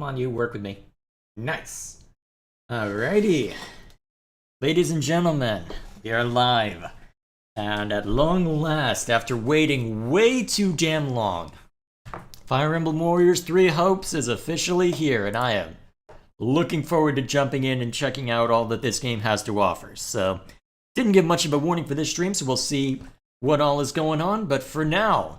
Come on, you work with me. Nice. Alrighty. Ladies and gentlemen, we are live. And at long last, after waiting way too damn long, Fire Emblem Warriors 3 Hopes is officially here, and I am looking forward to jumping in and checking out all that this game has to offer. So, didn't give much of a warning for this stream, so we'll see what all is going on, but for now,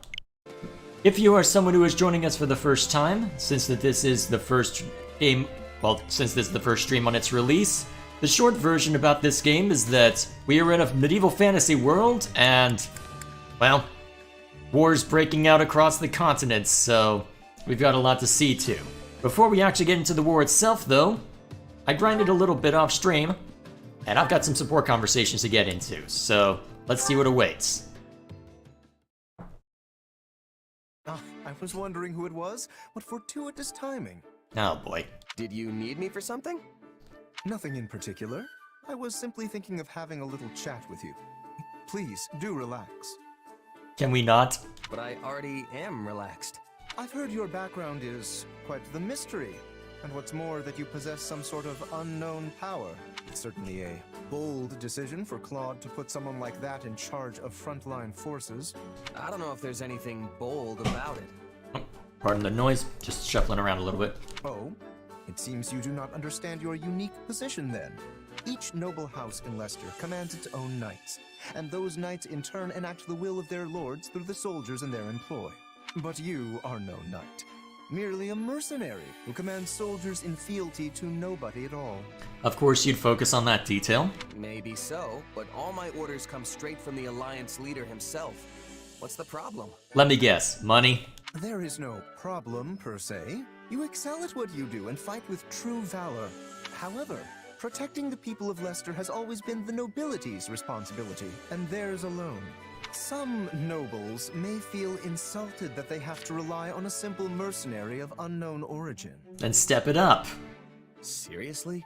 if you are someone who is joining us for the first time, since this is the first game, well, since this is the first stream on its release, the short version about this game is that we are in a medieval fantasy world, and, well, wars breaking out across the continent, so we've got a lot to see to. Before we actually get into the war itself, though, I grinded a little bit off stream, and I've got some support conversations to get into, so let's see what awaits. I was wondering who it was. What fortuitous timing. Oh boy. Did you need me for something? Nothing in particular. I was simply thinking of having a little chat with you. Please, do relax. Can we not? But I already am relaxed. I've heard your background is quite the mystery. And what's more, that you possess some sort of unknown power. It's certainly a bold decision for Claude to put someone like that in charge of frontline forces. I don't know if there's anything bold about it. Pardon the noise, just shuffling around a little bit. Oh? It seems you do not understand your unique position then. Each noble house in Leicester commands its own knights, and those knights in turn enact the will of their lords through the soldiers in their employ. But you are no knight, merely a mercenary who commands soldiers in fealty to nobody at all. Of course you'd focus on that detail. Maybe so, but all my orders come straight from the Alliance leader himself. What's the problem? Let me guess, money? There is no problem, per se. You excel at what you do and fight with true valor. However, protecting the people of Leicester has always been the nobility's responsibility, and theirs alone. Some nobles may feel insulted that they have to rely on a simple mercenary of unknown origin. Then step it up. Seriously?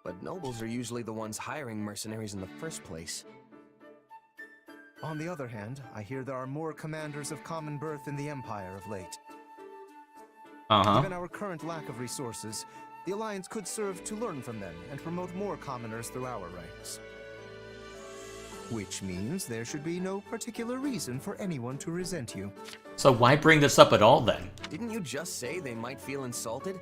But nobles are usually the ones hiring mercenaries in the first place. On the other hand, I hear there are more commanders of common birth in the Empire of late. Given our current lack of resources, the Alliance could serve to learn from them and promote more commoners through our ranks. Which means there should be no particular reason for anyone to resent you. So why bring this up at all then? Didn't you just say they might feel insulted?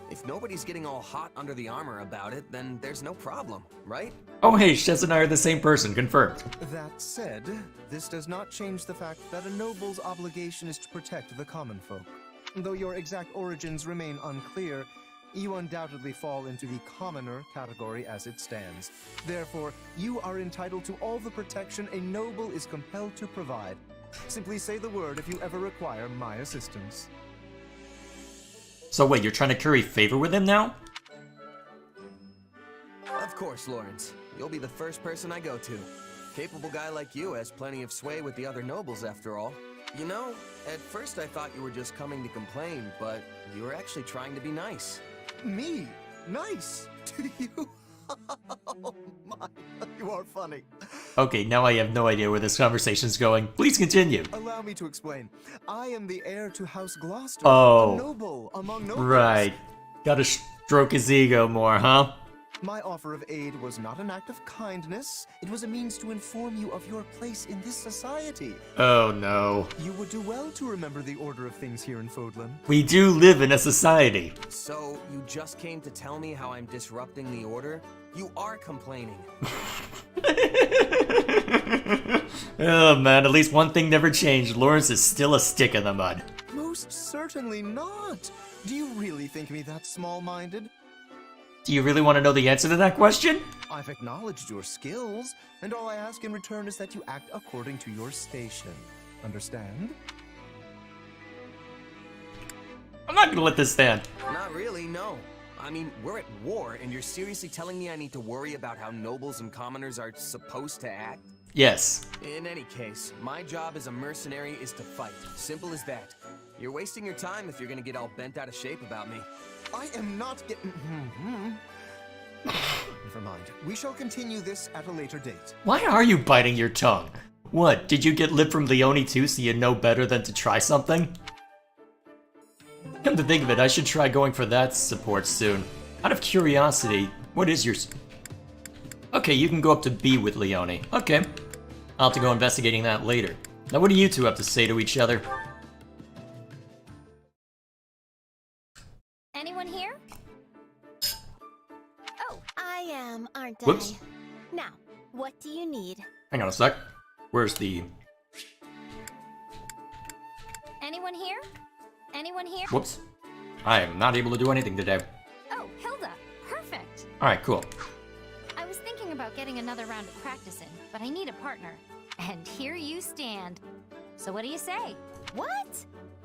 If nobody's getting all hot under the armor about it, then there's no problem, right? Oh hey, Shez and I are the same person, confirmed. That said, this does not change the fact that a noble's obligation is to protect the common folk. Though your exact origins remain unclear, you undoubtedly fall into the commoner category as it stands. Therefore, you are entitled to all the protection a noble is compelled to provide. Simply say the word if you ever require my assistance. So wait, you're trying to curry favor with him now? Of course, Lawrence. You'll be the first person I go to. Capable guy like you has plenty of sway with the other nobles, after all. You know, at first I thought you were just coming to complain, but you were actually trying to be nice. Me? Nice? To you? Oh my, you are funny. Okay, now I have no idea where this conversation's going. Please continue. Allow me to explain. I am the heir to House Gloucester, Oh. a noble among nobles. Right. Gotta stroke his ego more, huh? My offer of aid was not an act of kindness. It was a means to inform you of your place in this society. Oh no. You would do well to remember the order of things here in Fodlan. We do live in a society. So, you just came to tell me how I'm disrupting the order? You are complaining. Oh man, at least one thing never changed. Lawrence is still a stick in the mud. Most certainly not. Do you really think me that small-minded? Do you really want to know the answer to that question? I've acknowledged your skills, and all I ask in return is that you act according to your station. Understand? I'm not gonna let this stand. Not really, no. I mean, we're at war, and you're seriously telling me I need to worry about how nobles and commoners are supposed to act? Yes. In any case, my job as a mercenary is to fight. Simple as that. You're wasting your time if you're gonna get all bent out of shape about me. I am not getting... Never mind. We shall continue this at a later date. Why are you biting your tongue? What, did you get lip from Leone too so you know better than to try something? Come to think of it, I should try going for that support soon. Out of curiosity, what is your... Okay, you can go up to B with Leone. Okay. I'll have to go investigating that later. Now what do you two have to say to each other? Anyone here? Oh, I am, aren't Whoops. I? Now, what do you need? Hang on a sec. Where's the... Anyone here? Anyone here? Whoops. I am not able to do anything today. Oh, Hilda. Perfect. Alright, cool. I was thinking about getting another round of practice in, but I need a partner. And here you stand. So what do you say? What?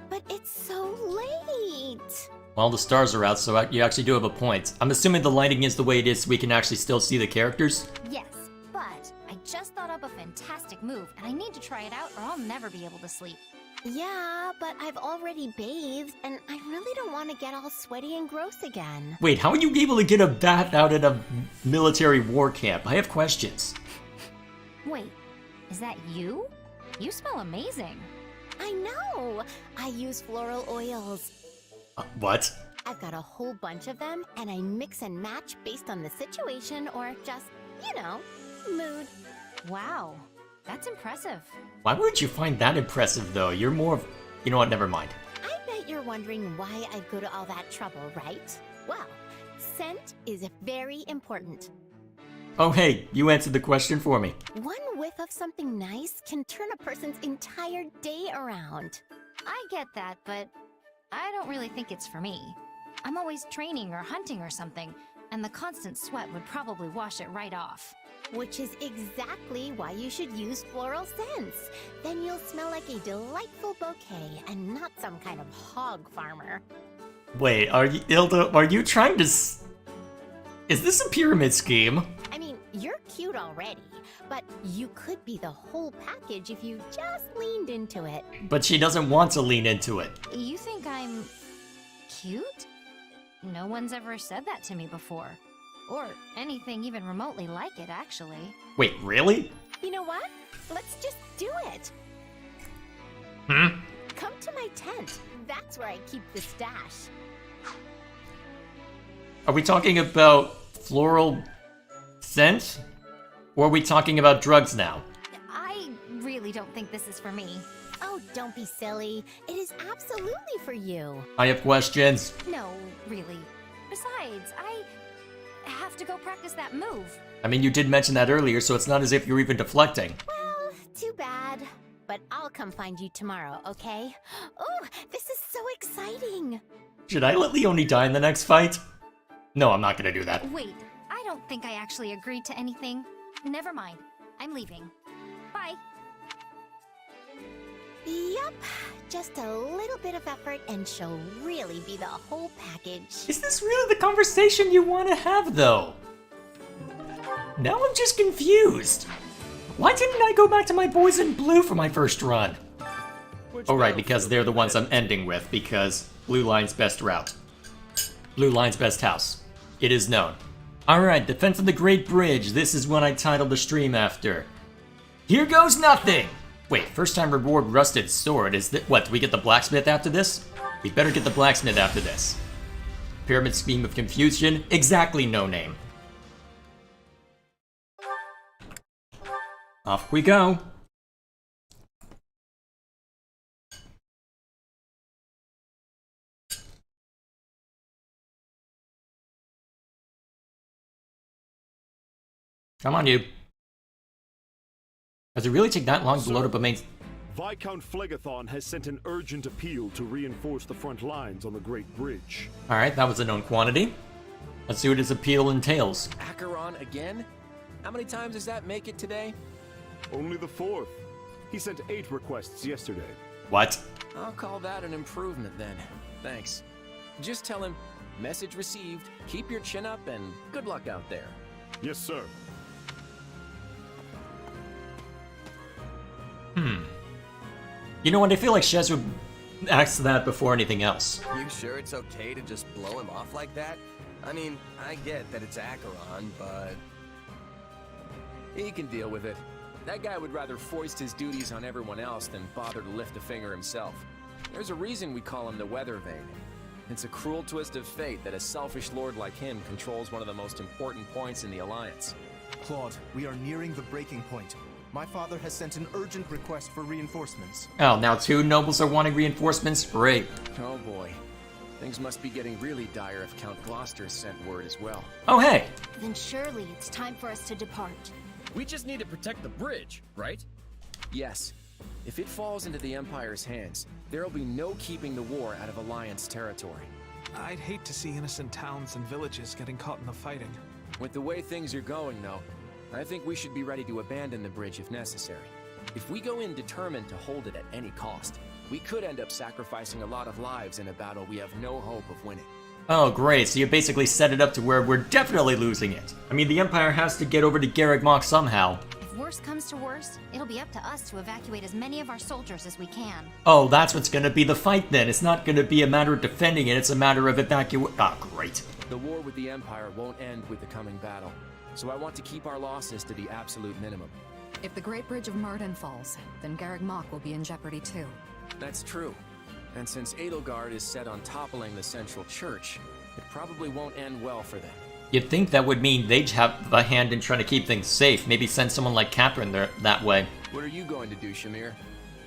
But it's so late. Well, the stars are out, so you actually do have a point. I'm assuming the lighting is the way it is so we can actually still see the characters? Yes, but I just thought up a fantastic move, and I need to try it out or I'll never be able to sleep. Yeah, but I've already bathed, and I really don't want to get all sweaty and gross again. Wait, how are you able to get a bath out at a military war camp? I have questions. Wait, is that you? You smell amazing. I know! I use floral oils. What? I've got a whole bunch of them, and I mix and match based on the situation or just, you know, mood. Wow, that's impressive. Why would you find that impressive, though? You're more of... You know what, never mind. I bet you're wondering why I go to all that trouble, right? Well, scent is very important. Oh, hey, you answered the question for me. One whiff of something nice can turn a person's entire day around. I get that, but I don't really think it's for me. I'm always training or hunting or something, and the constant sweat would probably wash it right off. Which is exactly why you should use floral scents. Then you'll smell like a delightful bouquet and not some kind of hog farmer. Wait, are you... Ilda, are you trying to... Is this a pyramid scheme? I mean, you're cute already, but you could be the whole package if you just leaned into it. But she doesn't want to lean into it. You think I'm cute? No one's ever said that to me before. Or anything even remotely like it, actually. Wait, really? You know what? Let's just do it. Hmm? Come to my tent. That's where I keep the stash. Are we talking about floral scent? Or are we talking about drugs now? I really don't think this is for me. Oh, don't be silly. It is absolutely for you. I have questions. No, really. Besides, I have to go practice that move. I mean, you did mention that earlier, so it's not as if you're even deflecting. Well, too bad. But I'll come find you tomorrow, okay? Oh, this is so exciting. Should I let Leone die in the next fight? No, I'm not gonna do that. Wait, I don't think I actually agreed to anything. Never mind. I'm leaving. Bye. Yup, just a little bit of effort and she'll really be the whole package. Is this really the conversation you want to have, though? Now I'm just confused. Why didn't I go back to my boys in blue for my first run? Oh right, because they're the ones I'm ending with, because Blue Line's best route. Blue Line's best house. It is known. Alright, Defense of the Great Bridge. This is what I titled the stream after. Here goes nothing! Wait, first time reward rusted sword. Is that what? Do we get the blacksmith after this? We better get the blacksmith after this. Pyramid scheme of confusion. Exactly no name. Off we go. Come on, you. Does it really take that long to load up a main... Viscount Phlegathon has sent an urgent appeal to reinforce the front lines on the Great Bridge. Alright, that was a known quantity. Let's see what his appeal entails. Acheron again? How many times does that make it today? Only the 4th. He sent 8 requests yesterday. What? I'll call that an improvement then. Thanks. Just tell him, message received, keep your chin up, and good luck out there. Yes, sir. You know what, I feel like Shez would ask that before anything else. You sure it's okay to just blow him off like that? I mean, I get that it's Acheron, but... He can deal with it. That guy would rather foist his duties on everyone else than bother to lift a finger himself. There's a reason we call him the Weather Vane. It's a cruel twist of fate that a selfish lord like him controls one of the most important points in the Alliance. Claude, we are nearing the breaking point. My father has sent an urgent request for reinforcements. Oh, now 2 nobles are wanting reinforcements? Great. Oh boy. Things must be getting really dire if Count Gloucester sent word as well. Oh, hey! Then surely it's time for us to depart. We just need to protect the bridge, right? Yes. If it falls into the Empire's hands, there'll be no keeping the war out of Alliance territory. I'd hate to see innocent towns and villages getting caught in the fighting. With the way things are going, though, I think we should be ready to abandon the bridge if necessary. If we go in determined to hold it at any cost, we could end up sacrificing a lot of lives in a battle we have no hope of winning. Oh, great. So you basically set it up to where we're definitely losing it. I mean, the Empire has to get over to Garreg Mach somehow. If worse comes to worse, it'll be up to us to evacuate as many of our soldiers as we can. Oh, that's what's gonna be the fight then. It's not gonna be a matter of defending it, it's a matter of evacuating. Ah, great. The war with the Empire won't end with the coming battle, so I want to keep our losses to the absolute minimum. If the Great Bridge of Myrrdin falls, then Garreg Mach will be in jeopardy too. That's true. And since Edelgard is set on toppling the central church, it probably won't end well for them. You'd think that would mean they'd have a hand in trying to keep things safe. Maybe send someone like Catherine there that way. What are you going to do, Shamir?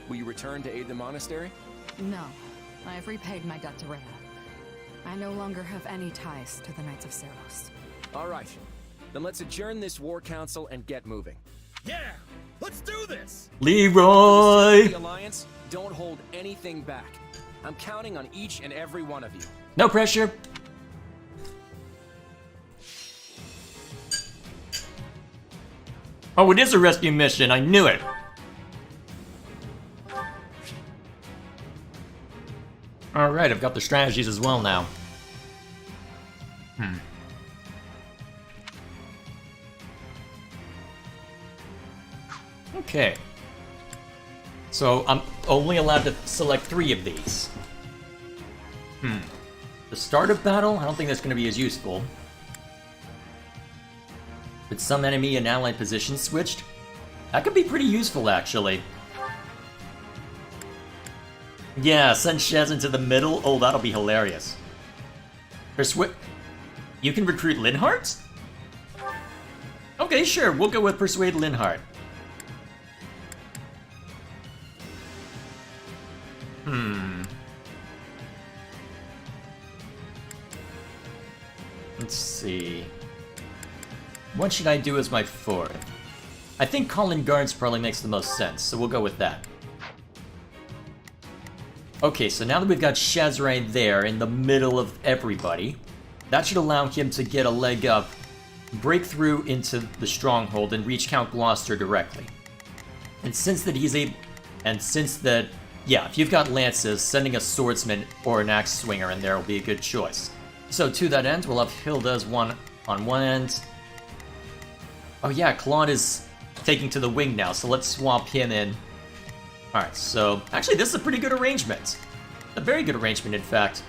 Will you return to aid the monastery? No, I have repaid my debt to Rhea. I no longer have any ties to the Knights of Seros. All right. Then let's adjourn this war council and get moving. Yeah! Let's do this! Leroy! The Alliance, don't hold anything back. I'm counting on each and every one of you. No pressure. Oh, it is a rescue mission. I knew it. Alright, I've got the strategies as well now. Okay. So, I'm only allowed to select 3 of these. The start of battle? I don't think that's going to be as useful. But some enemy and allied positions switched? That could be pretty useful, actually. Yeah, send Shez into the middle? Oh, that'll be hilarious. You can recruit Linhardt? Okay, sure, we'll go with Persuade Linhardt. Let's see. What should I do as my 4th? I think Calling Guards probably makes the most sense, so we'll go with that. Okay, so now that we've got Shez right there in the middle of everybody, that should allow him to get a leg up, break through into the stronghold, and reach Count Gloucester directly. And since that yeah, if you've got lances, sending a swordsman or an axe swinger in there will be a good choice. So to that end, we'll have Hilda's one on one end. Oh yeah, Claude is taking to the wing now, so let's swap him in. Alright, so actually this is a pretty good arrangement. A very good arrangement, in fact.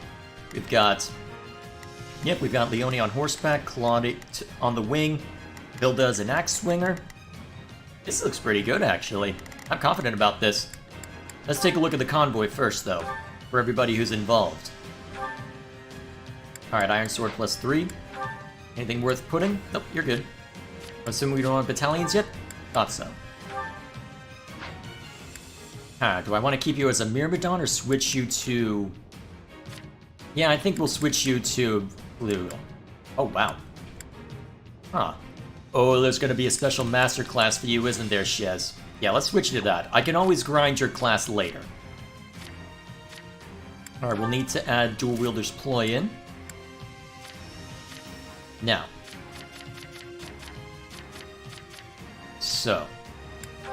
We've got Leone on horseback, Claude on the wing, Hilda's an axe swinger. This looks pretty good, actually. I'm confident about this. Let's take a look at the convoy first, though, for everybody who's involved. Alright, Iron Sword plus 3. Anything worth putting? Nope, you're good. I'm assuming we don't have battalions yet? Thought so. Do I want to keep you as a Myrmidon or switch you to... Yeah, I think we'll switch you to Blue. Oh, wow. Huh. Oh, there's going to be a special master class for you, isn't there, Shez? Yeah, let's switch to that. I can always grind your class later. Alright, we'll need to add Dual Wielder's Ploy in. Now. So.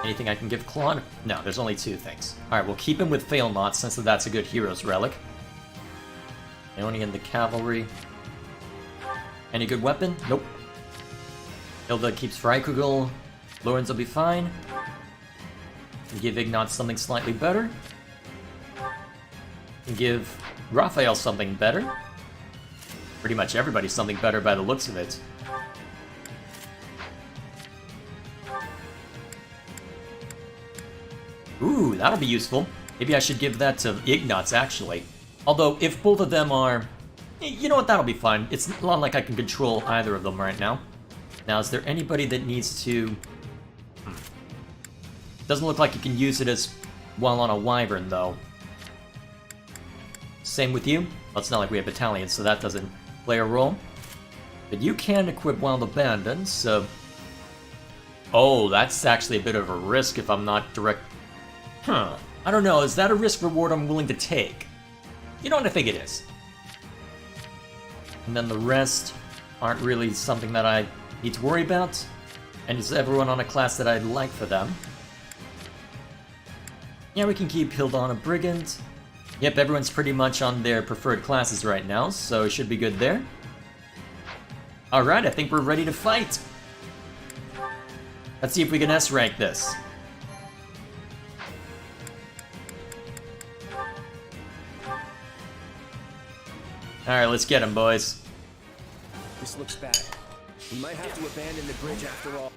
Anything I can give Claude? No, there's only 2 things. Alright, we'll keep him with Failnaught since that's a good hero's relic. Leone in the cavalry. Any good weapon? Nope. Hilda keeps Freikugel. Lorenz will be fine. Can give Ignat something slightly better. Can give Raphael something better. Pretty much everybody something better by the looks of it. Ooh, that'll be useful. Maybe I should give that to Ignatz, actually. Although, if both of them are... You know what, that'll be fine. It's not like I can control either of them right now. Now, is there anybody that needs to... Doesn't look like you can use it as while on a wyvern, though. Same with you. Well, it's not like we have battalions, so that doesn't play a role. But you can equip Wild Abandon, so... Oh, that's actually a bit of a risk if I'm not direct... Huh. I don't know, is that a risk reward I'm willing to take? You know what, I think it is. And then the rest aren't really something that I need to worry about. And is everyone on a class that I'd like for them? Yeah, we can keep Hildana Brigand. Yep, everyone's pretty much on their preferred classes right now, so it should be good there. Alright, I think we're ready to fight. Let's see if we can S-rank this. Alright, let's get him, boys. This looks bad. We might have to abandon the bridge after all.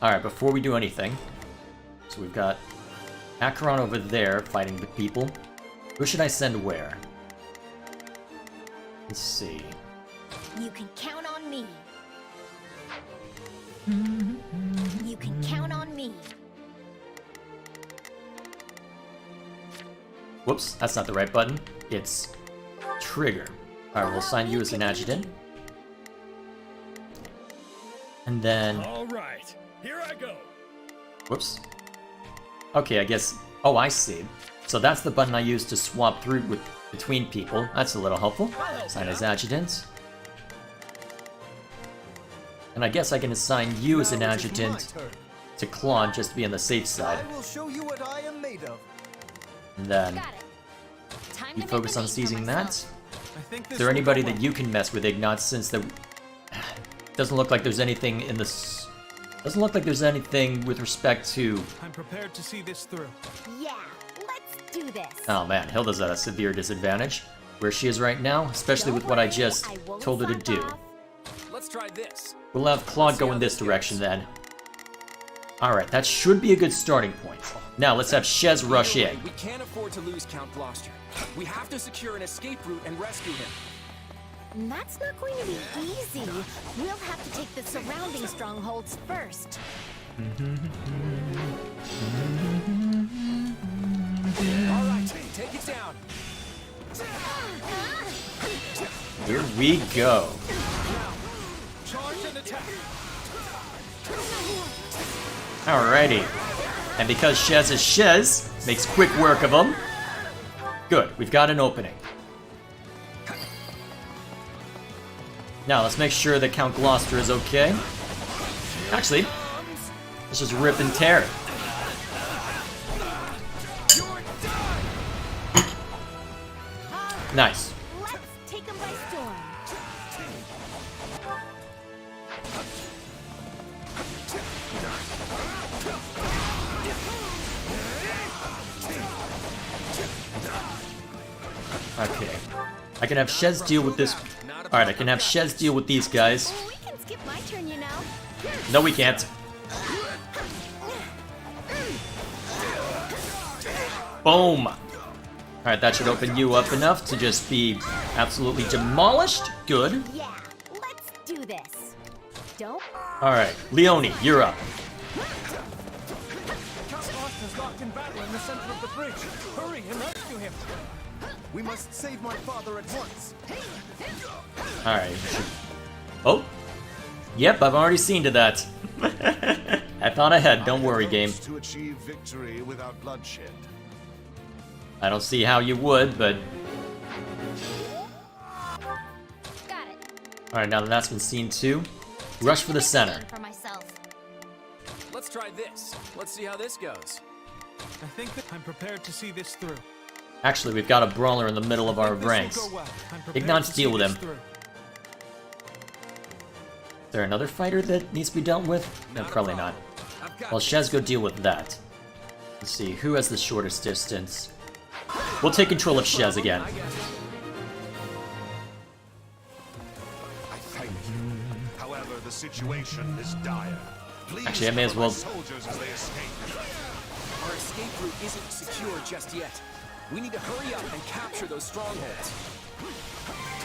Alright, before we do anything, so we've got Acheron over there fighting with people. Who should I send where? Let's see. You can count on me. You can count on me. Whoops, that's not the right button. It's trigger. Alright, we'll assign you as an adjutant. And then... All right, here I go. Whoops. Okay, I guess... Oh, I see. So that's the button I use to swap through between people. That's a little helpful. Assign as adjutant. And I guess I can assign you as an adjutant to Claude just to be on the safe side. I will show you what I am made of. And then Got it. Time you to focus make a on name for seizing that. myself. I think Is this there will anybody go that well. you can mess with, Ignat, since the... Doesn't look like there's anything in this... Doesn't look like there's anything with respect to... I'm prepared to see this through. Yeah, let's do this. Oh man, Hilda's at a severe disadvantage. Where she is right now, especially with what I just told her to do. Let's try this. We'll have Claude go in this direction then. Alright, that should be a good starting point. Now let's have Shez rush Either way, in. We can't afford to lose Count Gloucester. We have to secure an escape route and rescue him. And that's not going to be easy. We'll have to take the surrounding strongholds first. All right, take it down. Here we go. Charge and attack. Alrighty. And because Shez is Shez, makes quick work of him. Good, we've got an opening. Now let's make sure that Count Gloucester is okay. Actually, let's just rip and tear. Nice. Let's take them by storm. Okay. I can have Shez deal with this. Alright, I can have Shez deal with these guys. We can skip my turn, you know. No, we can't. Boom! Alright, that should open you up enough to just be absolutely demolished. Good. Yeah, let's do this. Don't. Alright, Leone, you're up. Count Gloucester's locked in battle in the center of the bridge. Hurry and rescue him. We must save my father at once. Alright. Oh! Yep, I've already seen to that. I thought ahead, don't worry, game. To achieve victory without bloodshed. I don't see how you would, but... Got it. Alright, now that that's been seen too, rush for the center. For myself. Let's try this. Let's see how this goes. I think that I'm prepared to see this through. Actually, we've got a brawler in the middle of our This will ranks. go well. I'm prepared Ignat's to see deal with this him. through. Is there another fighter that needs to be dealt with? No, probably not. I've got Well, Shez, go deal with that. Let's see, who has the shortest distance? We'll take control of Shez again. I guess. I thank you. However, the situation is dire. Please Actually, I may as cover well- my soldiers as they escape. Our escape route isn't secure just yet. We need to hurry up and capture those strongholds.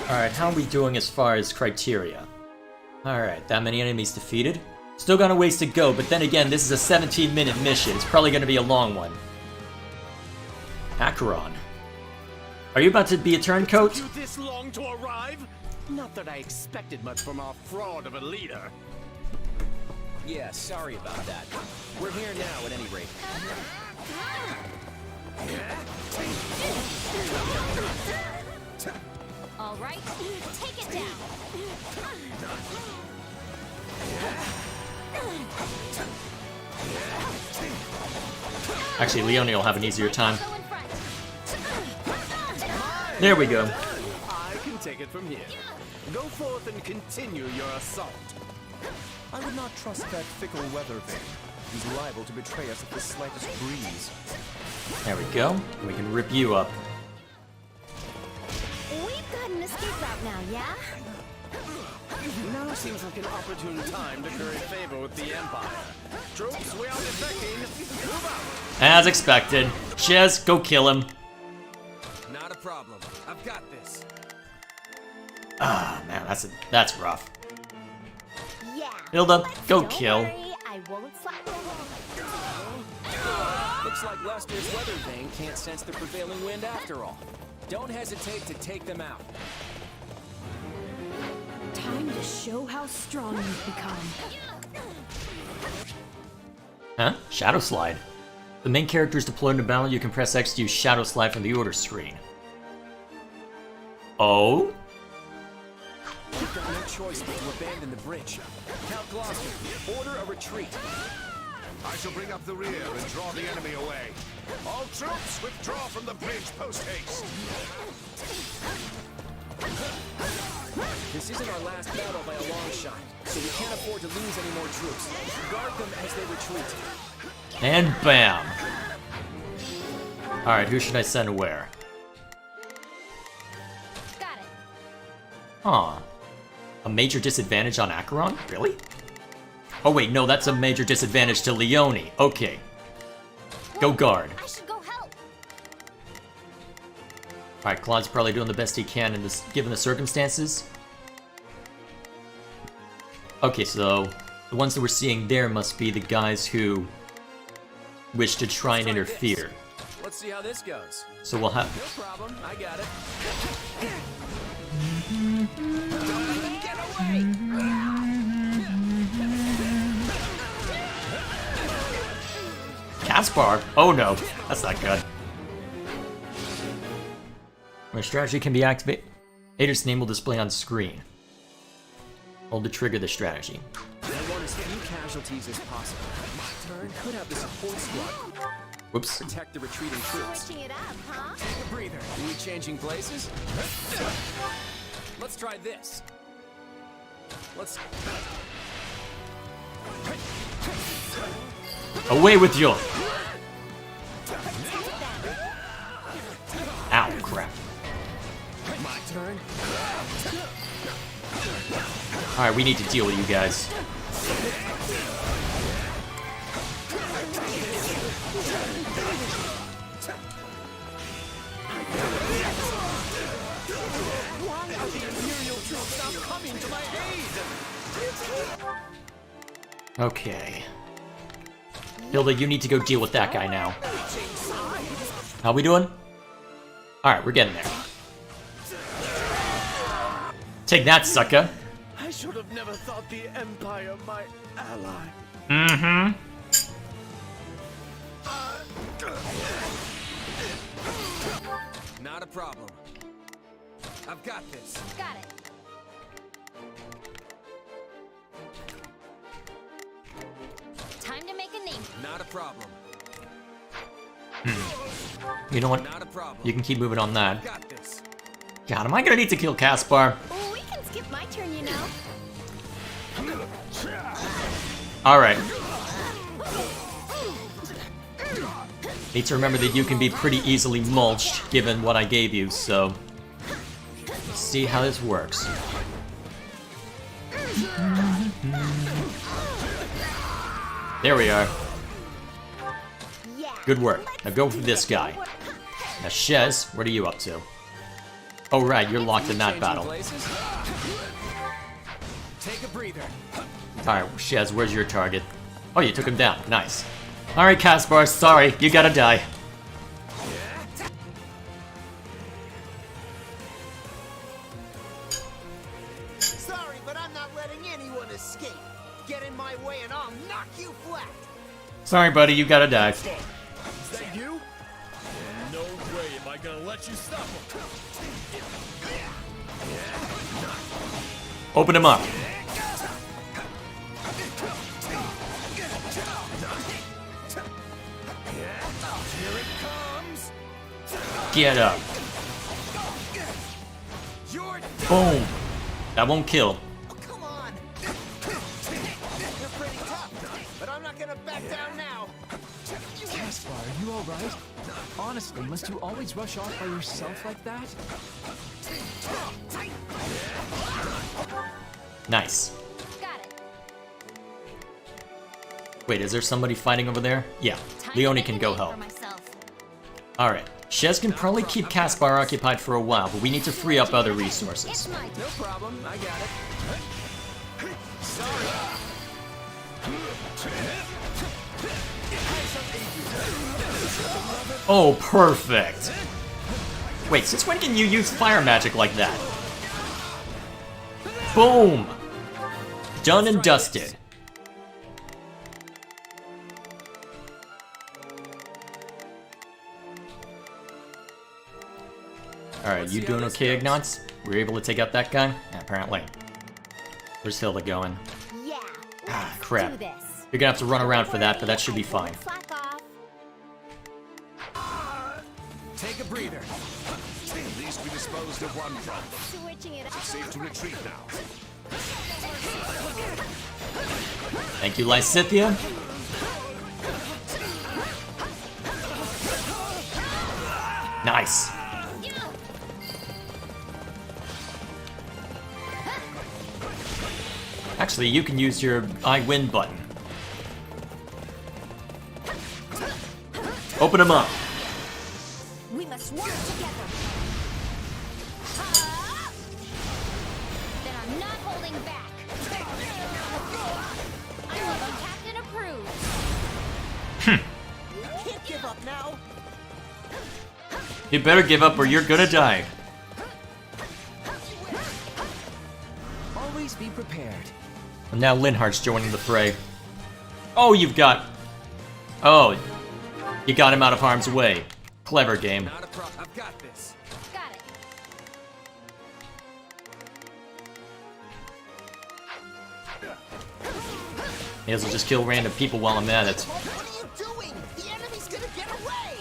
Alright, how are we doing as far as criteria? Alright, that many enemies defeated? Still got a ways to go, but then again, this is a 17-minute mission. It's probably gonna be a long one. Acheron. Are you about to be a turncoat? Took you this long to arrive? Not that I expected much from our fraud of a leader. Yeah, sorry about that. We're here now, at any rate. All right, take it down. Actually, Leone will have an easier time. Go in front. There we go. I can take it from here. Go forth and continue your assault. I would not trust that fickle weather vane. He's liable to betray us at the slightest breeze. There we go. We can rip you up. We've got an escape route now, yeah? Now seems like an opportune time to curry favor with the Empire. Troops, we are defecting. Move out! As expected. Shez, go kill him. Not a problem. I've got this. Ah, man, that's rough. Yeah. Hilda, go Don't kill. worry, I won't slap you. Looks like Lester's weather vane can't sense the prevailing wind after all. Don't hesitate to take them out. Time to show how strong you've become. Huh? Shadow Slide. The main character is deployed in battle. You can press X to use Shadow Slide from the order screen. Oh? We've got no choice but to abandon the bridge. Count Gloucester, order a retreat. I shall bring up the rear and draw the enemy away. All troops, withdraw from the bridge post-haste. This isn't our last battle by a long shot, so we can't afford to lose any more troops. Guard them as they retreat. And bam! Alright, who should I send where? Got it. Huh. A major disadvantage on Acheron? Really? Oh wait, no, that's a major disadvantage to Leone. Okay. Go guard. I should go help. Alright, Claude's probably doing the best he can in this, given the circumstances. Okay, so the ones that we're seeing there must be the guys who wish to try and interfere. Let's see how this goes. So we'll have... No problem, I got it. Get away! Caspar? Oh no, that's not good. My strategy can be activated. Ader's name will display on screen. Hold to trigger the strategy. I want as few casualties as possible. My turn could have the support squad Whoops. protect the retreating troops. Switching it up, huh? Take a breather. Are we changing places? Let's try this. Let's... Away with you! Ow, crap. My turn. Alright, we need to deal with you guys. Why are the Imperial troops not coming to my aid? Okay. Hilda, you need to go deal with that guy now. How we doing? Alright, we're getting there. Take that, sucker. I should have never thought the Empire my ally. Mm-hmm. Not a problem. I've got this. Got it. Time to make a name. Not a problem. You know what? Not a problem. You can keep moving on that. Got this. God, am I gonna need to kill Caspar? Oh, we can skip my turn, you know. Alright. Need to remember that you can be pretty easily mulched, given what I gave you, so... Let's see how this works. There we are. Yeah. Good work. Now go for this guy. Now, Shez, what are you up to? Oh, right, you're locked in that Changing battle. places? Take a breather. Alright, Shez, where's your target? Oh, you took him down. Nice. Alright, Caspar, sorry, you gotta die. Sorry, but I'm not letting anyone escape. Get in my way and I'll knock you flat. Sorry, buddy, you gotta die. Is that you? No way am I gonna let you stop him. Open him up. Here it comes. Get up. You're Boom. That won't kill. Oh, come on. You're pretty tough, but I'm not gonna back down now. Caspar, are you alright? Honestly, must you always rush off by yourself like that? Nice. Got it. Wait, is there somebody fighting over there? Yeah, Time to Leone make can a go name help. for myself. Alright, Shez can probably keep Caspar occupied for a while, but we need to free up other It's resources. my no problem. I got it. Oh, perfect. Wait, since when can you use fire magic like that? Boom! Done and dusted. Alright, you doing okay, Ignatz? We were able to take out that guy? Yeah, apparently. Where's Hilda going? yeah. Ah, let's crap. Do this. You're gonna have to run around for that, but that should be fine. Slack off. Take a breather. At least we disposed of one problem. Switching it up. Safe to retreat now. Thank you, Lysithia. Nice. Actually, you can use your I win button. Open them up. We must work together. Then I'm not holding back. I love when Captain approves. Can't give up now. You better give up or you're gonna die. Always be prepared. And now Linhardt's joining the fray. Oh, you've got... Oh, you got him out of harm's way. Clever game. Not a problem. I've got this. Got it. May as well just kill random people while I'm at it. What are you doing? The enemy's gonna get away.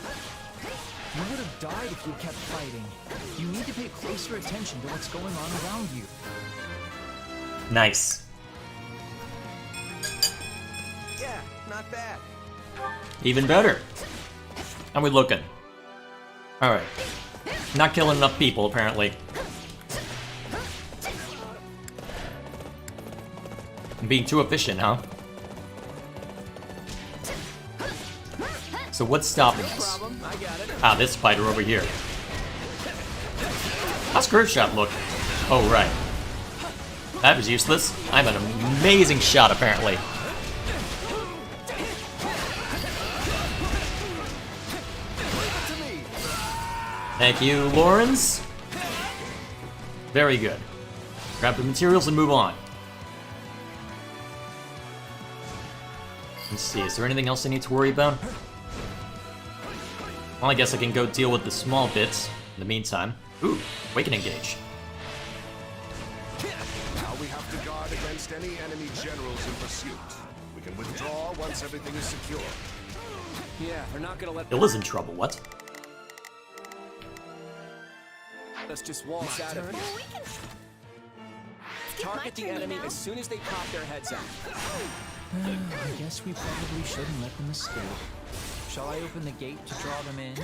You would have died if you kept fighting. You need to pay closer attention to what's going on around you. Nice. Yeah, not bad. Even better. How we looking? Alright. Not killing enough people, apparently. I'm being too efficient, huh? So what's stopping us? Problem. I got it. Ah, this spider over here. How's Curve Shot look? Oh, right. That was useless. I'm an amazing shot, apparently. Thank you, Lawrence. Very good. Grab the materials and move on. Let's see, is there anything else I need to worry about? Well, I guess I can go deal with the small bits in the meantime. Ooh, Awakening Gauge. Now we have to guard against any enemy generals in pursuit. We can withdraw once everything is secure. Yeah, they're not gonna let Illa's in trouble, what? us just waltz out of here. Well, we can... Skip my Target the turn enemy now. as soon as they pop their heads out. I guess we probably shouldn't let them escape. Shall I open the gate to draw them in?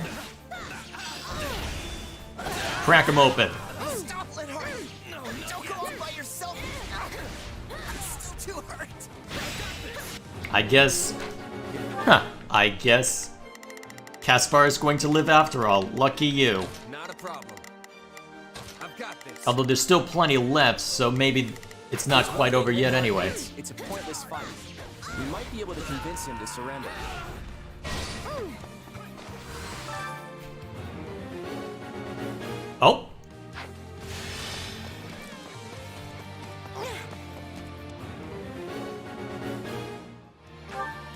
Crack them open. Stop, Linhardt. No, don't go off by yourself. I'm still too hurt. I guess... Huh, I guess... Caspar is going to live after all. Lucky you. Not a problem. I've got this. Although there's still plenty left, so maybe it's not quite over yet anyway. It's a pointless fight. We might be able to convince him to surrender. Oh!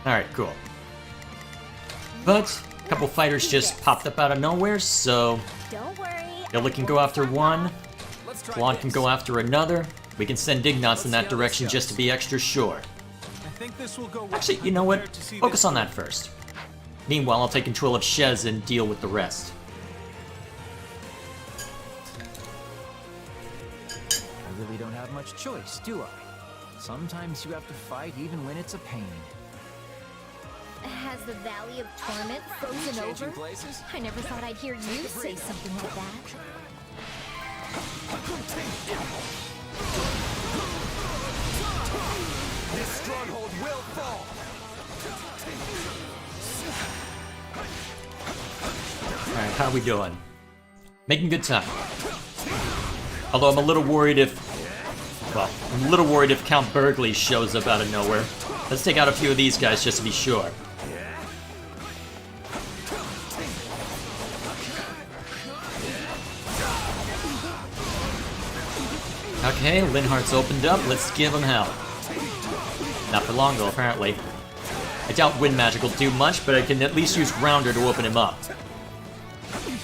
Alright, cool. But a couple fighters just popped up out of nowhere, so Don't worry. Hilda can go after one, Let's try Klon this. can go after another. We can send Ignatz in that direction just to be extra sure. I think this will go well. Actually, you know what? Focus on that first. Meanwhile, I'll take control of Shez and deal with the rest. I really don't have much choice, do I? Sometimes you have to fight even when it's a pain. Has the Valley of Torment frozen Changing over? places? I never thought I'd hear you say something like that. This stronghold will fall. Alright, how are we doing? Making good time. Although I'm a little worried if... Well, I'm a little worried if Count Burgley shows up out of nowhere. Let's take out a few of these guys just to be sure. Okay, Linhart's opened up. Let's give him hell. Not for long, though, apparently. I doubt Wind Magic will do much, but I can at least use Grounder to open him up. Don't you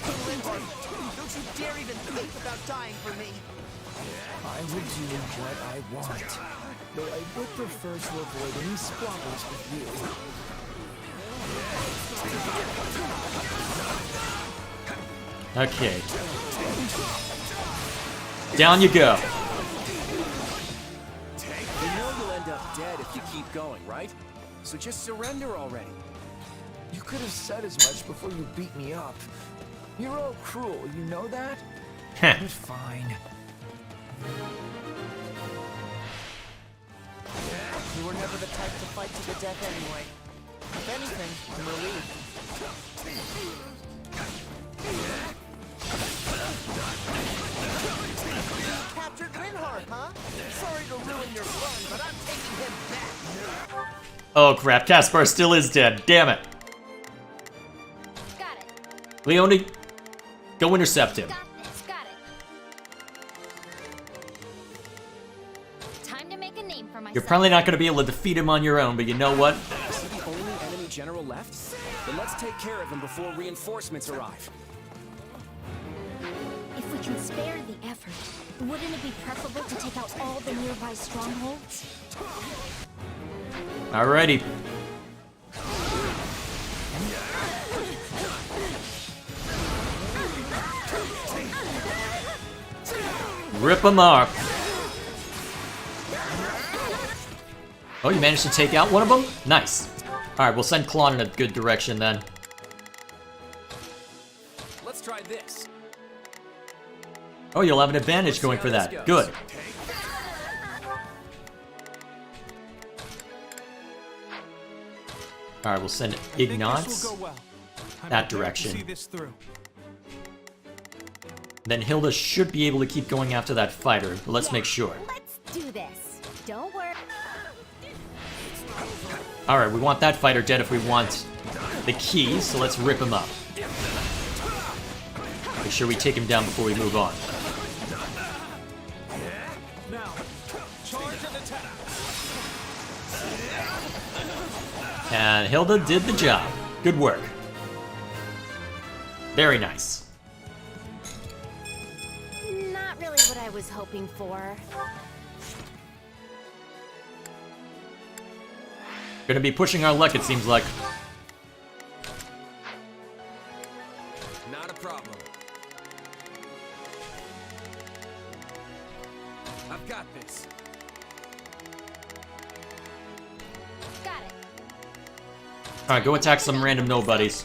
dare even think about dying for me! I would do what I want, though I would prefer to avoid any squabbles with you. Okay. Down you go. You know you'll end up dead if you keep going, right? So just surrender already. You could have said as much before you beat me up. You're all cruel, you know that? Heh. But fine. You were never the type to fight to the death anyway. If anything, I'm relieved. Captured Rinhart, huh? Sorry to ruin your fun, but I'm taking him back. Oh crap, Caspar still is dead. Damn it. Got it. Leone, go intercept him. Got this. Got it. Time to make a name for myself. You're probably not going to be able to defeat him on your own, but you know what? Is he the only enemy general left? Then let's take care of him before reinforcements arrive. If we can spare the effort, wouldn't it be preferable to take out all the nearby strongholds? Alrighty. Rip him up. Oh, you managed to take out one of them? Nice. Alright, we'll send Klon in a good direction then. Let's try this. Oh, you'll have an advantage going for that. Good. Alright, we'll send I think this Ignatz will go well. I'm that prepared to direction. see this through. Then Hilda should be able to keep going after that fighter, but let's make sure. Let's do this. Don't worry. Alright, we want that fighter dead if we want the key, so let's rip him up. Make sure we take him down before we move on. Now, charge and attack. And Hilda did the job. Good work. Very nice. Not really what I was hoping for. Gonna be pushing our luck, it seems like. Not a problem. I've got this. Got it. Alright, go attack some random nobodies.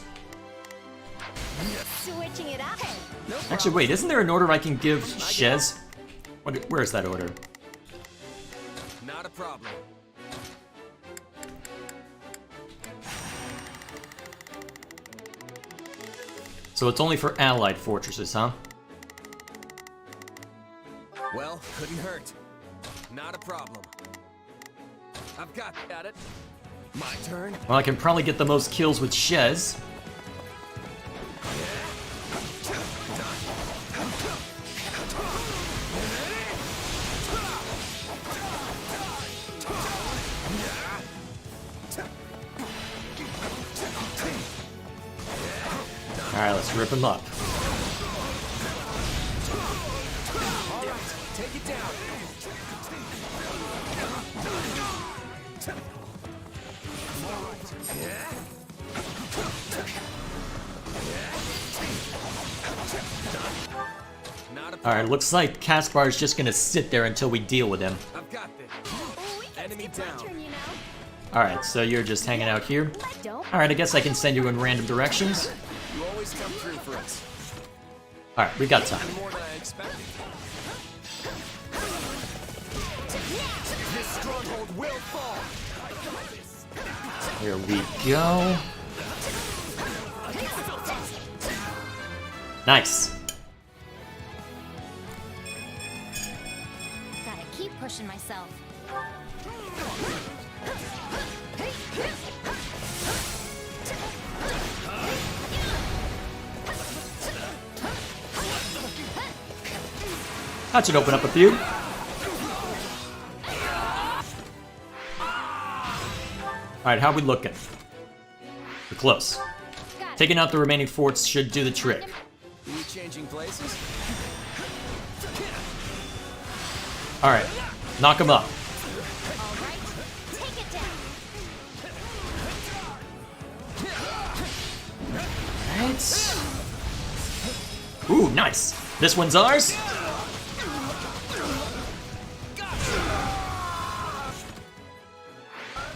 Switching it up. Actually, wait, isn't there an order I can give Shez? Where is that order? Not a problem. So it's only for allied fortresses, huh? Well, couldn't hurt. Not a problem. I've got at it. My turn. Well, I can probably get the most kills with Shez. Alright, let's rip him up. Alright, take it down. Alright, looks like Caspar is just gonna sit there until we deal with him. I've got this. Enemy down. Alright, so you're just hanging out here? Alright, I guess I can send you in random directions. You always come through for us. Alright, we got time. More than I expected. This stronghold will fall. Here we go. Nice. Gotta keep pushing myself. That should open up a few. Alright, how we looking? We're close. Taking out the remaining forts should do the trick. Are we changing places? Alright, knock him up. Alright, take it down. Right. Ooh, nice. This one's ours.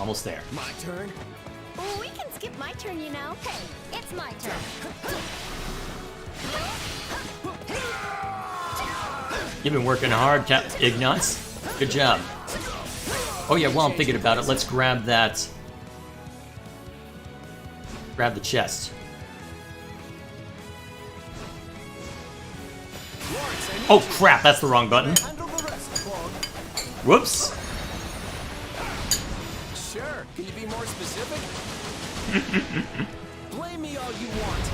Almost there. My turn. Oh, we can skip my turn, you know. Hey, it's my turn. You've been working hard, Ignatz. Good job. Oh yeah, while I'm thinking about it, let's grab that. Grab the chest. Oh crap, that's the wrong button. Whoops. Sure. Can you be more specific? Blame me all you want.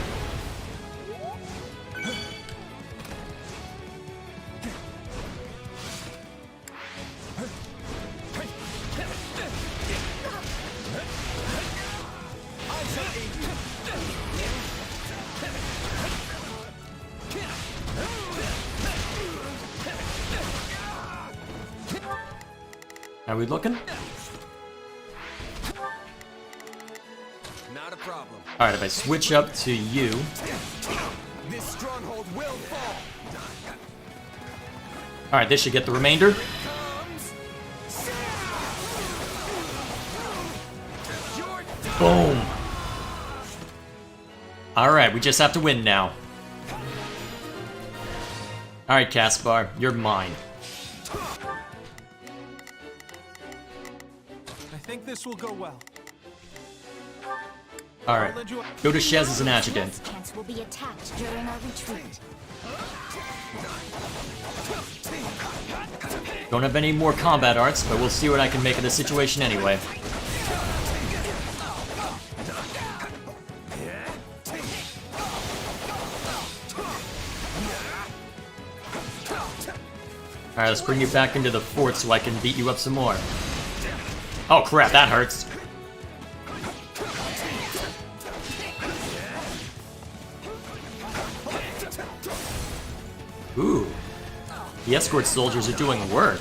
Are we looking? Not a problem. Alright, if I switch up to you. This stronghold will fall. Alright, this should get the remainder. Boom. Alright, we just have to win now. Alright, Caspar, you're mine. I think this will go well. Alright, go to Shez as an adjutant. Chance will be attacked during our retreat. Don't have any more combat arts, but we'll see what I can make of the situation anyway. Alright, let's bring you back into the fort so I can beat you up some more. Oh crap, that hurts. Ooh. The escort soldiers are doing work.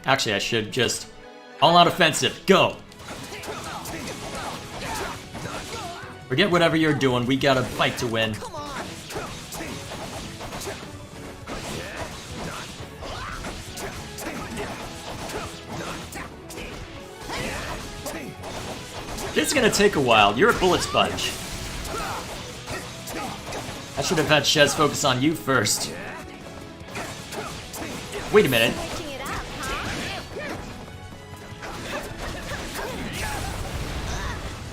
Actually, I should just... all-out offensive, go! Forget whatever you're doing, we got a fight to win. This is gonna take a while, you're a bullet sponge. I should have had Shez focus on you first. Wait a minute.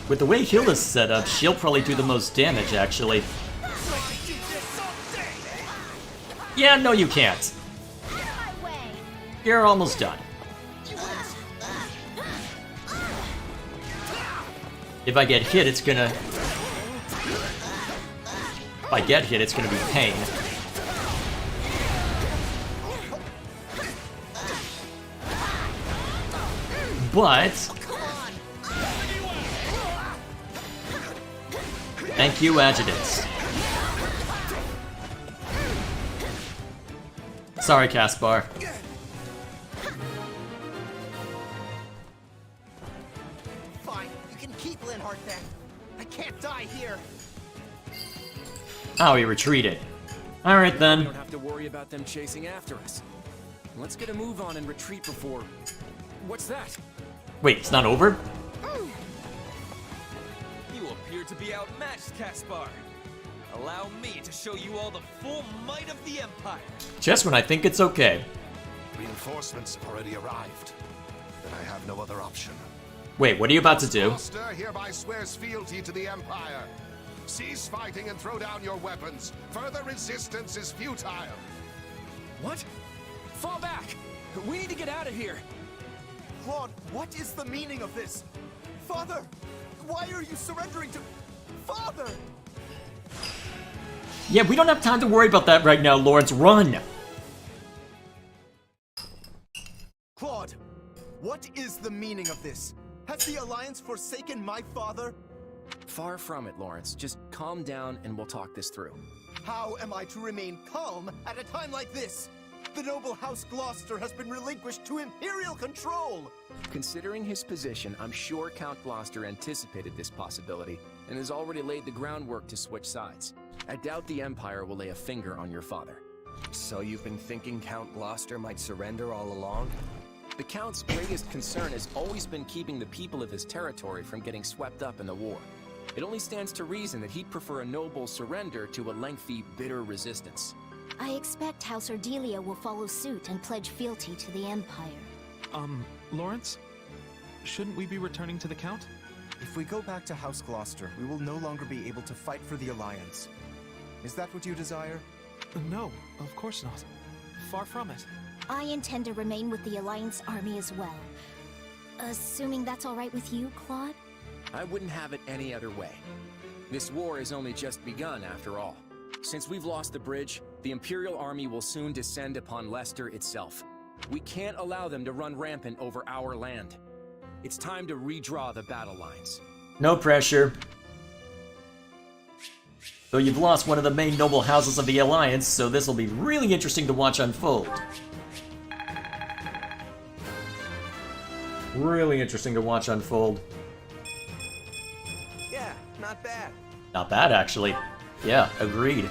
With the way Hilda's set up, she'll probably do the most damage, actually. Yeah, no you can't. You're almost done. If I get hit, it's gonna... If I get hit, it's gonna be pain. But... Thank you, Adjutants. Sorry, Caspar. Fine, you can keep Linhardt then. I can't die here. Oh, he retreated. Alright We then. don't have to worry about them chasing after us. Let's get a move on and retreat before... What's that? Wait, it's not over? You appear to be outmatched, Caspar. Allow me to show you all the full might of the Empire. Just when I think it's okay. Reinforcements have already arrived. Then I have no other option. Wait, what are you about to do? Master hereby swears fealty to the Empire. Cease fighting and throw down your weapons. Further resistance is futile. What? Fall back! We need to get out of here! Claude, what is the meaning of this? Father, why are you surrendering to... Father! Yeah, we don't have time to worry about that right now, Lawrence. Run! Claude, what is the meaning of this? Has the Alliance forsaken my father? Far from it, Lawrence. Just calm down and we'll talk this through. How am I to remain calm at a time like this? The noble House Gloucester has been relinquished to Imperial control! Considering his position, I'm sure Count Gloucester anticipated this possibility and has already laid the groundwork to switch sides. I doubt the Empire will lay a finger on your father. So you've been thinking Count Gloucester might surrender all along? The Count's greatest concern has always been keeping the people of his territory from getting swept up in the war. It only stands to reason that he'd prefer a noble surrender to a lengthy, bitter resistance. I expect House Ardelia will follow suit and pledge fealty to the Empire. Lawrence? Shouldn't we be returning to the Count? If we go back to House Gloucester, we will no longer be able to fight for the Alliance. Is that what you desire? No, of course not. Far from it. I intend to remain with the Alliance army as well. Assuming that's alright with you, Claude? I wouldn't have it any other way. This war has only just begun, after all. Since we've lost the bridge, the Imperial army will soon descend upon Leicester itself. We can't allow them to run rampant over our land. It's time to redraw the battle lines. No pressure. Though you've lost one of the main noble houses of the Alliance, so this will be really interesting to watch unfold. Really interesting to watch unfold. Yeah, not bad. Not bad, actually. Yeah, agreed.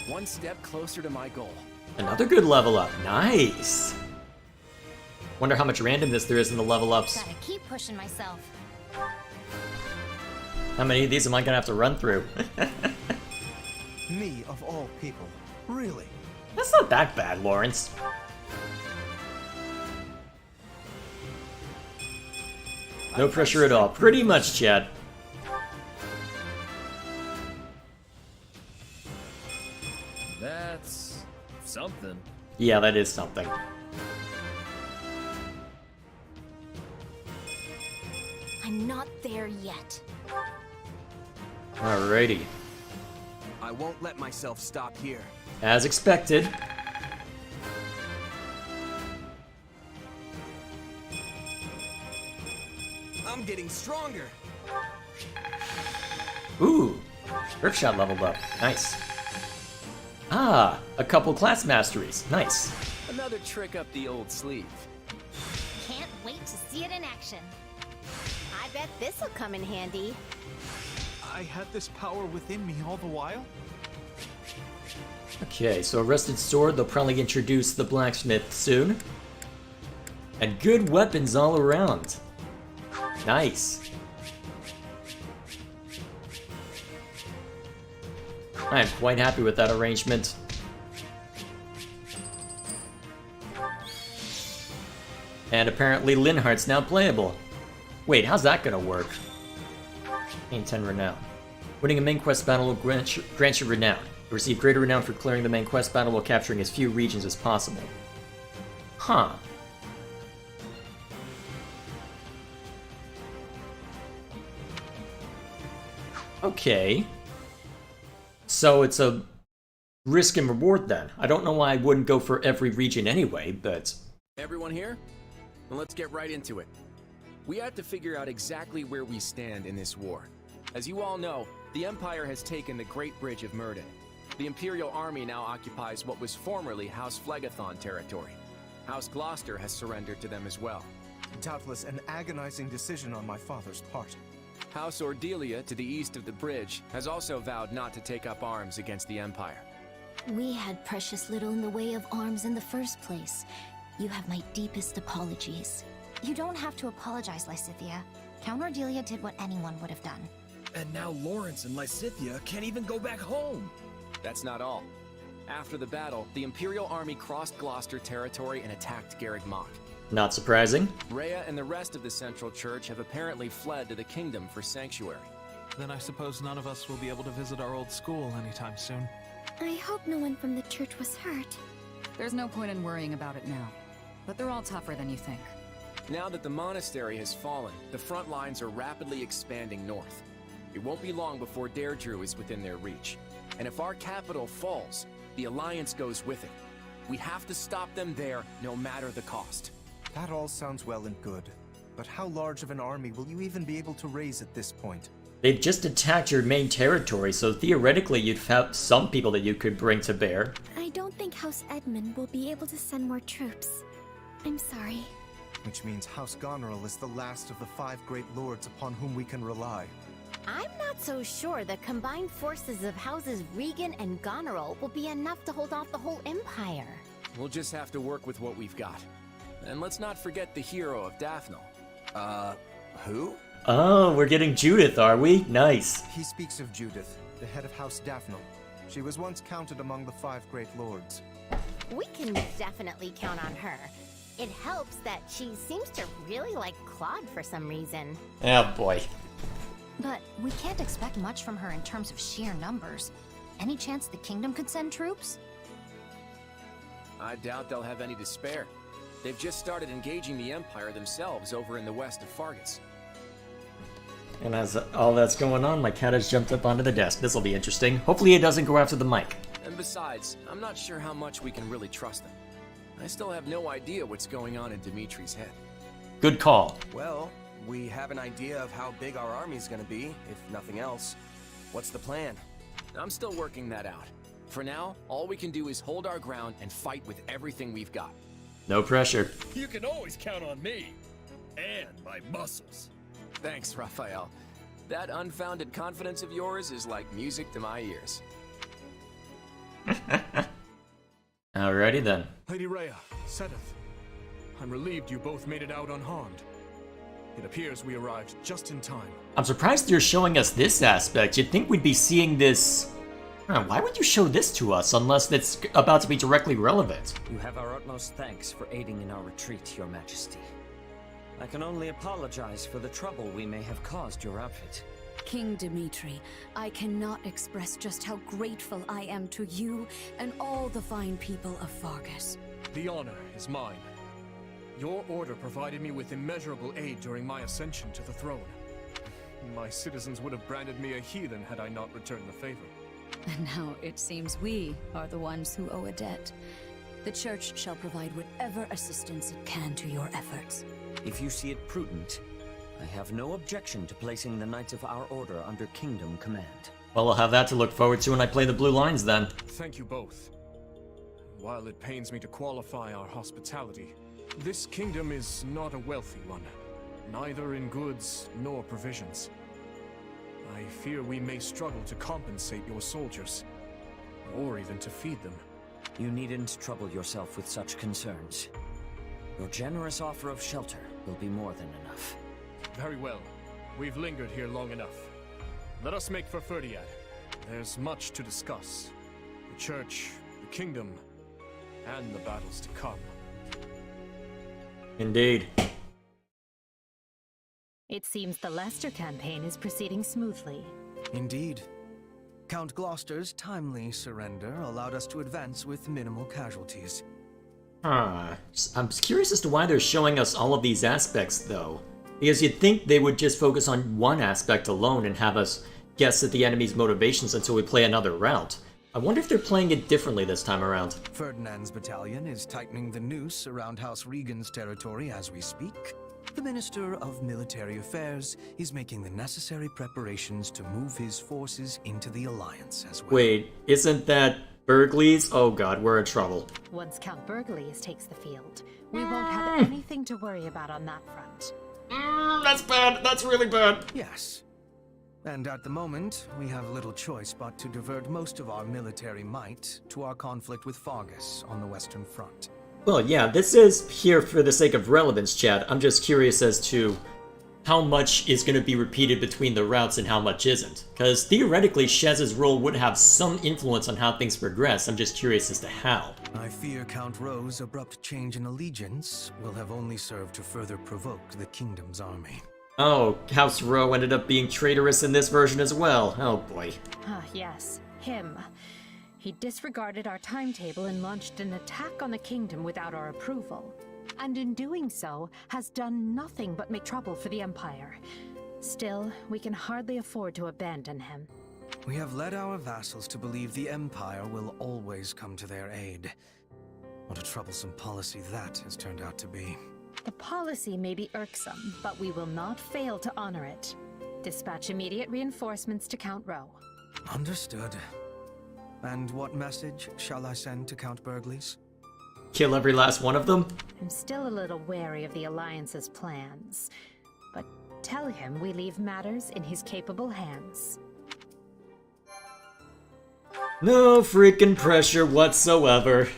One step closer to my goal. Another good level up. Nice. Wonder how much randomness there is in the level ups. Gotta keep pushing myself. How many of these am I gonna have to run through? Me, of all people. Really? That's not that bad, Lawrence. No pressure at all. Pretty much, Chad. That's something. Yeah, that is something. I'm not there yet. Alrighty. I won't let myself stop here. As expected. I'm getting stronger. Ooh. Earthshot leveled up. Nice. Ah, a couple class masteries. Nice. Another trick up the old sleeve. Can't wait to see it in action. I bet this'll come in handy. I had this power within me all the while? Okay, so a rusted sword, they'll probably introduce the blacksmith soon. And good weapons all around. Nice. I am quite happy with that arrangement. And apparently Linhardt's now playable. Wait, how's that gonna work? Gain 10 renown. Winning a main quest battle will grant you renown. You receive greater renown for clearing the main quest battle while capturing as few regions as possible. Huh. Okay. So it's a risk and reward then. I don't know why I wouldn't go for every region anyway, but... Everyone here? Well, let's get right into it. We have to figure out exactly where we stand in this war. As you all know, the Empire has taken the Great Bridge of Myrrdin. The Imperial Army now occupies what was formerly House Phlegethon territory. House Gloucester has surrendered to them as well. Doubtless an agonizing decision on my father's part. House Ordelia, to the east of the bridge, has also vowed not to take up arms against the Empire. We had precious little in the way of arms in the first place. You have my deepest apologies. You don't have to apologize, Lysithea. Count Ordelia did what anyone would have done. And now Lawrence and Lysithea can't even go back home. That's not all. After the battle, the Imperial Army crossed Gloucester territory and attacked Garreg Mach. Not surprising. Rhea and the rest of the Central Church have apparently fled to the Kingdom for sanctuary. Then I suppose none of us will be able to visit our old school anytime soon. I hope no one from the church was hurt. There's no point in worrying about it now. But they're all tougher than you think. Now that the monastery has fallen, the front lines are rapidly expanding north. It won't be long before Deirdre is within their reach. And if our capital falls, the Alliance goes with it. We have to stop them there, no matter the cost. That all sounds well and good. But how large of an army will you even be able to raise at this point? They've just attacked your main territory, so theoretically you'd have some people that you could bring to bear. I don't think House Edmund will be able to send more troops. I'm sorry. Which means House Goneril is the last of the 5 great lords upon whom we can rely. I'm not so sure the combined forces of Houses Regan and Goneril will be enough to hold off the whole Empire. We'll just have to work with what we've got. And let's not forget the hero of Daphnel. Who? Oh, we're getting Judith, are we? Nice. He speaks of Judith, the head of House Daphnel. She was once counted among the 5 great lords. We can definitely count on her. It helps that she seems to really like Claude for some reason. Oh boy. But we can't expect much from her in terms of sheer numbers. Any chance the kingdom could send troops? I doubt they'll have any to spare. They've just started engaging the Empire themselves over in the west of Fargus. And as all that's going on, my cat has jumped up onto the desk. This'll be interesting. Hopefully it doesn't go after the mic. And besides, I'm not sure how much we can really trust them. I still have no idea what's going on in Dimitri's head. Good call. Well, we have an idea of how big our army's gonna be, if nothing else. What's the plan? I'm still working that out. For now, all we can do is hold our ground and fight with everything we've got. No pressure. You can always count on me. And my muscles. Thanks, Raphael. That unfounded confidence of yours is like music to my ears. Alrighty then. Lady Rhea, Sedith, I'm relieved you both made it out unharmed. It appears we arrived just in time. I'm surprised you're showing us this aspect. You'd think we'd be seeing this... Why would you show this to us unless it's about to be directly relevant? You have our utmost thanks for aiding in our retreat, Your Majesty. I can only apologize for the trouble we may have caused your outfit. King Dimitri, I cannot express just how grateful I am to you and all the fine people of Fargus. The honor is mine. Your order provided me with immeasurable aid during my ascension to the throne. My citizens would have branded me a heathen had I not returned the favor. And now it seems we are the ones who owe a debt. The Church shall provide whatever assistance it can to your efforts. If you see it prudent, I have no objection to placing the Knights of our Order under Kingdom command. Well, I'll have that to look forward to when I play the Blue Lines then. Thank you both. While it pains me to qualify our hospitality, this kingdom is not a wealthy one, neither in goods nor provisions. I fear we may struggle to compensate your soldiers, or even to feed them. You needn't trouble yourself with such concerns. Your generous offer of shelter will be more than enough. Very well. We've lingered here long enough. Let us make for Ferdiad. There's much to discuss. The Church, the Kingdom, and the battles to come. Indeed. It seems the Leicester campaign is proceeding smoothly. Indeed. Count Gloucester's timely surrender allowed us to advance with minimal casualties. I'm curious as to why they're showing us all of these aspects, though. Because you'd think they would just focus on one aspect alone and have us guess at the enemy's motivations until we play another route. I wonder if they're playing it differently this time around. Ferdinand's battalion is tightening the noose around House Regan's territory as we speak. The Minister of Military Affairs is making the necessary preparations to move his forces into the Alliance as well. Wait, isn't that Burgley's? Oh god, we're in trouble. Once Count Burgley's takes the field, we won't have anything to worry about on that front. That's bad. That's really bad. Yes. And at the moment, we have little choice but to divert most of our military might to our conflict with Fargus on the Western Front. Well, yeah, this is here for the sake of relevance, Chad. I'm just curious as to how much is going to be repeated between the routes and how much isn't. Because theoretically, Shez's role would have some influence on how things progress. I'm just curious as to how. I fear Count Rowe's abrupt change in allegiance will have only served to further provoke the kingdom's army. Oh, House Rowe ended up being traitorous in this version as well. Oh boy. Ah, yes, him. He disregarded our timetable and launched an attack on the kingdom without our approval. And in doing so, has done nothing but make trouble for the Empire. Still, we can hardly afford to abandon him. We have led our vassals to believe the Empire will always come to their aid. What a troublesome policy that has turned out to be. The policy may be irksome, but we will not fail to honor it. Dispatch immediate reinforcements to Count Rowe. Understood. And what message shall I send to Count Burgley's? Kill every last one of them? I'm still a little wary of the Alliance's plans, but tell him we leave matters in his capable hands. No freaking pressure whatsoever.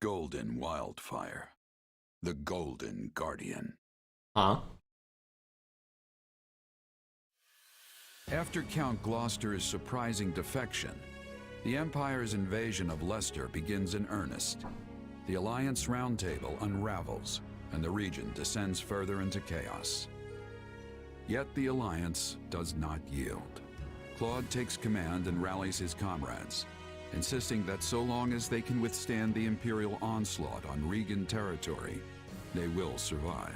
Golden Wildfire. The Golden Guardian. Huh? After Count Gloucester's surprising defection, the Empire's invasion of Leicester begins in earnest. The Alliance Roundtable unravels, and the region descends further into chaos. Yet the Alliance does not yield. Claude takes command and rallies his comrades, insisting that so long as they can withstand the Imperial onslaught on Regan territory, they will survive.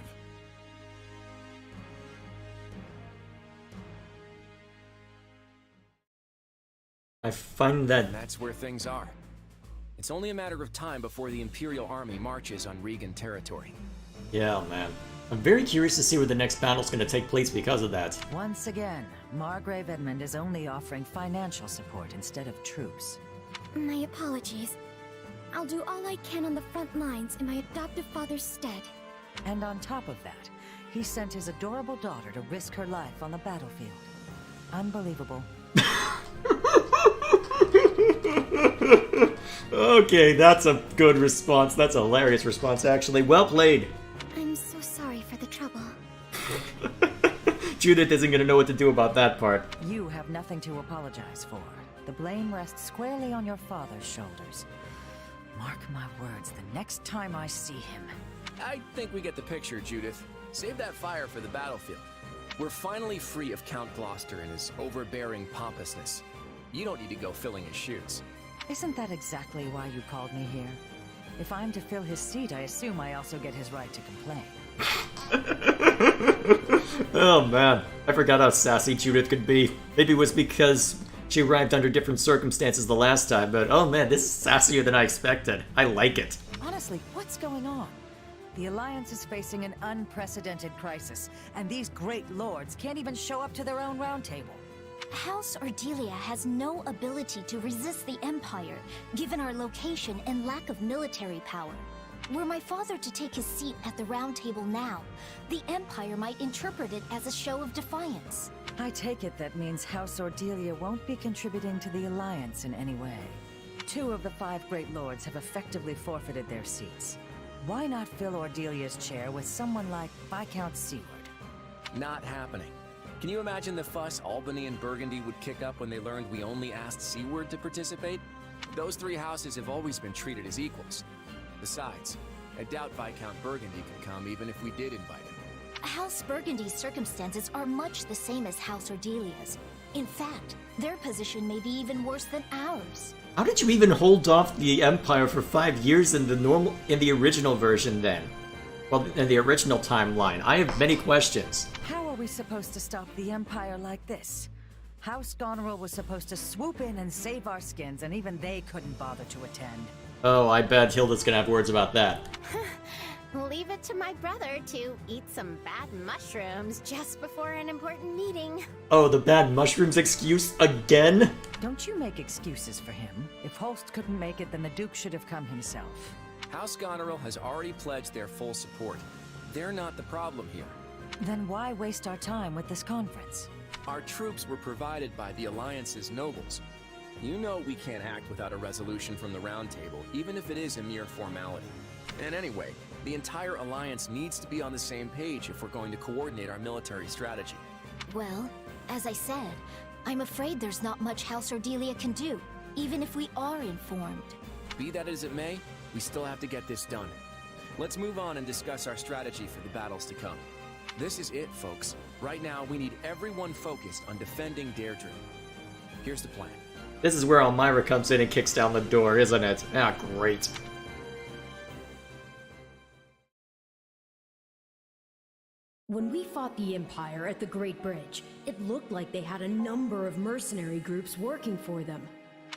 I find that... And that's where things are. It's only a matter of time before the Imperial army marches on Regan territory. Yeah, man. I'm very curious to see where the next battle's gonna take place because of that. Once again, Margrave Edmund is only offering financial support instead of troops. My apologies. I'll do all I can on the front lines in my adoptive father's stead. And on top of that, he sent his adorable daughter to risk her life on the battlefield. Unbelievable. Okay, that's a good response. That's a hilarious response, actually. Well played. I'm so sorry for the trouble. Judith isn't gonna know what to do about that part. You have nothing to apologize for. The blame rests squarely on your father's shoulders. Mark my words, the next time I see him... I think we get the picture, Judith. Save that fire for the battlefield. We're finally free of Count Gloucester and his overbearing pompousness. You don't need to go filling his shoes. Isn't that exactly why you called me here? If I'm to fill his seat, I assume I also get his right to complain. Oh man, I forgot how sassy Judith could be. Maybe it was because she arrived under different circumstances the last time, but oh man, this is sassier than I expected. I like it. Honestly, what's going on? The Alliance is facing an unprecedented crisis, and these great lords can't even show up to their own roundtable. House Ordelia has no ability to resist the Empire, given our location and lack of military power. Were my father to take his seat at the Round Table now, the Empire might interpret it as a show of defiance. I take it that means House Ordelia won't be contributing to the Alliance in any way. 2 of the 5 Great Lords have effectively forfeited their seats. Why not fill Ordelia's chair with someone like Viscount Seward? Not happening. Can you imagine the fuss Albany and Burgundy would kick up when they learned we only asked Seward to participate? Those 3 houses have always been treated as equals. Besides, I doubt Viscount Burgundy could come even if we did invite him. House Burgundy's circumstances are much the same as House Ordelia's. In fact, their position may be even worse than ours. How did you even hold off the Empire for 5 years in the original version then? Well, in the original timeline. I have many questions. How are we supposed to stop the Empire like this? House Goneril was supposed to swoop in and save our skins, and even they couldn't bother to attend. Oh, I bet Hilda's gonna have words about that. Leave it to my brother to eat some bad mushrooms just before an important meeting. Oh, the bad mushrooms excuse again? Don't you make excuses for him. If Holst couldn't make it, then the Duke should have come himself. House Goneril has already pledged their full support. They're not the problem here. Then why waste our time with this conference? Our troops were provided by the Alliance's nobles. You know we can't act without a resolution from the Round Table, even if it is a mere formality. And anyway, the entire Alliance needs to be on the same page if we're going to coordinate our military strategy. Well, as I said, I'm afraid there's not much House Ordelia can do, even if we are informed. Be that as it may, we still have to get this done. Let's move on and discuss our strategy for the battles to come. This is it, folks. Right now, we need everyone focused on defending Deirdre. Here's the plan. This is where Elmira comes in and kicks down the door, isn't it? Ah, great. When we fought the Empire at the Great Bridge, it looked like they had a number of mercenary groups working for them.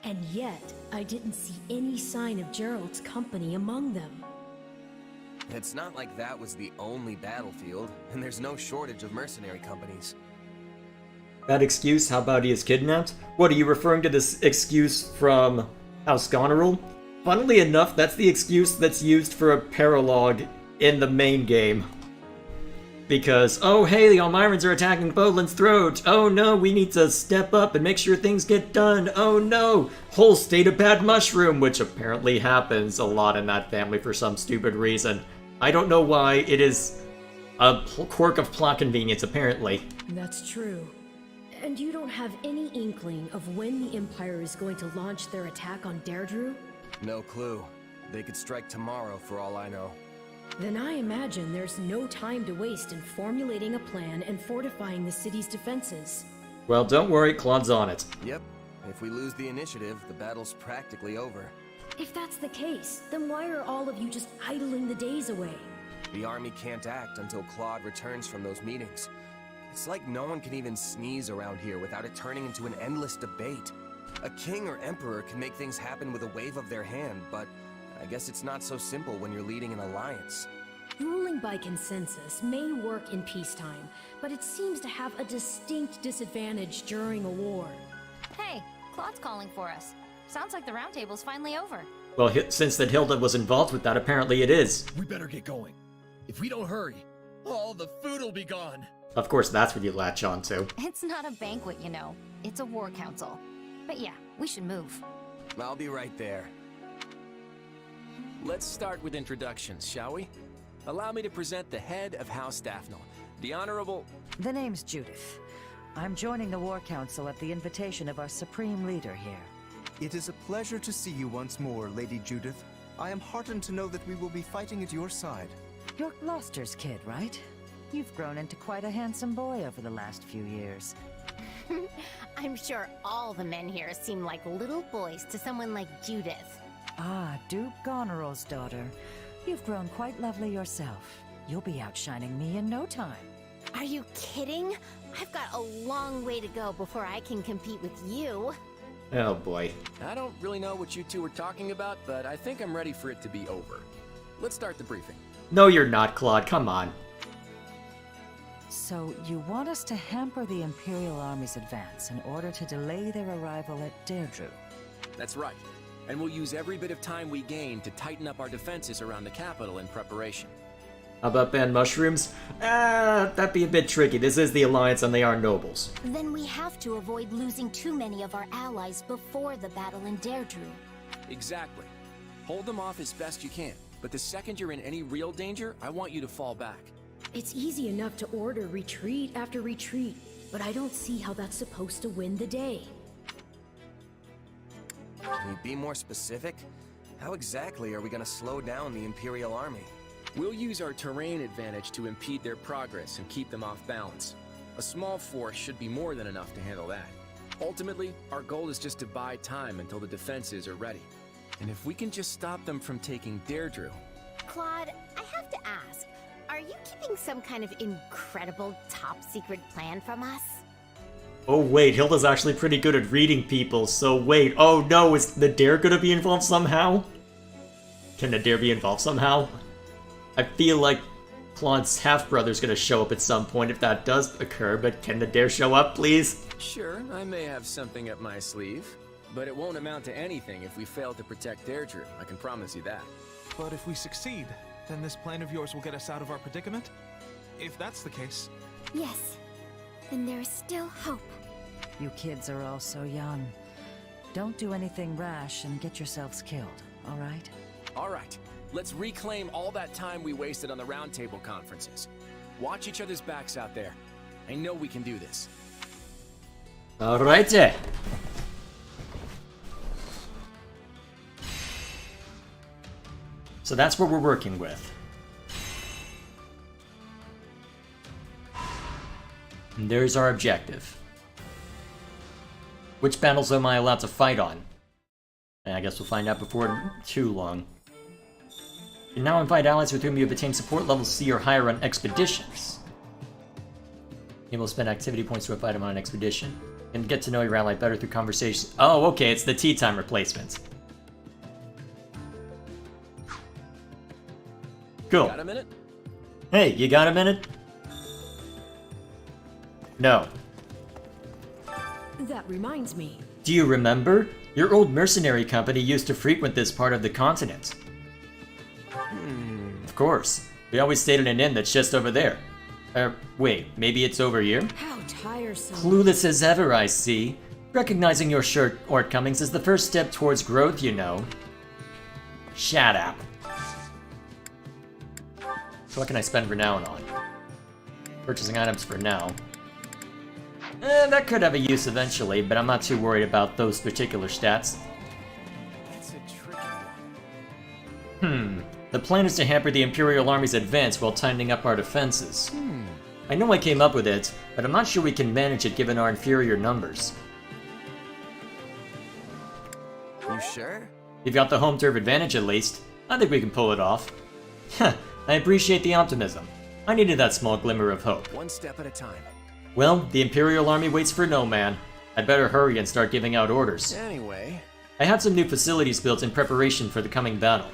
And yet, I didn't see any sign of Gerald's company among them. It's not like that was the only battlefield, and there's no shortage of mercenary companies. That excuse, how about he is kidnapped? What, are you referring to this excuse from House Goneril? Funnily enough, that's the excuse that's used for a paralogue in the main game. Because, oh hey, the Almirans are attacking Bodlin's throat! Oh no, we need to step up and make sure things get done! Oh no! Whole state of bad mushroom, which apparently happens a lot in that family for some stupid reason. I don't know why, it is a quirk of plot convenience, apparently. That's true. And you don't have any inkling of when the Empire is going to launch their attack on Deirdre? No clue. They could strike tomorrow for all I know. Then I imagine there's no time to waste in formulating a plan and fortifying the city's defenses. Well, don't worry, Claude's on it. Yep. If we lose the initiative, the battle's practically over. If that's the case, then why are all of you just idling the days away? The army can't act until Claude returns from those meetings. It's like no one can even sneeze around here without it turning into an endless debate. A king or emperor can make things happen with a wave of their hand, but I guess it's not so simple when you're leading an alliance. Ruling by consensus may work in peacetime, but it seems to have a distinct disadvantage during a war. Hey, Claude's calling for us. Sounds like the round table's finally over. Well, since that Hilda was involved with that, apparently it is. We better get going. If we don't hurry, all the food'll be gone. Of course, that's what you latch on to. It's not a banquet, you know. It's a war council. But yeah, we should move. I'll be right there. Let's start with introductions, shall we? Allow me to present the head of House Daphne, the Honorable... The name's Judith. I'm joining the War Council at the invitation of our Supreme Leader here. It is a pleasure to see you once more, Lady Judith. I am heartened to know that we will be fighting at your side. You're Gloucester's kid, right? You've grown into quite a handsome boy over the last few years. I'm sure all the men here seem like little boys to someone like Judith. Ah, Duke Goneril's daughter. You've grown quite lovely yourself. You'll be outshining me in no time. Are you kidding? I've got a long way to go before I can compete with you. Oh boy. I don't really know what you two are talking about, but I think I'm ready for it to be over. Let's start the briefing. No, you're not, Claude. Come on. So, you want us to hamper the Imperial Army's advance in order to delay their arrival at Deirdre? That's right. And we'll use every bit of time we gain to tighten up our defenses around the capital in preparation. How about banned mushrooms? That'd be a bit tricky. This is the Alliance and they are nobles. Then we have to avoid losing too many of our allies before the battle in Deirdre. Exactly. Hold them off as best you can, but the second you're in any real danger, I want you to fall back. It's easy enough to order retreat after retreat, but I don't see how that's supposed to win the day. Can you be more specific? How exactly are we gonna slow down the Imperial Army? We'll use our terrain advantage to impede their progress and keep them off balance. A small force should be more than enough to handle that. Ultimately, our goal is just to buy time until the defenses are ready. And if we can just stop them from taking Deirdre... Claude, I have to ask, are you keeping some kind of incredible top-secret plan from us? Oh wait, Hilda's actually pretty good at reading people, so wait, oh no, is the Dare gonna be involved somehow? Can the Dare be involved somehow? I feel like Claude's half-brother's gonna show up at some point if that does occur, but can the Dare show up, please? Sure, I may have something up my sleeve, but it won't amount to anything if we fail to protect Deirdre, I can promise you that. But if we succeed, then this plan of yours will get us out of our predicament? If that's the case... Yes. Then there is still hope. You kids are all so young. Don't do anything rash and get yourselves killed, all right? All right. Let's reclaim all that time we wasted on the roundtable conferences. Watch each other's backs out there. I know we can do this. Alrighty. So that's what we're working with. And there's our objective. Which battles am I allowed to fight on? I guess we'll find out before too long. You now invite allies with whom you have attained support level C or higher on expeditions. You will spend activity points to invite them on an expedition. And get to know your ally better through conversations. Oh, okay, it's the tea time replacement. Cool. Got a minute? Hey, you got a minute? No. That reminds me. Do you remember? Your old mercenary company used to frequent this part of the continent. Of course. We always stayed in an inn that's just over there. Wait, maybe it's over here? How tiresome. Clueless as ever, I see. Recognizing your shortcomings is the first step towards growth, you know. Shut up. So what can I spend renown on? Purchasing items for now. That could have a use eventually, but I'm not too worried about those particular stats. That's a tricky one. The plan is to hamper the Imperial Army's advance while tightening up our defenses. I know I came up with it, but I'm not sure we can manage it given our inferior numbers. You sure? You've got the home turf advantage at least. I think we can pull it off. I appreciate the optimism. I needed that small glimmer of hope. One step at a time. Well, the Imperial Army waits for no man. I'd better hurry and start giving out orders. Anyway... I had some new facilities built in preparation for the coming battle.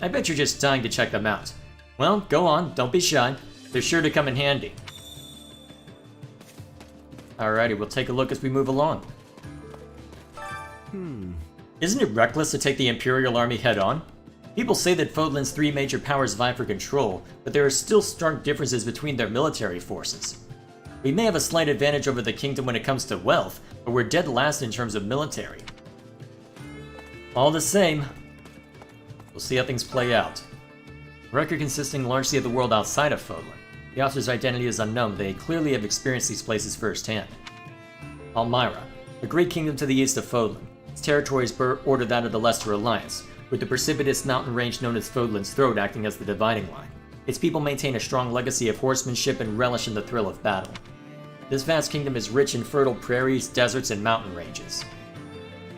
I bet you're just dying to check them out. Well, go on, don't be shy. They're sure to come in handy. Alrighty, we'll take a look as we move along. Isn't it reckless to take the Imperial Army head-on? People say that Fodlan's three major powers vie for control, but there are still stark differences between their military forces. We may have a slight advantage over the kingdom when it comes to wealth, but we're dead last in terms of military. All the same, we'll see how things play out. A record consisting largely of the world outside of Fodlan. The author's identity is unknown, they clearly have experienced these places firsthand. Almyra, a great kingdom to the east of Fodlan. Its territories border that of the Lesser Alliance, with the precipitous mountain range known as Fodlan's Throat acting as the dividing line. Its people maintain a strong legacy of horsemanship and relish in the thrill of battle. This vast kingdom is rich in fertile prairies, deserts, and mountain ranges.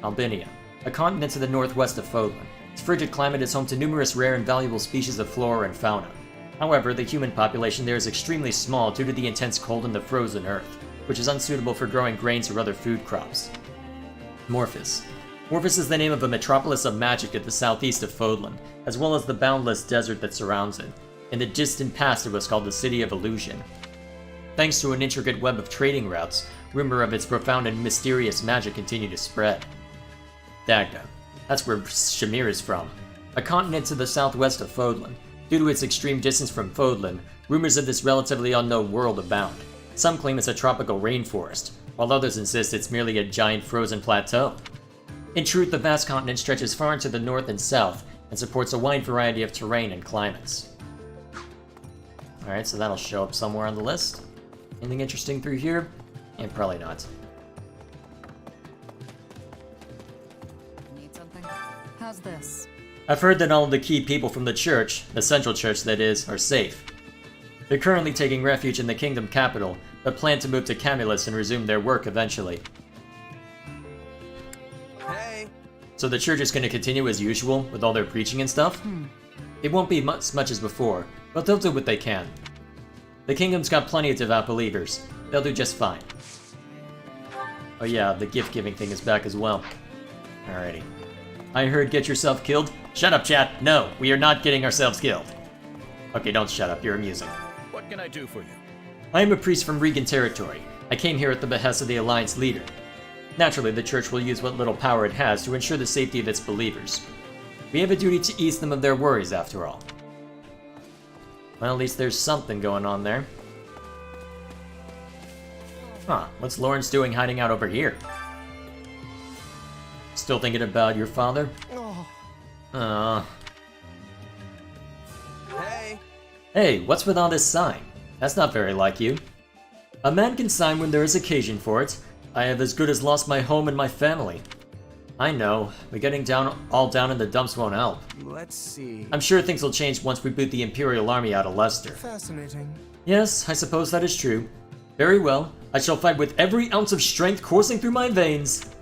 Albinia, a continent to the northwest of Fodlan. Its frigid climate is home to numerous rare and valuable species of flora and fauna. However, the human population there is extremely small due to the intense cold and the frozen earth, which is unsuitable for growing grains or other food crops. Morphus. Morphus is the name of a metropolis of magic to the southeast of Fodlan, as well as the boundless desert that surrounds it. In the distant past, it was called the City of Illusion. Thanks to an intricate web of trading routes, rumor of its profound and mysterious magic continued to spread. Dagda. That's where Shamir is from, a continent to the southwest of Fodlan. Due to its extreme distance from Fodlan, rumors of this relatively unknown world abound. Some claim it's a tropical rainforest, while others insist it's merely a giant frozen plateau. In truth, the vast continent stretches far into the north and south, and supports a wide variety of terrain and climates. Alright, so that'll show up somewhere on the list. Anything interesting through here? Yeah, probably not. Need something? How's this? I've heard that all of the key people from the church, the central church that is, are safe. They're currently taking refuge in the kingdom capital, but plan to move to Camulus and resume their work eventually. Hey! So the church is going to continue as usual, with all their preaching and stuff? It won't be much as before, but they'll do what they can. The kingdom's got plenty of devout believers. They'll do just fine. Oh yeah, the gift-giving thing is back as well. Alrighty. I heard get yourself killed? Shut up, chat! No, we are not getting ourselves killed. Okay, don't shut up, you're amusing. What can I do for you? I am a priest from Regan territory. I came here at the behest of the Alliance leader. Naturally, the church will use what little power it has to ensure the safety of its believers. We have a duty to ease them of their worries, after all. Well, at least there's something going on there. Huh, what's Lawrence doing hiding out over here? Still thinking about your father? Hey! Hey, what's with all this sighing? That's not very like you. A man can sign when there is occasion for it. I have as good as lost my home and my family. I know, but getting all down in the dumps won't help. Let's see... I'm sure things will change once we boot the Imperial Army out of Leicester. Fascinating. Yes, I suppose that is true. Very well, I shall fight with every ounce of strength coursing through my veins.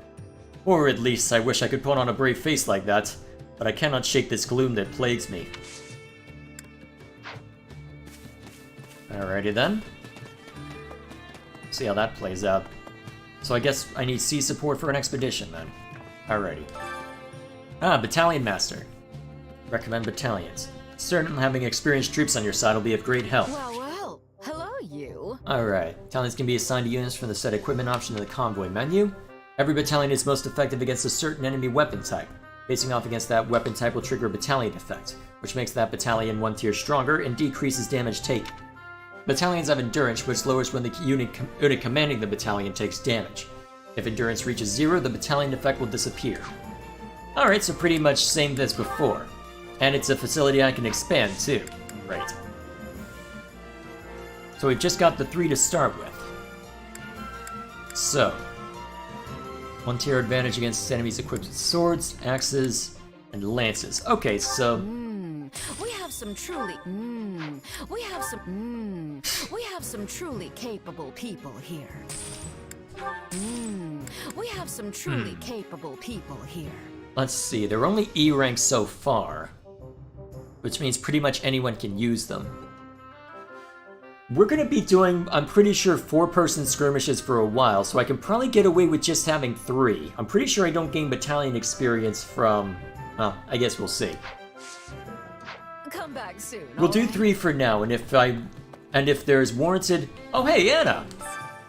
Or at least I wish I could put on a brave face like that, but I cannot shake this gloom that plagues me. Alrighty then. See how that plays out. So I guess I need sea support for an expedition then. Alrighty. Ah, Battalion Master. Recommend battalions. Certain having experienced troops on your side will be of great help. Well, hello you. Alright, battalions can be assigned to units from the set equipment option in the convoy menu. Every battalion is most effective against a certain enemy weapon type. Facing off against that weapon type will trigger a battalion effect, which makes that battalion one tier stronger and decreases damage taken. Battalions have endurance, which lowers when the unit commanding the battalion takes damage. If endurance reaches 0, the battalion effect will disappear. Alright, so pretty much same as before. And it's a facility I can expand too. Right. So we've just got the 3 to start with. So, 1 tier advantage against enemies equipped with swords, axes, and lances. Okay, so... We have some truly... We have some truly capable people here. We have some truly capable people here. Let's see, they're only E rank so far, which means pretty much anyone can use them. We're gonna be doing, I'm pretty sure, 4-person skirmishes for a while, so I can probably get away with just having 3. I'm pretty sure I don't gain battalion experience from... well, I guess we'll see. Come back soon. We'll do 3 for now, and if there's warranted... Oh hey, Anna!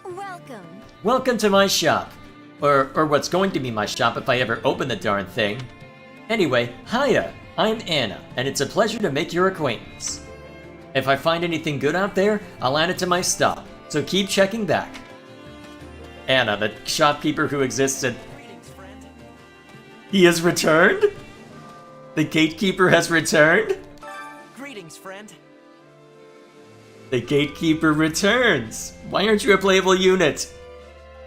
Welcome. Welcome to my shop. Or what's going to be my shop if I ever open the darn thing. Anyway, hiya! I'm Anna, and it's a pleasure to make your acquaintance. If I find anything good out there, I'll add it to my stock, so keep checking back. Anna, the shopkeeper who existed. He has returned? The gatekeeper has returned? Greetings, friend. The gatekeeper returns! Why aren't you a playable unit?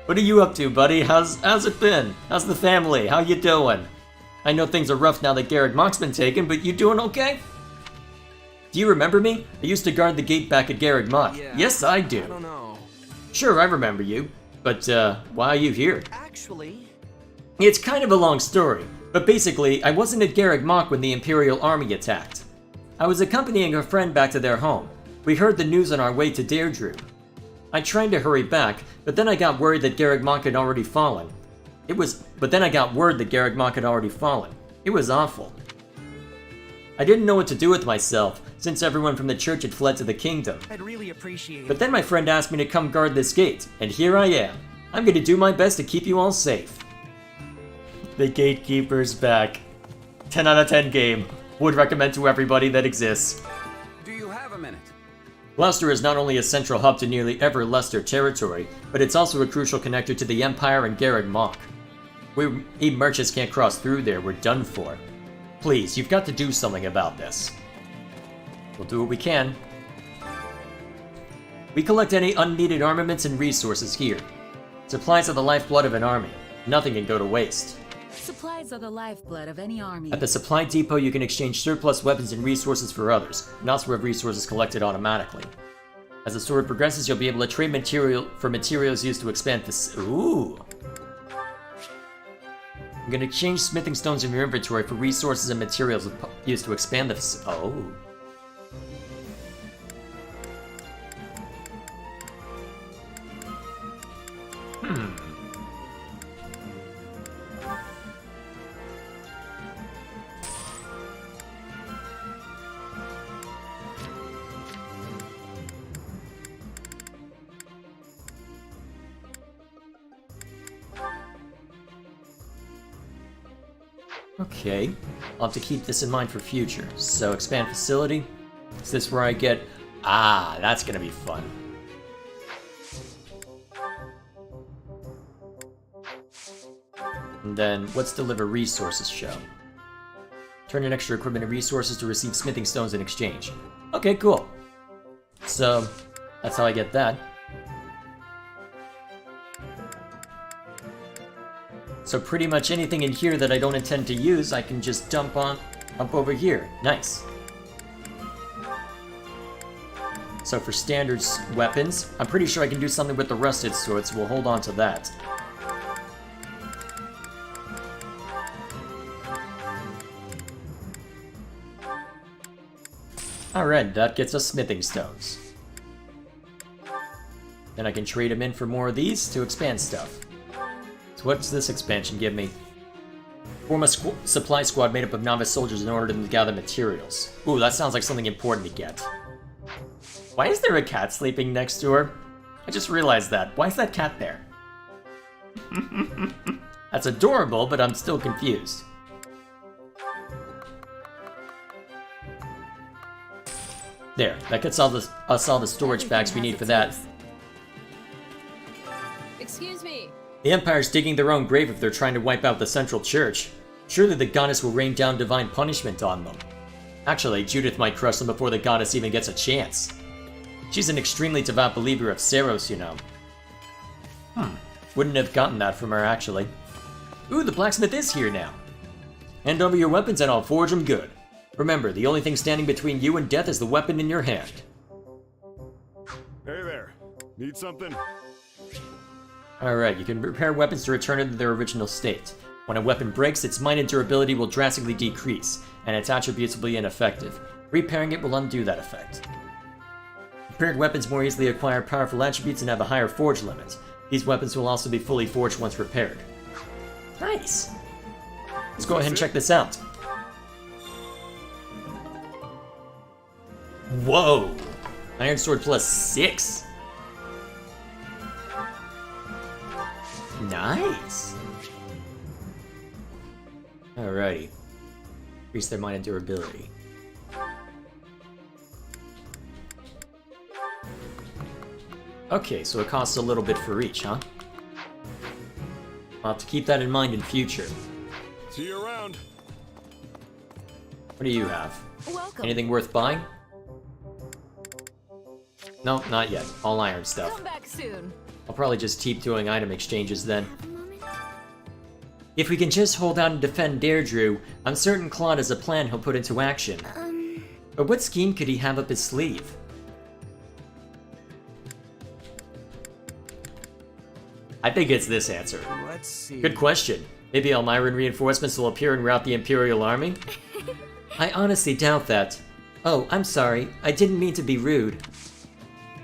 What are you up to, buddy? How's it been? How's the family? How you doing? I know things are rough now that Garreg Mach's been taken, but you doing okay? Do you remember me? I used to guard the gate back at Garreg Mach. Yeah, yes, I do. I don't know. Sure, I remember you. But, why are you here? Actually... It's kind of a long story, but basically, I wasn't at Garreg Mach when the Imperial Army attacked. I was accompanying a friend back to their home. We heard the news on our way to Deirdre. I tried to hurry back, but then I got worried that Garreg Mach had already fallen. It was awful. I didn't know what to do with myself, since everyone from the church had fled to the kingdom. I'd really appreciate it. But then my friend asked me to come guard this gate, and here I am. I'm gonna do my best to keep you all safe. The gatekeeper's back. 10 out of 10 game. Would recommend to everybody that exists. Do you have a minute? Leicester is not only a central hub to nearly every Leicester territory, but it's also a crucial connector to the Empire and Garreg Mach. We merchants can't cross through there, we're done for. Please, you've got to do something about this. We'll do what we can. We collect any unneeded armaments and resources here. Supplies are the lifeblood of an army. Nothing can go to waste. Supplies are the lifeblood of any army. At the supply depot, you can exchange surplus weapons and resources for others, and also have resources collected automatically. As the story progresses, you'll be able to trade materials used to expand this. Ooh! You can exchange smithing stones in your inventory for resources and materials used to expand this. Oh. Okay, I'll have to keep this in mind for future. So, expand facility. Is this where I get... Ah, that's gonna be fun. And then, what's deliver resources show? Turn in extra equipment and resources to receive smithing stones in exchange. Okay, cool. So, that's how I get that. So pretty much anything in here that I don't intend to use, I can just dump over here. Nice. So for standard weapons, I'm pretty sure I can do something with the rusted sword, so we'll hold on to that. Alright, that gets us smithing stones. Then I can trade them in for more of these to expand stuff. So what's this expansion give me? Form a supply squad made up of novice soldiers in order to gather materials. Ooh, that sounds like something important to get. Why is there a cat sleeping next to her? I just realized that. Why is that cat there? That's adorable, but I'm still confused. There, that gets us all the storage bags we need for that. Excuse me. The Empire's digging their own grave if they're trying to wipe out the Central Church. Surely the goddess will rain down divine punishment on them. Actually, Judith might crush them before the goddess even gets a chance. She's an extremely devout believer of Saros, you know. Wouldn't have gotten that from her, actually. Ooh, the blacksmith is here now. Hand over your weapons and I'll forge them good. Remember, the only thing standing between you and death is the weapon in your hand. Hey there. Need something? Alright, you can repair weapons to return them to their original state. When a weapon breaks, its might and durability will drastically decrease, and its attributes will be ineffective. Repairing it will undo that effect. Repaired weapons more easily acquire powerful attributes and have a higher forge limit. These weapons will also be fully forged once repaired. Nice! Let's go ahead and check this out. Whoa! Iron Sword plus 6! Nice! Alrighty. Increase their might and durability. Okay, so it costs a little bit for each, huh? I'll have to keep that in mind in future. See you around. What do you have? Welcome. Anything worth buying? No, not yet. All iron stuff. Come back soon. I'll probably just keep doing item exchanges then. If we can just hold out and defend Deirdre, I'm certain Claude has a plan he'll put into action. But what scheme could he have up his sleeve? I think it's this answer. Let's see. Good question. Maybe Elmyran reinforcements will appear and rout the Imperial army? I honestly doubt that. Oh, I'm sorry. I didn't mean to be rude.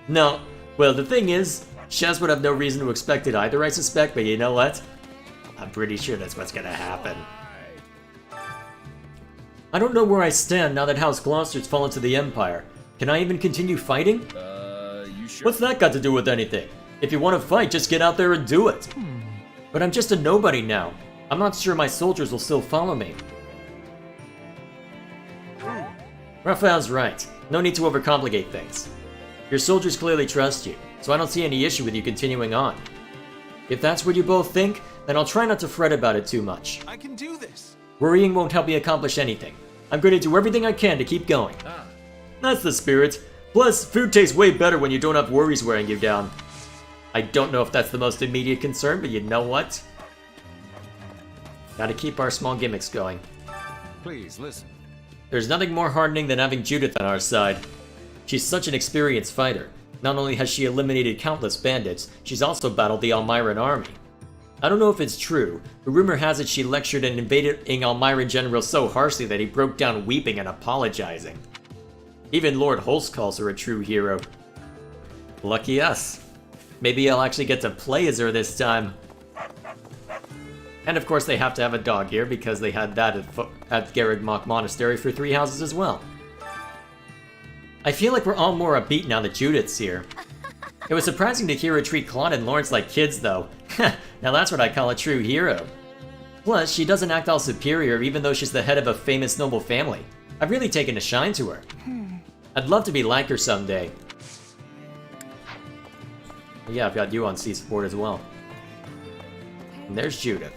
No. Well, the thing is, Shez would have no reason to expect it either, I suspect, but you know what? I'm pretty sure that's what's gonna happen. I don't know where I stand now that House Gloucester's fallen to the Empire. Can I even continue fighting? You sure? What's that got to do with anything? If you want to fight, just get out there and do it. But I'm just a nobody now. I'm not sure my soldiers will still follow me. Raphael's right. No need to overcomplicate things. Your soldiers clearly trust you, so I don't see any issue with you continuing on. If that's what you both think, then I'll try not to fret about it too much. I can do this. Worrying won't help me accomplish anything. I'm going to do everything I can to keep going. That's the spirit. Plus, food tastes way better when you don't have worries wearing you down. I don't know if that's the most immediate concern, but you know what? Gotta keep our small gimmicks going. Please listen. There's nothing more hardening than having Judith on our side. She's such an experienced fighter. Not only has she eliminated countless bandits, she's also battled the Almyran army. I don't know if it's true, but rumor has it she lectured an invading Almyran general so harshly that he broke down weeping and apologizing. Even Lord Holst calls her a true hero. Lucky us. Maybe I'll actually get to play as her this time. And of course they have to have a dog here because they had that at Garreg Monastery for 3 houses as well. I feel like we're all more upbeat now that Judith's here. It was surprising to hear her treat Claude and Lawrence like kids though. Now that's what I call a true hero. Plus, she doesn't act all superior even though she's the head of a famous noble family. I've really taken a shine to her. I'd love to be like her someday. But yeah, I've got you on C-Support as well. And there's Judith.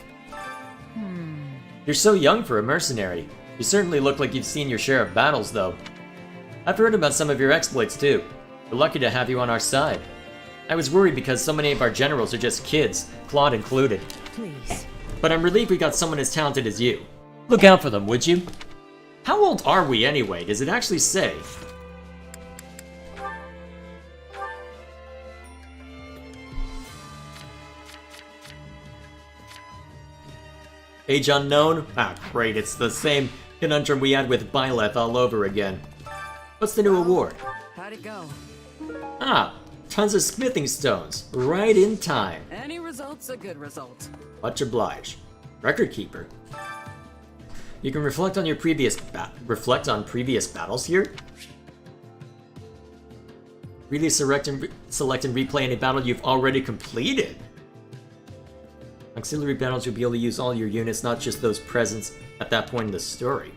You're so young for a mercenary. You certainly look like you've seen your share of battles though. I've heard about some of your exploits too. We're lucky to have you on our side. I was worried because so many of our generals are just kids, Claude included. Please. But I'm relieved we got someone as talented as you. Look out for them, would you? How old are we anyway? Does it actually say? Age unknown? Ah, great, it's the same conundrum we had with Byleth all over again. What's the new award? How'd it go? Ah, tons of smithing stones, right in time. Any result's a good result. Much obliged. Record keeper. You can reflect on your previous previous battles here. Really select and replay any battle you've already completed. Auxiliary battles, you'll be able to use all your units, not just those present at that point in the story.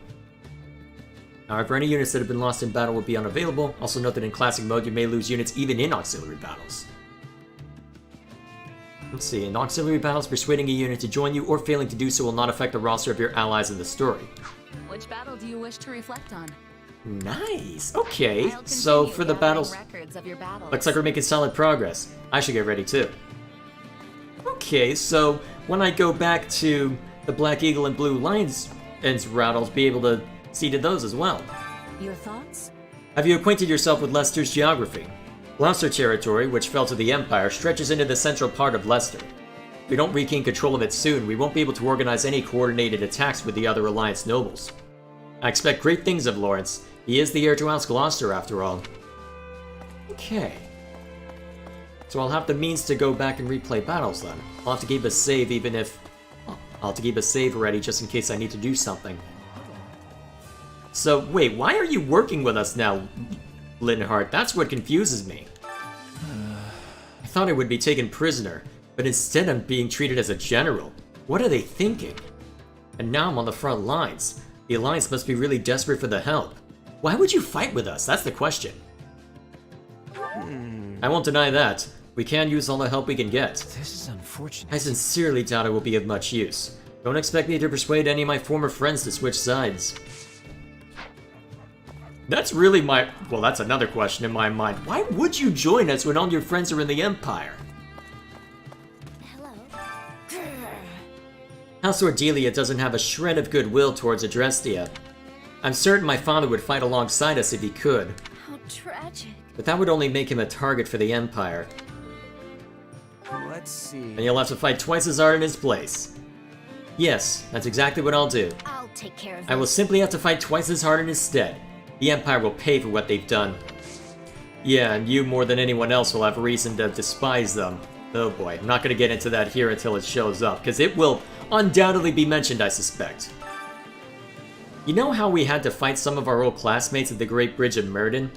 However, any units that have been lost in battle will be unavailable. Also note that in classic mode, you may lose units even in auxiliary battles. Let's see, in auxiliary battles, persuading a unit to join you or failing to do so will not affect the roster of your allies in the story. Which battle do you wish to reflect on? Nice! Okay, so for the battles... Looks like we're making solid progress. I should get ready too. Okay, so when I go back to the Black Eagle and Blue Lion's route, I'll be able to see to those as well. Your thoughts? Have you acquainted yourself with Leicester's geography? Gloucester territory, which fell to the Empire, stretches into the central part of Leicester. If we don't regain control of it soon, we won't be able to organize any coordinated attacks with the other Alliance nobles. I expect great things of Lawrence. He is the heir to House Gloucester, after all. Okay. So I'll have the means to go back and replay battles then. I'll have to keep a save even if... I'll have to keep a save ready just in case I need to do something. So, wait, why are you working with us now, Linhardt? That's what confuses me. I thought I would be taken prisoner, but instead I'm being treated as a general. What are they thinking? And now I'm on the front lines. The Alliance must be really desperate for the help. Why would you fight with us? That's the question. I won't deny that. We can use all the help we can get. This is unfortunate. I sincerely doubt it will be of much use. Don't expect me to persuade any of my former friends to switch sides. That's really my... Well, that's another question in my mind. Why would you join us when all your friends are in the Empire? Hello. House Ordelia doesn't have a shred of goodwill towards Adrestia. I'm certain my father would fight alongside us if he could. How tragic. But that would only make him a target for the Empire. Let's see. And you'll have to fight twice as hard in his place. Yes, that's exactly what I'll do. I'll take care of I will simply have to fight twice as hard in his stead. The Empire will pay for what they've done. Yeah, and you more than anyone else will have reason to despise them. Oh boy, I'm not going to get into that here until it shows up, because it will undoubtedly be mentioned, I suspect. You know how we had to fight some of our old classmates at the Great Bridge of Myrrdin?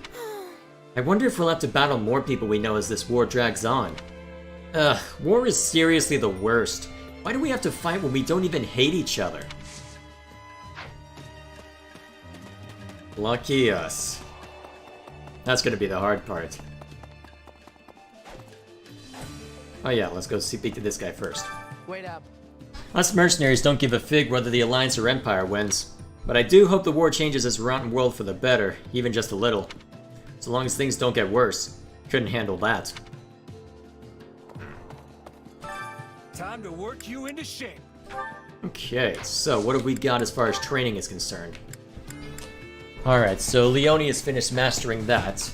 I wonder if we'll have to battle more people we know as this war drags on. Ugh, war is seriously the worst. Why do we have to fight when we don't even hate each other? Lucky us. That's gonna be the hard part. Oh yeah, let's go speak to this guy first. Wait up. Us mercenaries don't give a fig whether the Alliance or Empire wins. But I do hope the war changes this rotten world for the better, even just a little. So long as things don't get worse. Couldn't handle that. Time to work you into shape. Okay, so what have we got as far as training is concerned? Alright, so Leone has finished mastering that.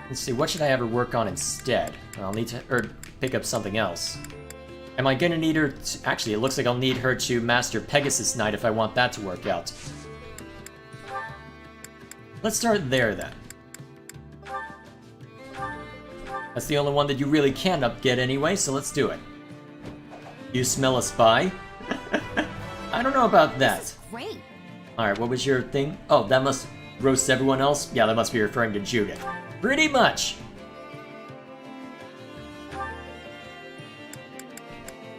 Let's see, what should I have her work on instead? I'll need to pick up something else. Am I gonna need her to... Actually, it looks like I'll need her to master Pegasus Knight if I want that to work out. Let's start there, then. That's the only one that you really can get anyway, so let's do it. You smell a spy? I don't know about that. Great. Alright, what was your thing? Oh, that must roast everyone else? Yeah, that must be referring to Judith. Pretty much!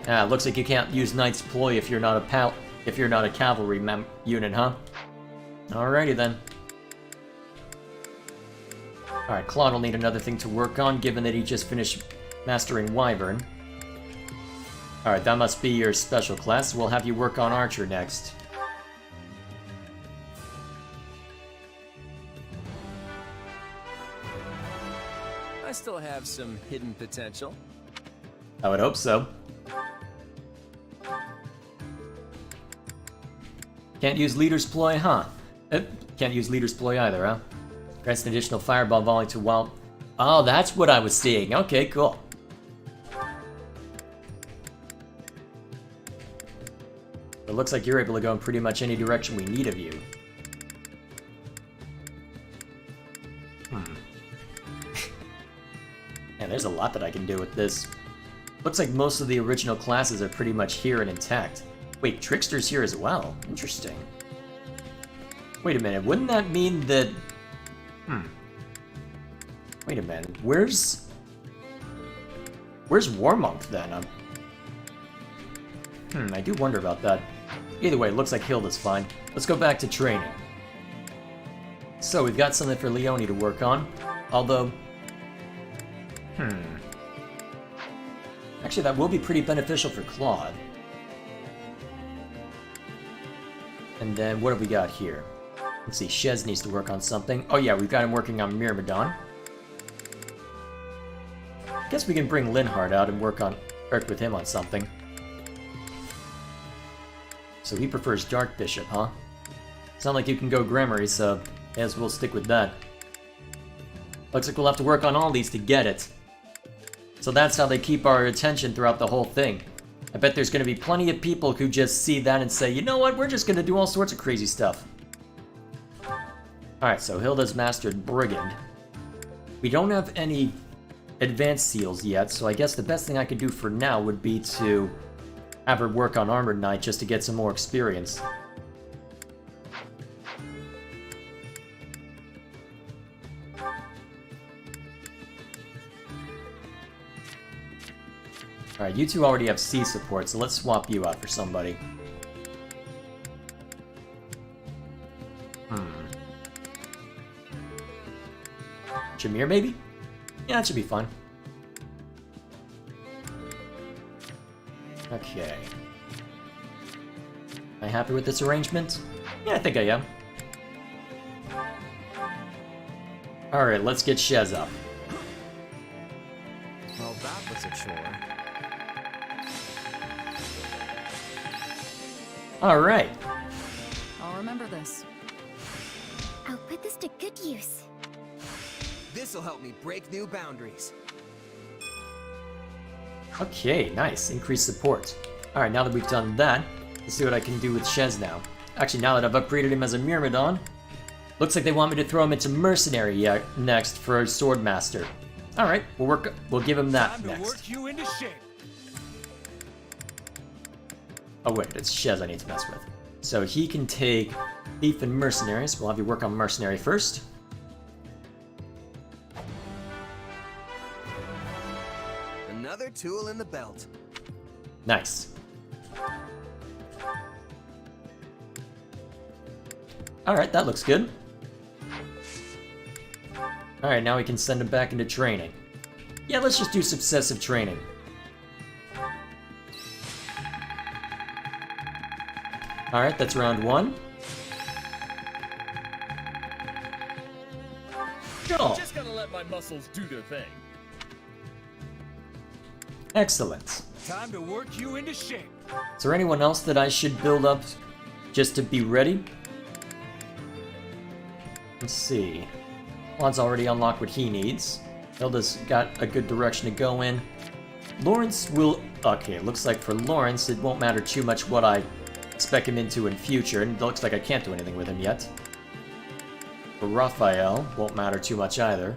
Ah, looks like you can't use Knight's Ploy if you're not a cavalry unit, huh? Alrighty then. Alright, Claude will need another thing to work on, given that he just finished mastering Wyvern. Alright, that must be your special class. We'll have you work on Archer next. I still have some hidden potential. I would hope so. Can't use Leader's Ploy, huh? Can't use Leader's Ploy either, huh? Grants an additional fireball volley to wild... Oh, that's what I was seeing. Okay, cool. It looks like you're able to go in pretty much any direction we need of you. Man, there's a lot that I can do with this. Looks like most of the original classes are pretty much here and intact. Wait, Trickster's here as well. Interesting. Wait a minute, wouldn't that mean that... Wait a minute, where's Warmonk then? I do wonder about that. Either way, it looks like Hilda's fine. Let's go back to training. So, we've got something for Leone to work on. Although... Actually, that will be pretty beneficial for Claude. And then, what have we got here? Let's see, Shez needs to work on something. Oh yeah, we've got him working on Myrmidon. Guess we can bring Linhardt out and work with him on something. So he prefers Dark Bishop, huh? Sound like you can go Gremory, so as we'll stick with that. Looks like we'll have to work on all these to get it. So that's how they keep our attention throughout the whole thing. I bet there's going to be plenty of people who just see that and say, you know what, we're just going to do all sorts of crazy stuff. Alright, so Hilda's mastered Brigand. We don't have any advanced seals yet, so I guess the best thing I could do for now would be to have her work on Armored Knight just to get some more experience. Alright, you two already have C support, so let's swap you out for somebody. Jameer, maybe? Yeah, that should be fun. Okay. Am I happy with this arrangement? Yeah, I think I am. Alright, let's get Shez up. Well, that was a chore. Alright. I'll remember this. I'll put this to good use. This'll help me break new boundaries. Okay, nice. Increased support. Alright, now that we've done that, let's see what I can do with Shez now. Actually, now that I've upgraded him as a Myrmidon, looks like they want me to throw him into Mercenary next for a Swordmaster. Alright, we'll give him that next. Work you into shape. Oh wait, it's Shez I need to mess with. So he can take Thief and Mercenaries. We'll have you work on Mercenary first. Another tool in the belt. Nice. Alright, that looks good. Alright, now we can send him back into training. Yeah, let's just do successive training. Alright, that's round one. Go! Just gotta let my muscles do their thing. Excellent. Time to work you into shape. Is there anyone else that I should build up just to be ready? Let's see. Juan's already unlocked what he needs. Hilda's got a good direction to go in. Lawrence will... Okay, it looks like for Lawrence, it won't matter too much what I spec him into in future, and it looks like I can't do anything with him yet. For Raphael, won't matter too much either.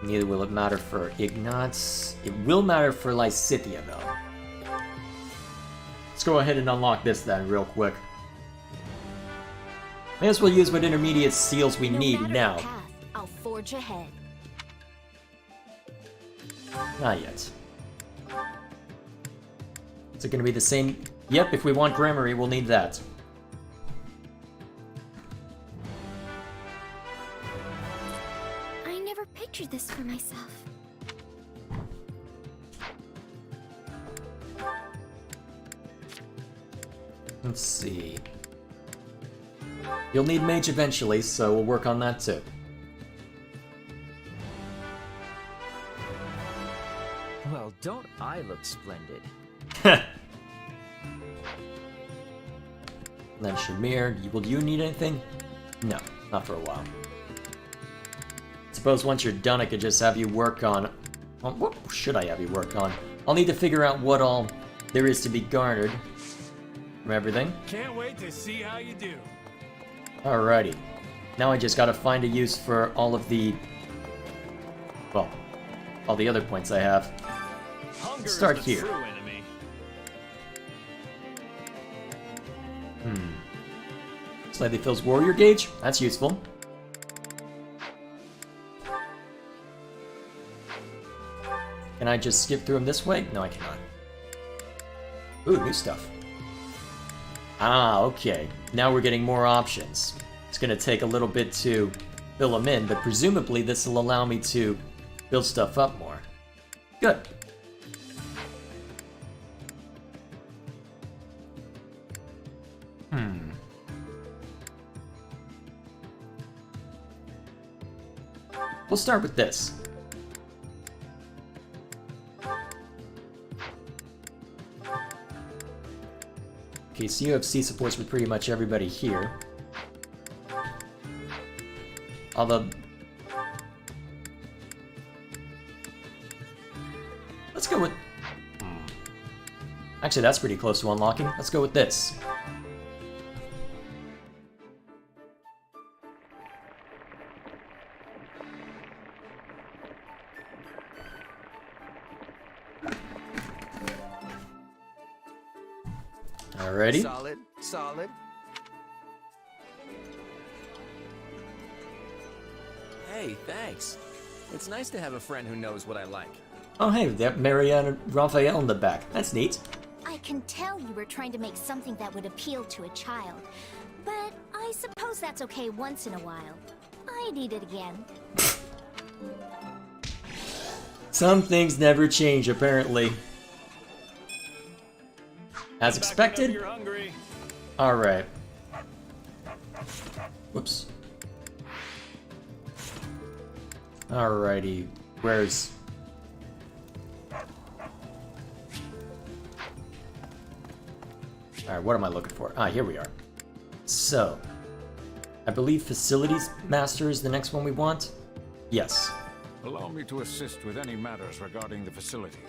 Neither will it matter for Ignatz. It will matter for Lysithea, though. Let's go ahead and unlock this then, real quick. May as well use what intermediate seals we need now. Path, I'll forge ahead. Not yet. Is it going to be the same? Yep, if we want Gramarye, we'll need that. I never pictured this for myself. Let's see. You'll need mage eventually, so we'll work on that too. Well, don't I look splendid? And then Shamir, will you need anything? No, not for a while. Suppose once you're done, I could just have you work on... Well, what should I have you work on? I'll need to figure out what all there is to be garnered from everything. Can't wait to see how you do. Alrighty. Now I just gotta find a use for all of the... Well, all the other points I have. Hunger Start is the here. true enemy. Slightly fills warrior gauge. That's useful. Can I just skip through them this way? No, I cannot. Ooh, new stuff. Ah, okay. Now we're getting more options. It's gonna take a little bit to fill them in, but presumably this will allow me to build stuff up more. Good. We'll start with this. Okay, so you have C supports with pretty much everybody here. Although... Let's go with... Actually, that's pretty close to unlocking. Let's go with this. Alrighty. Solid, solid. Hey, thanks. It's nice to have a friend who knows what I like. Oh hey, they have Marianne and Raphael in the back. That's neat. I can tell you were trying to make something that would appeal to a child. But I suppose that's okay once in a while. I need it again. Some things never change, apparently. As expected? Alright. Whoops. Alrighty. Where's... Alright, what am I looking for? Ah, here we are. So, I believe Facilities Master is the next one we want? Yes. Allow me to assist with any matters regarding the facilities.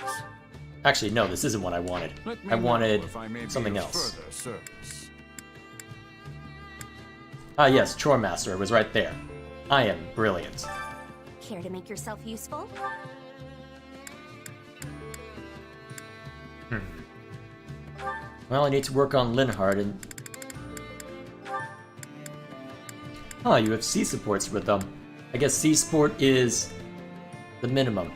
Actually, no, this isn't what I wanted. Let me I know wanted if I may be something of else. further service. Ah, yes, Chore Master. It was right there. I am brilliant. Care to make yourself useful? Well, I need to work on Linhard and... Oh, you have C supports with them. I guess C support is the minimum.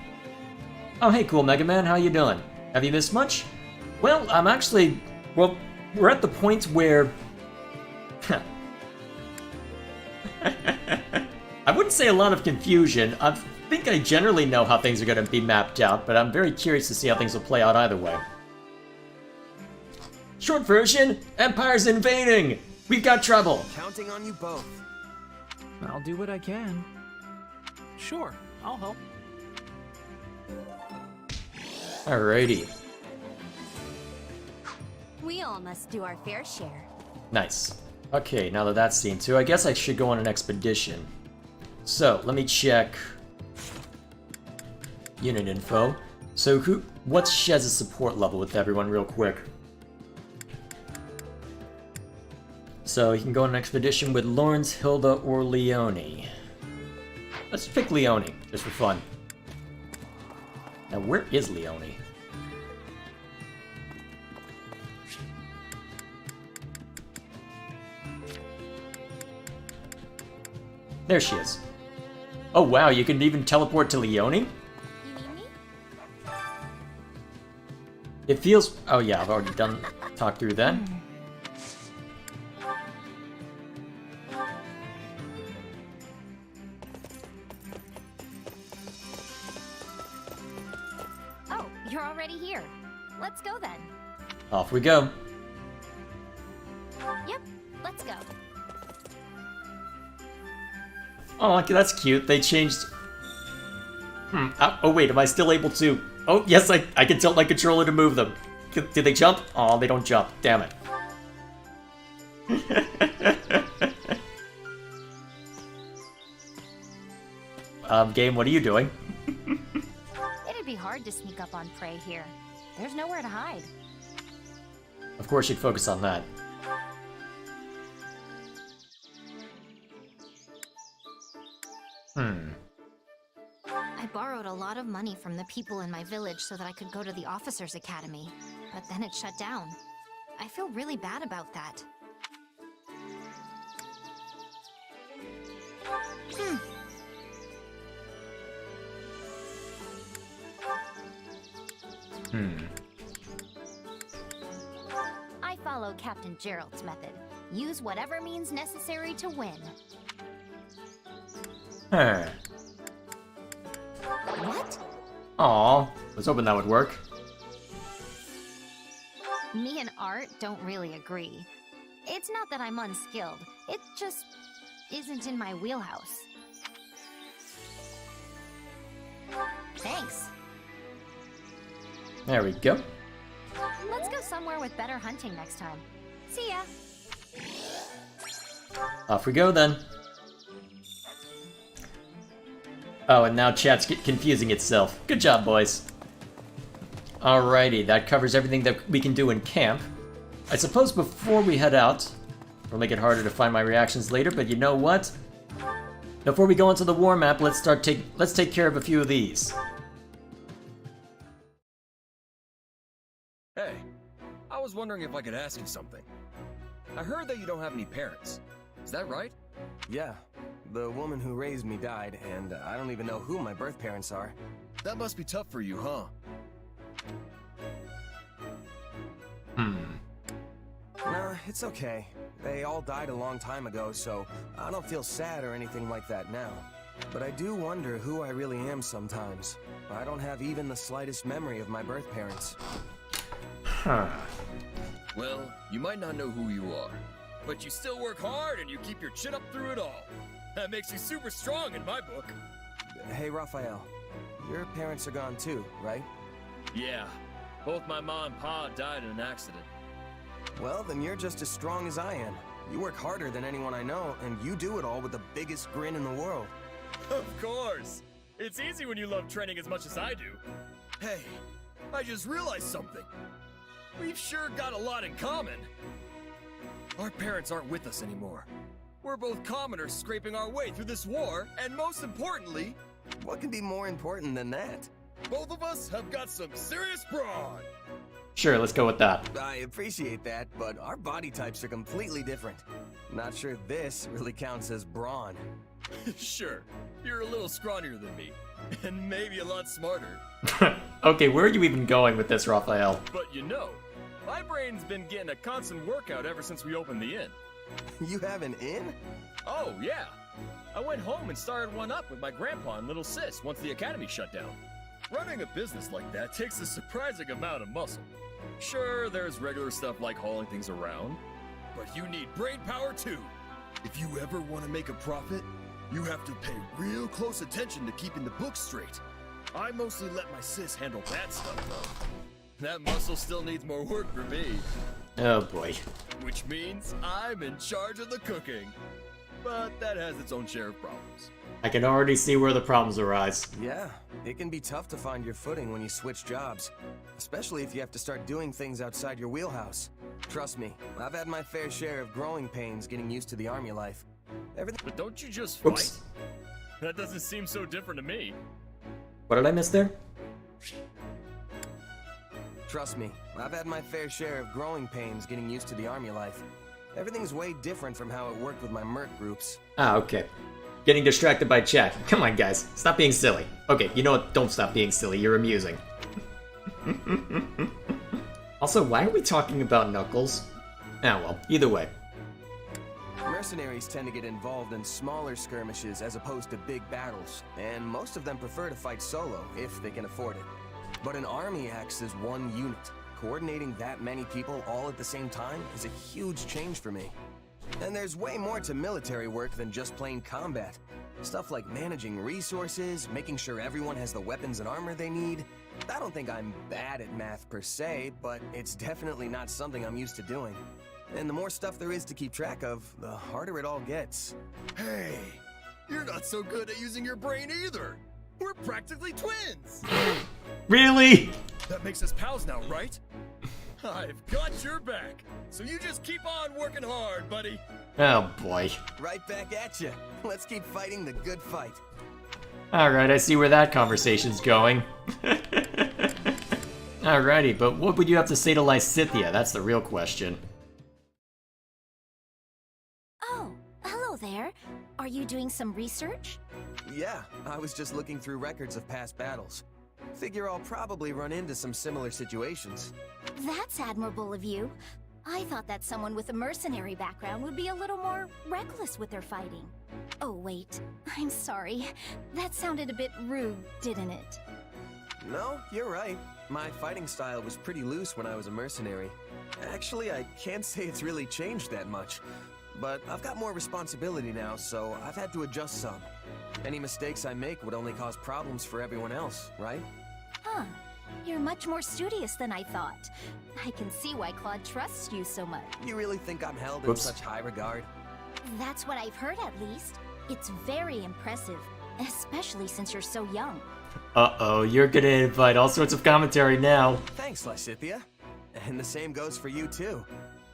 Oh, hey, cool Mega Man, how you doing? Have you missed much? Well, I'm actually... Well, we're at the point where... I wouldn't say a lot of confusion. I think I generally know how things are going to be mapped out, but I'm very curious to see how things will play out either way. Short version, Empire's invading! We've got trouble! Counting on you both. I'll do what I can. Sure, I'll help. Alrighty. We all must do our fair share. Nice. Okay, now that that's seen to, I guess I should go on an expedition. So, let me check unit info. So, what's Shez's support level with everyone real quick? So, you can go on an expedition with Lawrence, Hilda, or Leone. Let's pick Leone, just for fun. Now, where is Leone? There she is. Oh wow, you can even teleport to Leone? You need me? It feels... Oh yeah, I've already talked through that. Oh, you're already here. Let's go then. Off we go. Yep, let's go. Oh, that's cute. They changed... Oh wait, am I still able to... Oh yes, I can tilt my controller to move them. Did they jump? Oh, they don't jump. Damn it. Game, what are you doing? It'd be hard to sneak up on prey here. There's nowhere to hide. Of course you'd focus on that. I borrowed a lot of money from the people in my village so that I could go to the officers' academy, but then it shut down. I feel really bad about that. I follow Captain Gerald's method. Use whatever means necessary to win. Huh. What? Aw, was hoping that would work. Me and Art don't really agree. It's not that I'm unskilled, it just isn't in my wheelhouse. Thanks. There we go. Let's go somewhere with better hunting next time. See ya! Off we go then. Oh, and now chat's confusing itself. Good job, boys. Alrighty, that covers everything that we can do in camp. I suppose before we head out, it'll make it harder to find my reactions later, but you know what? Before we go into the war map, let's take care of a few of these. Hey, I was wondering if I could ask you something. I heard that you don't have any parents. Is that right? Yeah. The woman who raised me died, and I don't even know who my birth parents are. That must be tough for you, huh? Nah, it's okay. They all died a long time ago, so I don't feel sad or anything like that now. But I do wonder who I really am sometimes. I don't have even the slightest memory of my birth parents. Well, you might not know who you are, but you still work hard and you keep your chin up through it all. That makes you super strong in my book. Hey, Raphael. Your parents are gone too, right? Yeah. Both my mom and pa died in an accident. Well, then you're just as strong as I am. You work harder than anyone I know, and you do it all with the biggest grin in the world. Of course! It's easy when you love training as much as I do. Hey, I just realized something. We've sure got a lot in common. Our parents aren't with us anymore. We're both commoners scraping our way through this war, and most importantly... What can be more important than that? Both of us have got some serious brawn! Sure, let's go with that. I appreciate that, but our body types are completely different. Not sure this really counts as brawn. Sure, you're a little scrawnier than me, and maybe a lot smarter. Okay, where are you even going with this, Raphael? But you know, my brain's been getting a constant workout ever since we opened the inn. You have an inn? Oh, yeah. I went home and started one up with my grandpa and little sis once the academy shut down. Running a business like that takes a surprising amount of muscle. Sure, there's regular stuff like hauling things around, but you need brain power too. If you ever want to make a profit, you have to pay real close attention to keeping the books straight. I mostly let my sis handle that stuff, though. That muscle still needs more work for me. Oh boy. Which means I'm in charge of the cooking. But that has its own share of problems. I can already see where the problems arise. Yeah, it can be tough to find your footing when you switch jobs. Especially if you have to start doing things outside your wheelhouse. Trust me, I've had my fair share of growing pains getting used to the army life. But don't you just Oops. fight? That doesn't seem so different to me. What did I miss there? Trust me, I've had my fair share of growing pains getting used to the army life. Everything's way different from how it worked with my merc groups. Ah, okay. Getting distracted by chat. Come on, guys. Stop being silly. Okay, you know what? Don't stop being silly. You're amusing. Also, why are we talking about Knuckles? Ah, well, either way. Mercenaries tend to get involved in smaller skirmishes as opposed to big battles, and most of them prefer to fight solo if they can afford it. But an army acts as one unit. Coordinating that many people all at the same time is a huge change for me. And there's way more to military work than just plain combat. Stuff like managing resources, making sure everyone has the weapons and armor they need. I don't think I'm bad at math per se, but it's definitely not something I'm used to doing. And the more stuff there is to keep track of, the harder it all gets. Hey, you're not so good at using your brain either. We're practically twins. Really? That makes us pals now, right? I've got your back. So you just keep on working hard, buddy. Oh boy. Right back at you. Let's keep fighting the good fight. Alright, I see where that conversation's going. Alrighty, but what would you have to say to Lysithea? That's the real question. Oh, hello there. Are you doing some research? Yeah, I was just looking through records of past battles. Figure I'll probably run into some similar situations. That's admirable of you. I thought that someone with a mercenary background would be a little more reckless with their fighting. Oh, wait. I'm sorry. That sounded a bit rude, didn't it? No, you're right. My fighting style was pretty loose when I was a mercenary. Actually, I can't say it's really changed that much. But I've got more responsibility now, so I've had to adjust some. Any mistakes I make would only cause problems for everyone else, right? Huh. You're much more studious than I thought. I can see why Claude trusts you so much. You really think I'm held in Whoops. such high regard? That's what I've heard, at least. It's very impressive, especially since you're so young. Uh-oh, you're gonna invite all sorts of commentary now. Thanks, Lysithea. And the same goes for you, too.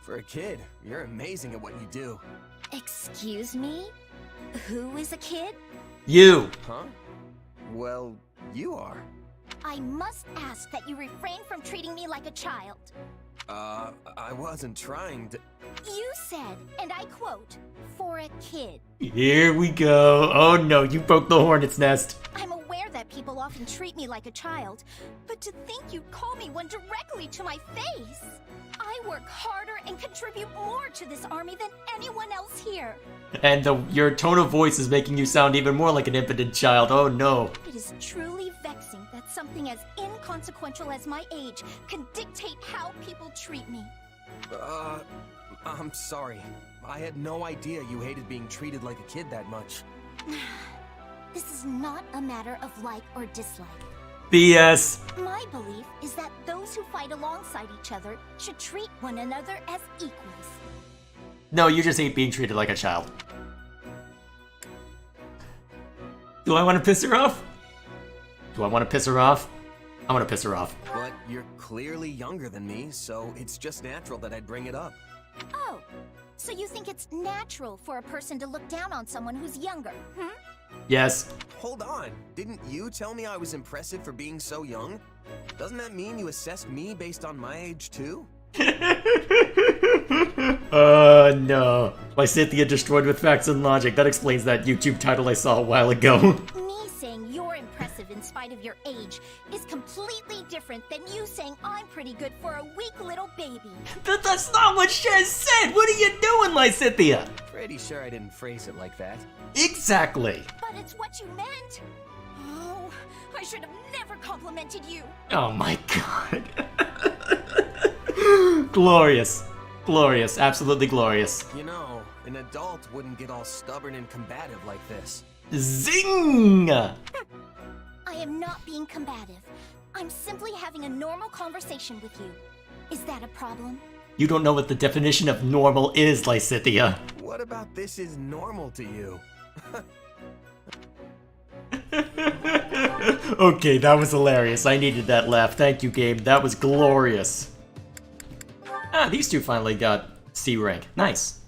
For a kid, you're amazing at what you do. Excuse me? Who is a kid? You! Huh? Well, you are. I must ask that you refrain from treating me like a child. I wasn't trying to... You said, and I quote, for a kid. Here we go. Oh no, you broke the hornet's nest. I'm aware that people often treat me like a child, but to think you'd call me one directly to my face. I work harder and contribute more to this army than anyone else here. And your tone of voice is making you sound even more like an impotent child. Oh no. It is truly vexing that something as inconsequential as my age can dictate how people treat me. I'm sorry. I had no idea you hated being treated like a kid that much. This is not a matter of like or dislike. BS. My belief is that those who fight alongside each other should treat one another as equals. No, you just hate being treated like a child. Do I want to piss her off? Do I want to piss her off? I want to piss her off. But you're clearly younger than me, so it's just natural that I'd bring it up. Oh, so you think it's natural for a person to look down on someone who's younger, hmm? Yes. Hold on. Didn't you tell me I was impressive for being so young? Doesn't that mean you assessed me based on my age too? No. Lysithea destroyed with facts and logic. That explains that YouTube title I saw a while ago. Me saying you're impressive in spite of your age is completely different than you saying I'm pretty good for a weak little baby. That's not what Shez said! What are you doing, Lysithea? Pretty sure I didn't phrase it like that. Exactly! But it's what you meant! Oh, I should have never complimented you! Oh my god. Glorious. Glorious. Absolutely glorious. You know, an adult wouldn't get all stubborn and combative like this. Zing! I am not being combative. I'm simply having a normal conversation with you. Is that a problem? You don't know what the definition of normal is, Lysithia. What about this is normal to you? Okay, that was hilarious. I needed that laugh. Thank you, Gabe. That was glorious. Ah, these two finally got C rank. Nice.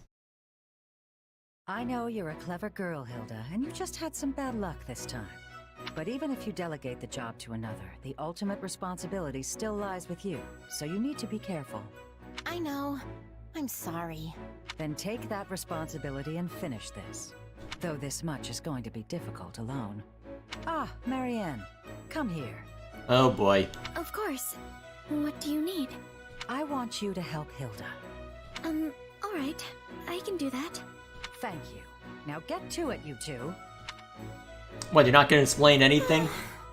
I know you're a clever girl, Hilda, and you just had some bad luck this time. But even if you delegate the job to another, the ultimate responsibility still lies with you, so you need to be careful. I know. I'm sorry. Then take that responsibility and finish this. Though this much is going to be difficult alone. Ah, Marianne, come here. Oh boy. Of course. What do you need? I want you to help Hilda. Alright. I can do that. Thank you. Now get to it, you two. What, you're not gonna explain anything?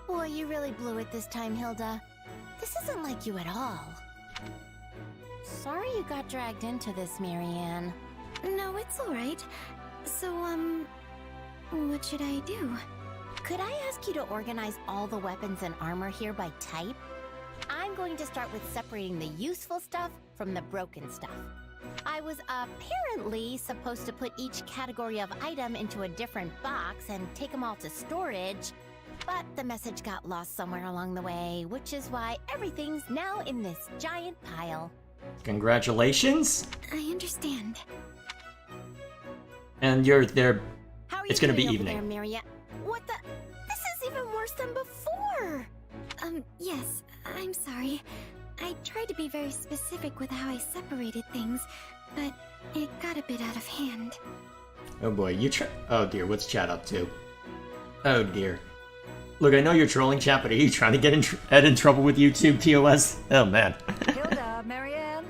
Boy, you really blew it this time, Hilda. This isn't like you at all. Sorry you got dragged into this, Marianne. No, it's alright. So, what should I do? Could I ask you to organize all the weapons and armor here by type? I'm going to start with separating the useful stuff from the broken stuff. I was apparently supposed to put each category of item into a different box and take them all to storage, but the message got lost somewhere along the way, which is why everything's now in this giant pile. Congratulations. I understand. And you're there. How are it's you gonna be doing evening. over there, Marianne? What the? This is even worse than before! Yes, I'm sorry. I tried to be very specific with how I separated things, but it got a bit out of hand. Oh boy, oh dear, what's chat up to? Oh dear. Look, I know you're trolling chat, but are you trying to get Ed in trouble with YouTube, TOS? Oh man. Hilda, Marianne,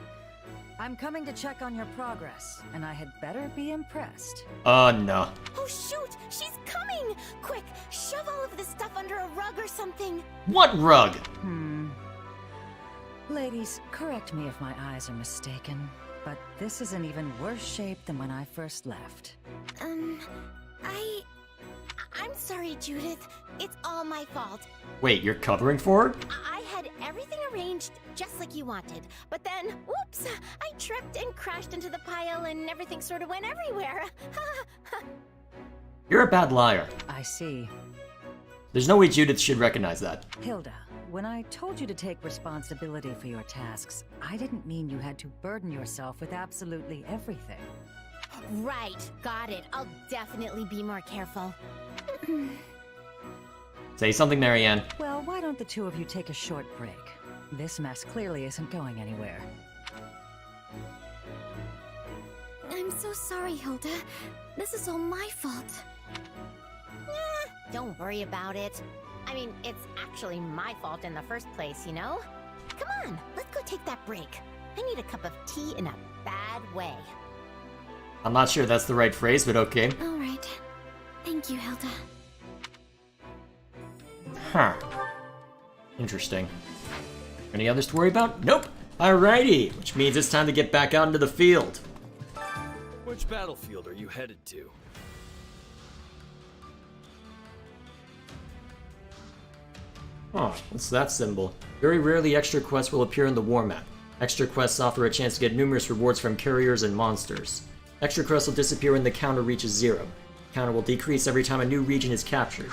I'm coming to check on your progress, and I had better be impressed. Oh no. Oh shoot! She's coming! Quick, shove all of this stuff under a rug or something! What rug? Ladies, correct me if my eyes are mistaken, but this is in even worse shape than when I first left. I'm sorry, Judith. It's all my fault. Wait, you're covering for her? I had everything arranged just like you wanted, but then, whoops, I tripped and crashed into the pile and everything sort of went everywhere. You're a bad liar. I see. There's no way Judith should recognize that. Hilda, when I told you to take responsibility for your tasks, I didn't mean you had to burden yourself with absolutely everything. Right, got it. I'll definitely be more careful. Say something, Marianne. Well, why don't the two of you take a short break? This mess clearly isn't going anywhere. I'm so sorry, Hilda. This is all my fault. Don't worry about it. I mean, it's actually my fault in the first place, you know? Come on, let's go take that break. I need a cup of tea in a bad way. I'm not sure that's the right phrase, but okay. Alright. Thank you, Hilda. Huh. Interesting. Any others to worry about? Nope. Alrighty, which means it's time to get back out into the field. Which battlefield are you headed to? Oh, what's that symbol? Very rarely extra quests will appear in the war map. Extra quests offer a chance to get numerous rewards from couriers and monsters. Extra quests will disappear when the counter reaches 0. The counter will decrease every time a new region is captured.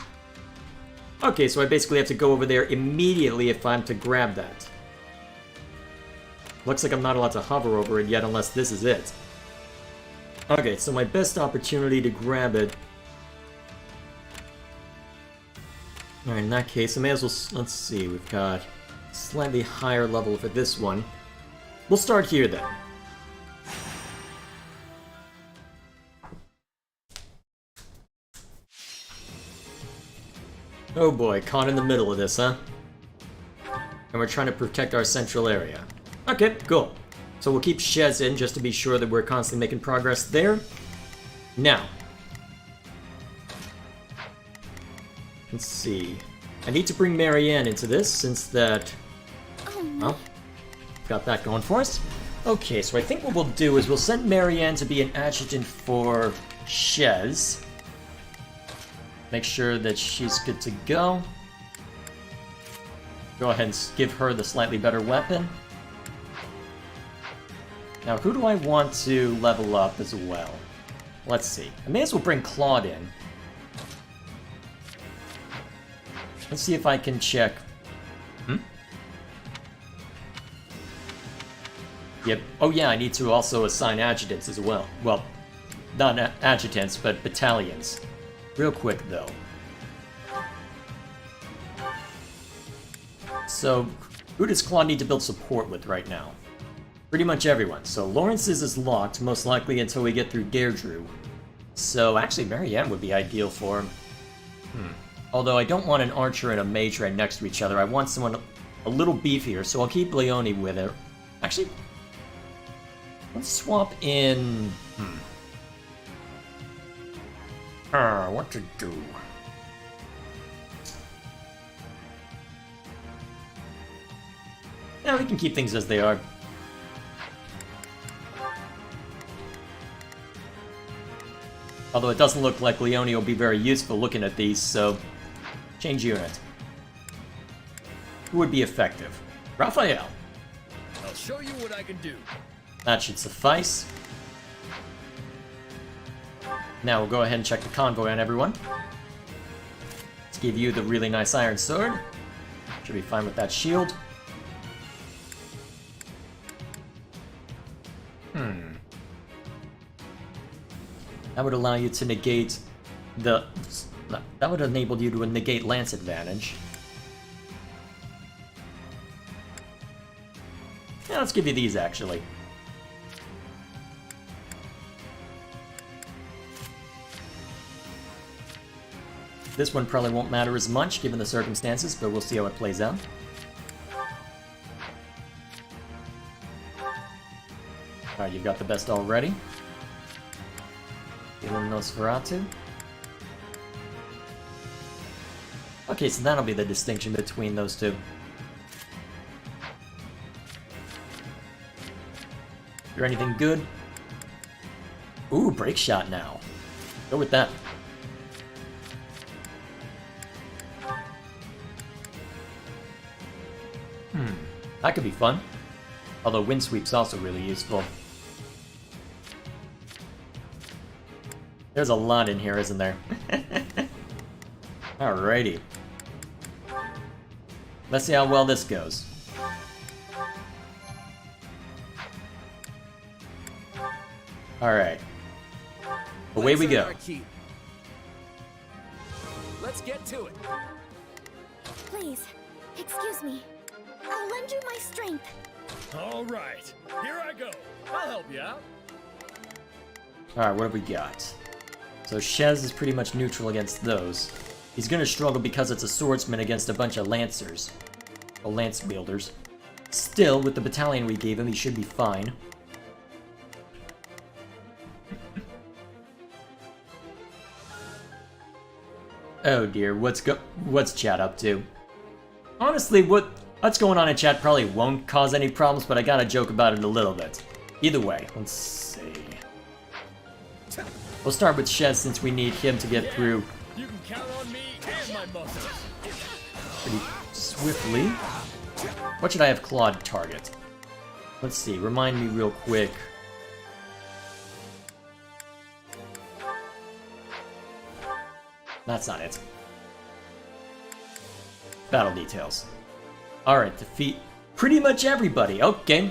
Okay, so I basically have to go over there immediately if I'm to grab that. Looks like I'm not allowed to hover over it yet unless this is it. Okay, so my best opportunity to grab it... Alright, in that case, I may as well... Let's see, we've got slightly higher level for this one. We'll start here then. Oh boy, caught in the middle of this, huh? And we're trying to protect our central area. Okay, cool. So we'll keep Shez in just to be sure that we're constantly making progress there. Now. Let's see. I need to bring Marianne into this since that... Well, got that going for us. Okay, so I think what we'll do is we'll send Marianne to be an adjutant for Shez. Make sure that she's good to go. Go ahead and give her the slightly better weapon. Now, who do I want to level up as well? Let's see. I may as well bring Claude in. Let's see if I can check. Yep. Oh yeah, I need to also assign adjutants as well. Well, not adjutants, but battalions. Real quick, though. So, who does Claude need to build support with right now? Pretty much everyone. So Lawrence's is locked, most likely until we get through Deirdre. So actually Marianne would be ideal for him. Although I don't want an archer and a mage right next to each other. I want someone a little beefier, so I'll keep Leone with her. Actually, let's swap in... what to do? Yeah, we can keep things as they are. Although it doesn't look like Leone will be very useful looking at these, so... change unit. Who would be effective? Raphael. I'll show you what I can do. That should suffice. Now we'll go ahead and check the convoy on everyone. Let's give you the really nice iron sword. Should be fine with that shield. That would allow you to negate the... that would enable you to negate lance advantage. Yeah, let's give you these, actually. This one probably won't matter as much, given the circumstances, but we'll see how it plays out. Alright, you've got the best already. Feeling Nosferatu. Okay, so that'll be the distinction between those two. You're anything good? Ooh, break shot now. Go with that. That could be fun. Although wind sweep's also really useful. There's a lot in here, isn't there? Alrighty. Let's see how well this goes. Alright. Away we go. Let's get to it. Please, excuse me. I'll lend you my strength. All right, here I go. I'll help you out. Alright, what have we got? So Shez is pretty much neutral against those. He's gonna struggle because it's a swordsman against a bunch of lancers. Or lance wielders. Still, with the battalion we gave him, he should be fine. Oh dear, what's chat up to? Honestly, what's going on in chat probably won't cause any problems, but I gotta joke about it a little bit. Either way, let's see. We'll start with Shez since we need him to get through You can count on me and my muscles. pretty swiftly. What should I have Claude target? Let's see, remind me real quick. That's not it. Battle details. Alright, defeat pretty much everybody. Okay.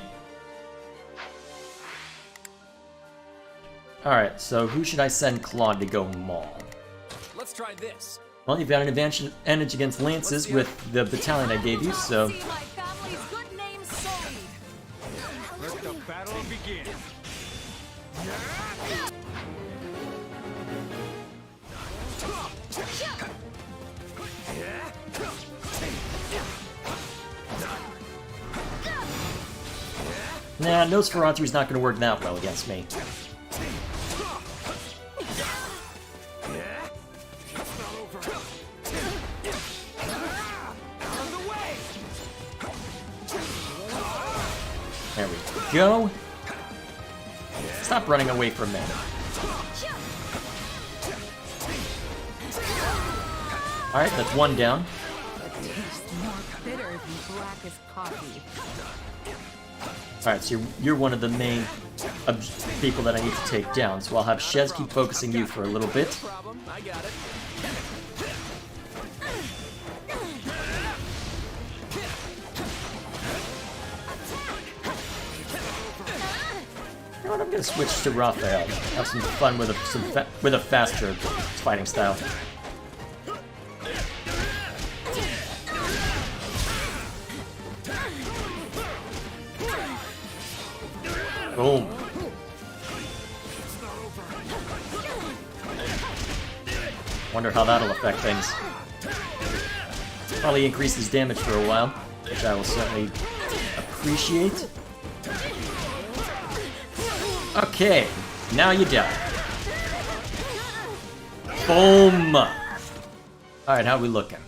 Alright, so who should I send Claude to go maul? Let's try this. Well, you've got an advantage against lances with the battalion I gave you, so... Let the battle begin. Nah, Nosferatu's not gonna work that well against me. There we go. Stop running away from me. Alright, that's one down. Tastes more bitter than Alright, so you're one of the main people that I need to take down, so I'll have Shez keep focusing you for a little bit. I got it. You know what, I'm gonna switch to Raphael. Have some fun with a faster fighting style. Boom. Wonder how that'll affect things. Probably increases damage for a while, which I will certainly appreciate. Okay, now you die. Boom! Alright, how we looking?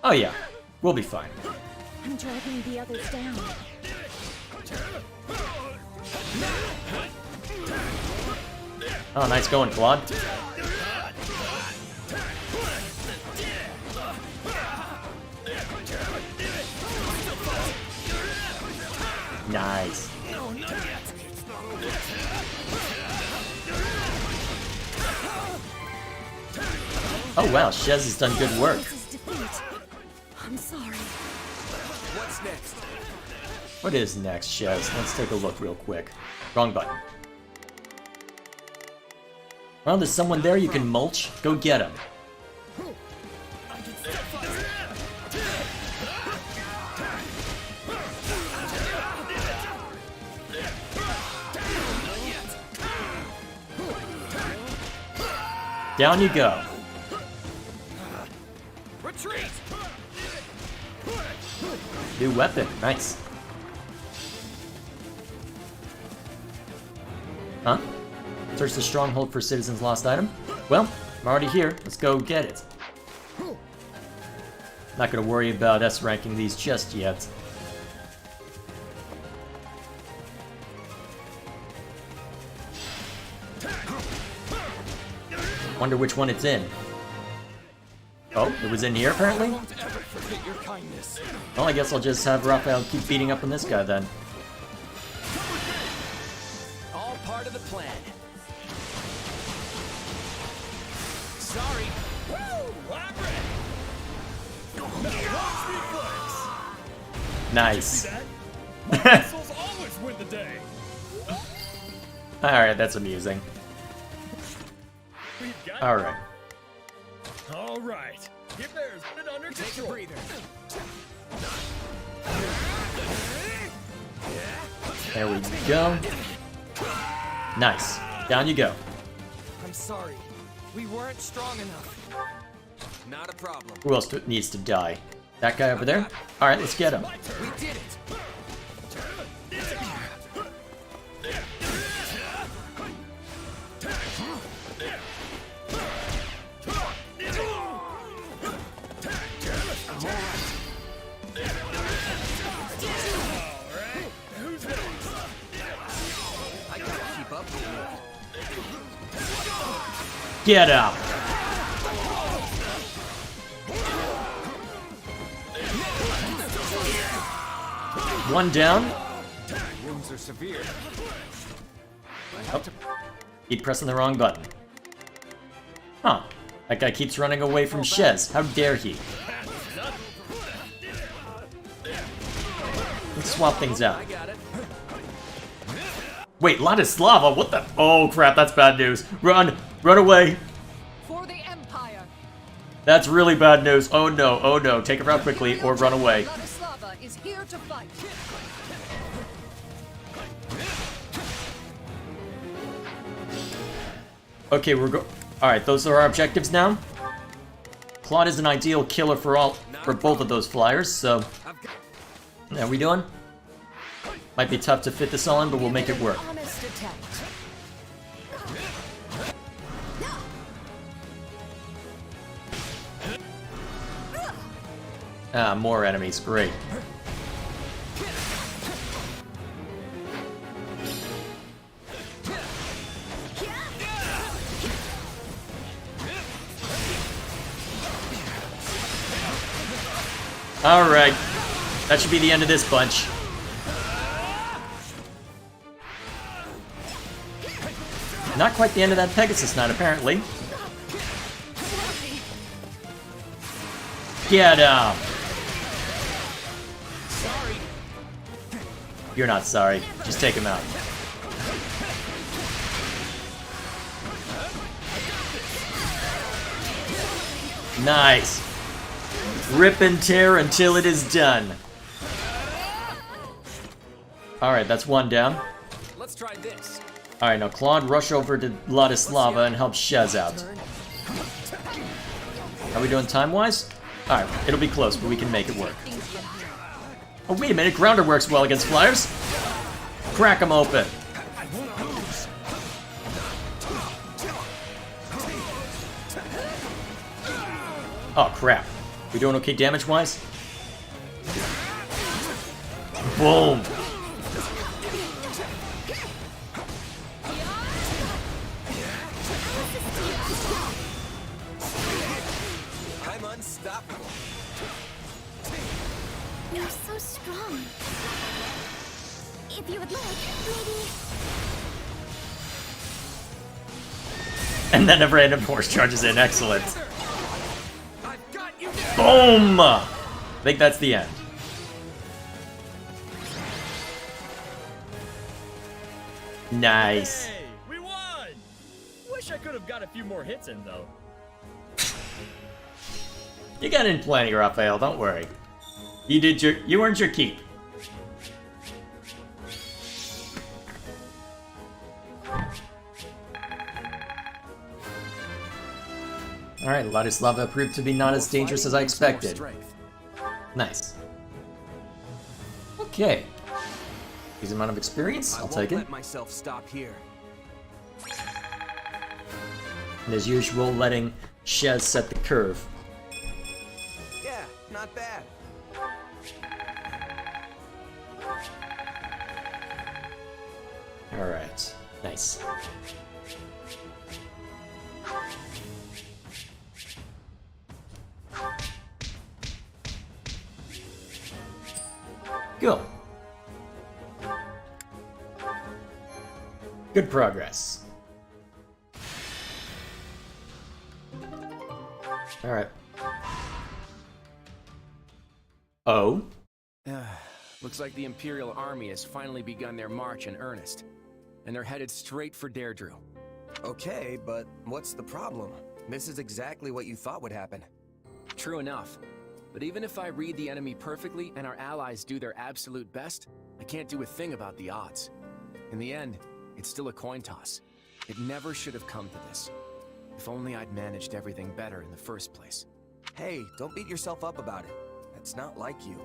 Oh yeah, we'll be fine. I'm dragging the others down. Oh, nice going, Claude. Nice. Oh wow, Shez has done good work. I'm sorry. What's next? What is next, Shez? Let's take a look real quick. Wrong button. Well, there's someone there you can mulch. Go get him. Down you go. Retreat! New weapon, nice. Huh? Search the stronghold for Citizen's lost item? Well, I'm already here. Let's go get it. Not gonna worry about S ranking these just yet. Wonder which one it's in. Oh, it was in here apparently? Well, I guess I'll just have Raphael keep beating up on this guy then. All part of the plan. Sorry. Woo! I'm ready. Now watch me flex. Nice. See that? My missiles always win the day. Alright, that's amusing. Alright. All right. Get theirs. Put it under Take a control. breather. There we go. Nice. Down you go. I'm sorry. We weren't strong enough. Not a problem. Who else needs to die? That guy over there? Alright, let's get him. We did it. Get up! One down. Wounds are severe. Oh. Keep pressing the wrong button. Huh. That guy keeps running away from Shez. How dare he? Let's swap things out. Wait, Ladislava, what the? Oh crap, that's bad news. Run! Run away! For the Empire! That's really bad news. Oh no, take it out quickly or run away. Ladislava is here to fight. Okay, alright, those are our objectives now. Claude is an ideal killer for both of those flyers, so how we doing? Might be tough to fit this all in, but we'll make it work. Ah, more enemies, great. Alright. That should be the end of this bunch. Not quite the end of that Pegasus Knight, apparently. Get him! Sorry. You're not sorry. Just take him out. Nice. Rip and tear until it is done. Alright, that's one down. Let's try this. Alright, now Claude, rush over to Ladislava and help Shez out. How are we doing time-wise? Alright, it'll be close, but we can make it work. Oh, wait a minute, Grounder works well against flyers. Crack them open. Oh, crap. We doing okay damage-wise? Boom! I'm unstoppable. You're so strong. If you would like, maybe... And then a random horse charges in. Excellent. Boom! I think that's the end. Nice. Hey, we won! Wish I could have got a few more hits in, though. You got in plenty, Raphael. Don't worry. You earned your keep. Alright, Ladislava proved to be not as dangerous as I expected. Nice. Okay. Decent amount of experience, I'll take it. Let myself stop here. And as usual, letting Shez set the curve. Yeah, not bad. Alright, nice. Go. Good progress. Alright. Oh? Looks like the Imperial Army has finally begun their march in earnest. And they're headed straight for Deirdre. Okay, but what's the problem? This is exactly what you thought would happen. True enough. But even if I read the enemy perfectly and our allies do their absolute best, I can't do a thing about the odds. In the end, it's still a coin toss. It never should have come to this. If only I'd managed everything better in the first place. Hey, don't beat yourself up about it. That's not like you.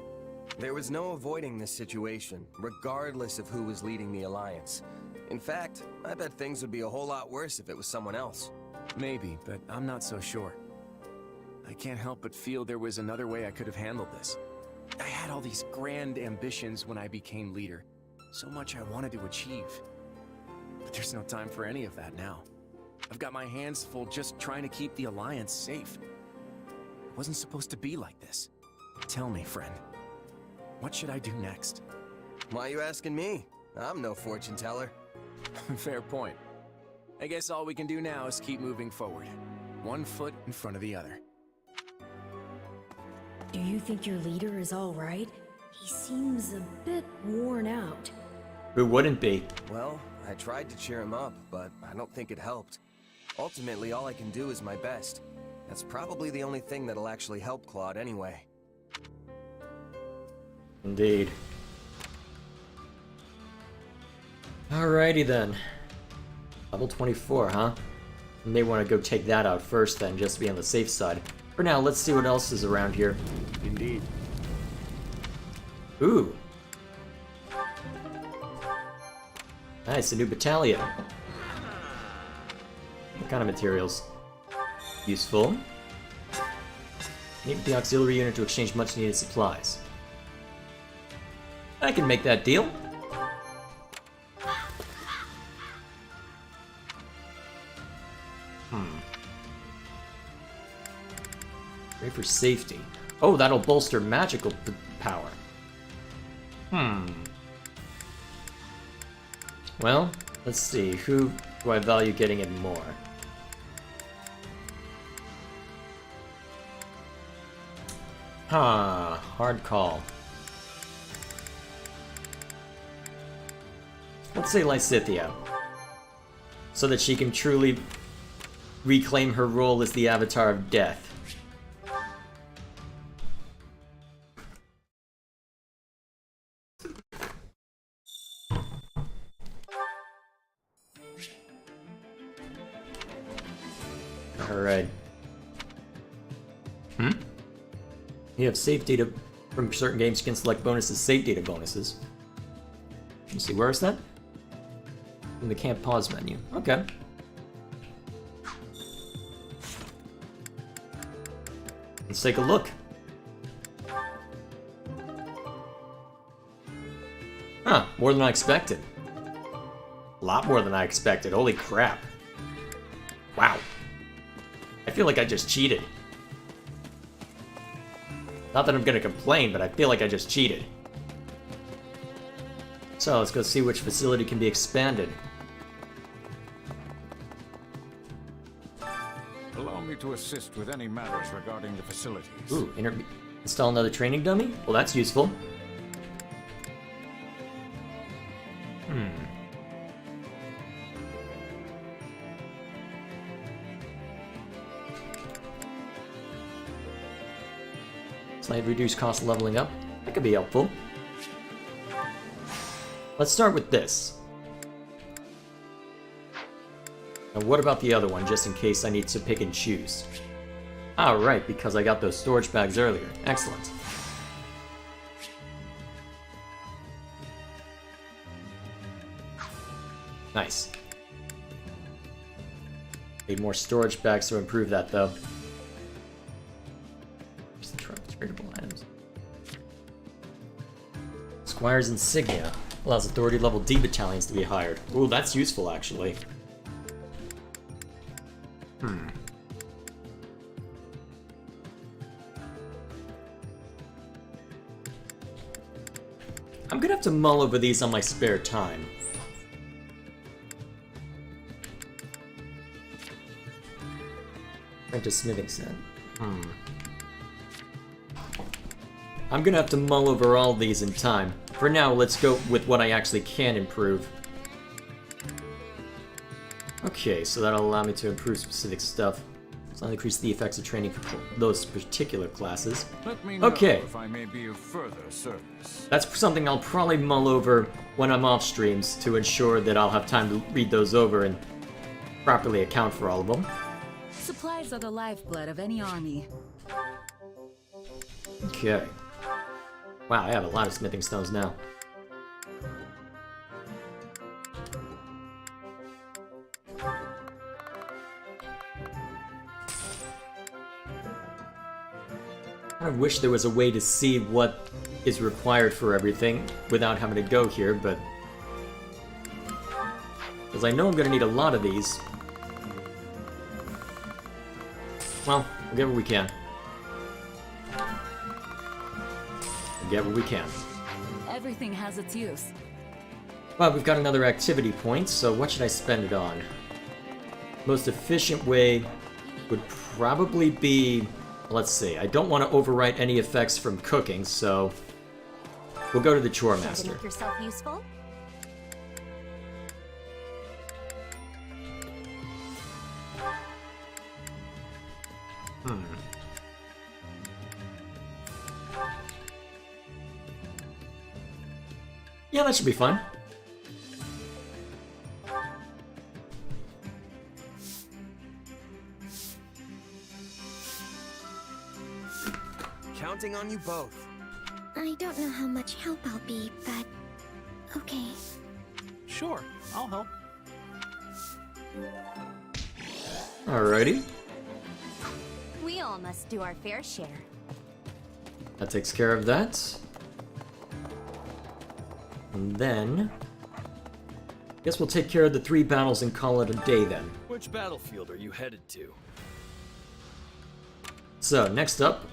There was no avoiding this situation, regardless of who was leading the Alliance. In fact, I bet things would be a whole lot worse if it was someone else. Maybe, but I'm not so sure. I can't help but feel there was another way I could have handled this. I had all these grand ambitions when I became leader. So much I wanted to achieve. But there's no time for any of that now. I've got my hands full just trying to keep the Alliance safe. It wasn't supposed to be like this. Tell me, friend. What should I do next? Why are you asking me? I'm no fortune teller. Fair point. I guess all we can do now is keep moving forward. One foot in front of the other. Do you think your leader is all right? He seems a bit worn out. Who wouldn't be? Well, I tried to cheer him up, but I don't think it helped. Ultimately, all I can do is my best. That's probably the only thing that'll actually help Claude anyway. Indeed. Alrighty then. Level 24, huh? May want to go take that out first then, just to be on the safe side. For now, let's see what else is around here. Indeed. Ooh. Nice, a new battalion. What kind of materials? Useful. Meet with the auxiliary unit to exchange much needed supplies. I can make that deal. Pray for safety. Oh, that'll bolster magical power. Well, let's see. Who do I value getting in more? Hard call. Let's say Lysithea. So that she can truly reclaim her role as the Avatar of Death. Alright. You have save data from certain games. You can select bonuses, save data bonuses. Let's see, where is that? In the can't pause menu. Okay. Let's take a look. Huh, more than I expected. A lot more than I expected. Holy crap. Wow. I feel like I just cheated. Not that I'm gonna complain, but I feel like I just cheated. So, let's go see which facility can be expanded. Allow me to assist with any matters regarding the facilities. Ooh, install another training dummy? Well, that's useful. Slight reduced cost leveling up. That could be helpful. Let's start with this. Now what about the other one, just in case I need to pick and choose? Ah, right, because I got those storage bags earlier. Excellent. Nice. Need more storage bags to improve that, though. Here's the tradable items. Squire's Insignia allows authority level D battalions to be hired. Ooh, that's useful, actually. I'm gonna have to mull over these on my spare time. Apprentice smithing set. I'm gonna have to mull over all these in time. For now, let's go with what I actually can improve. Okay, so that'll allow me to improve specific stuff. So I'll increase the effects of training for those particular classes. Let me know if I may be of further service. That's something I'll probably mull over when I'm off streams to ensure that I'll have time to read those over and properly account for all of them. Supplies are the lifeblood of any army. Okay. Wow, I have a lot of smithing stones now. I wish there was a way to see what is required for everything without having to go here, but... because I know I'm going to need a lot of these. Well, we'll get what we can. We'll get what we can. Everything has its use. Well, we've got another activity point, so what should I spend it on? Most efficient way would probably be... let's see, I don't want to overwrite any effects from cooking, so we'll go to the Chore Master. Make yourself useful? Yeah, that should be fun. Counting on you both. I don't know how much help I'll be, but... okay. Sure, I'll help. Alrighty. We all must do our fair share. That takes care of that. And then... guess we'll take care of the 3 battles and call it a day then. Which battlefield are you headed to? So, next up...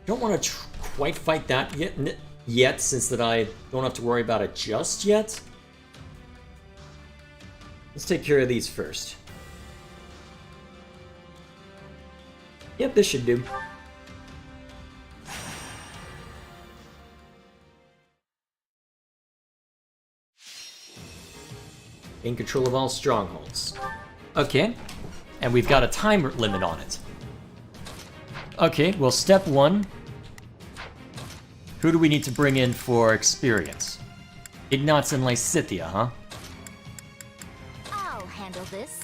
don't want to quite fight that yet, since that I don't have to worry about it just yet. Let's take care of these first. Yep, this should do. In control of all strongholds. Okay, and we've got a time limit on it. Okay, well, step 1. Who do we need to bring in for experience? Ignatz and Lysithea, huh? I'll handle this.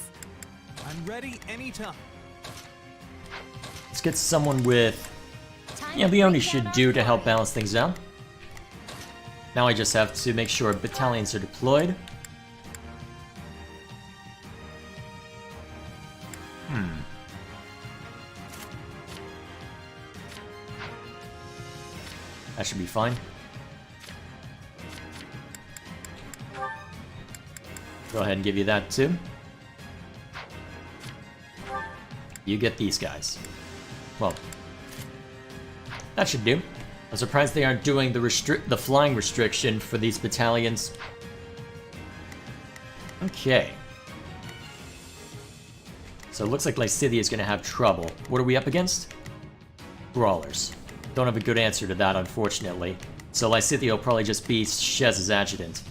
I'm ready anytime. Let's get someone with... Yeah, Leone should do to help balance things out. Now I just have to make sure battalions are deployed. That should be fine. Go ahead and give you that too. You get these guys. Well, that should do. I'm surprised they aren't doing the flying restriction for these battalions. Okay. So it looks like Lysithea is going to have trouble. What are we up against? Brawlers. Don't have a good answer to that, unfortunately. So Lysithea will probably just be Shez's adjutant.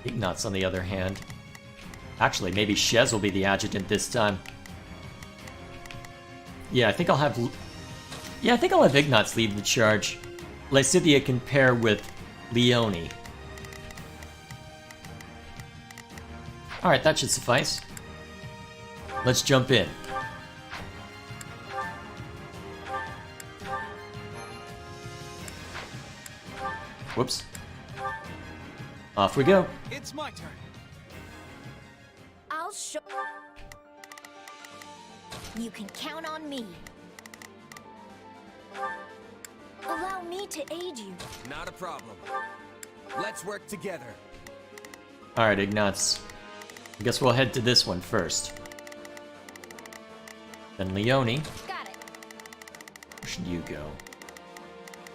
Ignatz, on the other hand. Actually, maybe Shez will be the adjutant this time. Yeah, I think I'll have... Yeah, I think I'll have Ignatz lead the charge. Lysithea can pair with Leone. Alright, that should suffice. Let's jump in. Whoops. Off we go. It's my turn. I'll show. You can count on me. Allow me to aid you. Not a problem. Let's work together. Alright, Ignatz. I guess we'll head to this one first. Then Leone. Got it. Where should you go?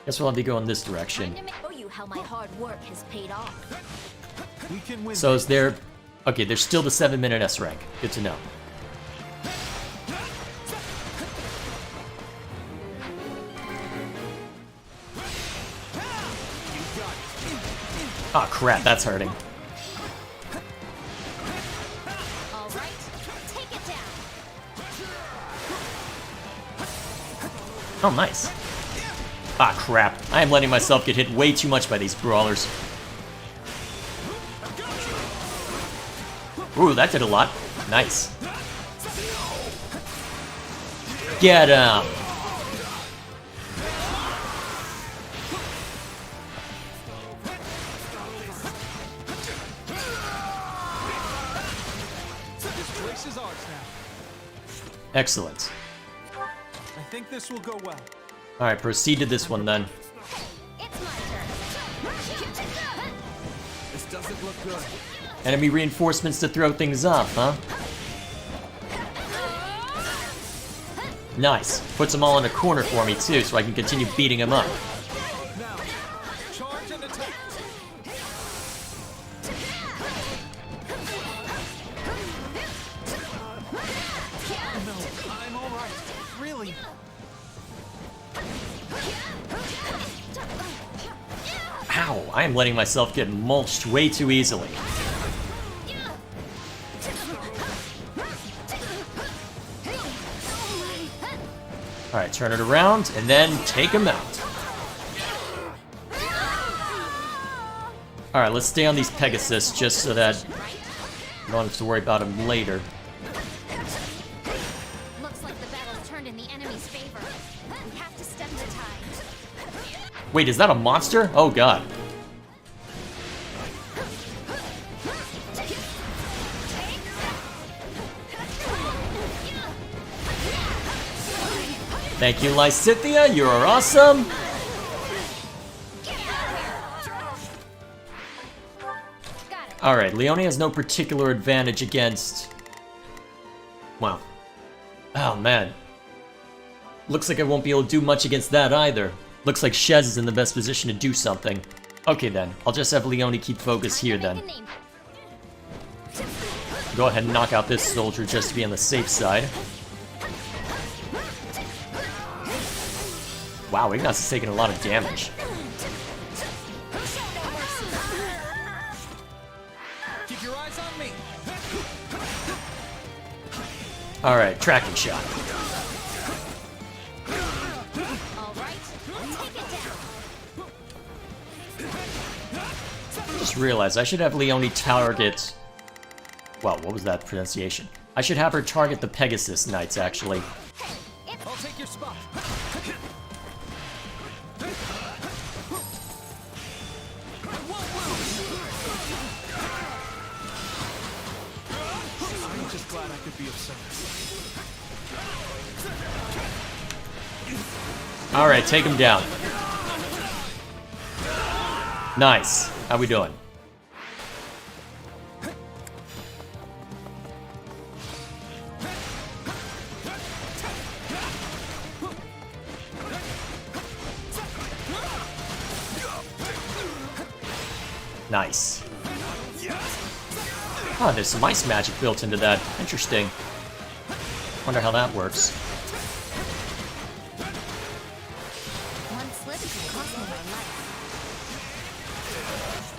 Guess we'll have to go in this direction. Time to show you how my hard work has paid off. We can win. So is there... Okay, there's still the 7-minute S rank. Good to know. Oh crap, that's hurting. All right, take it down. Oh, nice. Ah, crap. I am letting myself get hit way too much by these brawlers. Ooh, that did a lot. Nice. Get him! This place is ours now. Excellent. I think this will go well. Alright, proceed to this one then. This doesn't look good. Enemy reinforcements to throw things off, huh? Nice. Puts them all in a corner for me too, so I can continue beating them up. Now, charge and attack. No, I'm all right. Really. Ow, I am letting myself get mulched way too easily. Alright, turn it around, and then take him out. Alright, let's stay on these Pegasus, just so that we don't have to worry about them later. Looks like the battle's turned in the enemy's favor. We have to stem the tide. Wait, is that a monster? Oh god. Thank you, Lysithea, you're awesome! Alright, Leone has no particular advantage against... Well. Oh, man. Looks like I won't be able to do much against that either. Looks like Shez is in the best position to do something. Okay then, I'll just have Leone keep focus here then. Go ahead and knock out this soldier just to be on the safe side. Wow, Ignace is taking a lot of damage. Keep your eyes on me. Alright, tracking shot. Just realized I should have Leone target... Well, what was that pronunciation? I should have her target the Pegasus Knights, actually. I'll take your spot. I'm just glad I could be of service. Alright, take him down. Nice. How we doing? Nice. Oh, there's some ice magic built into that. Interesting. Wonder how that works. One slip could cost me my life.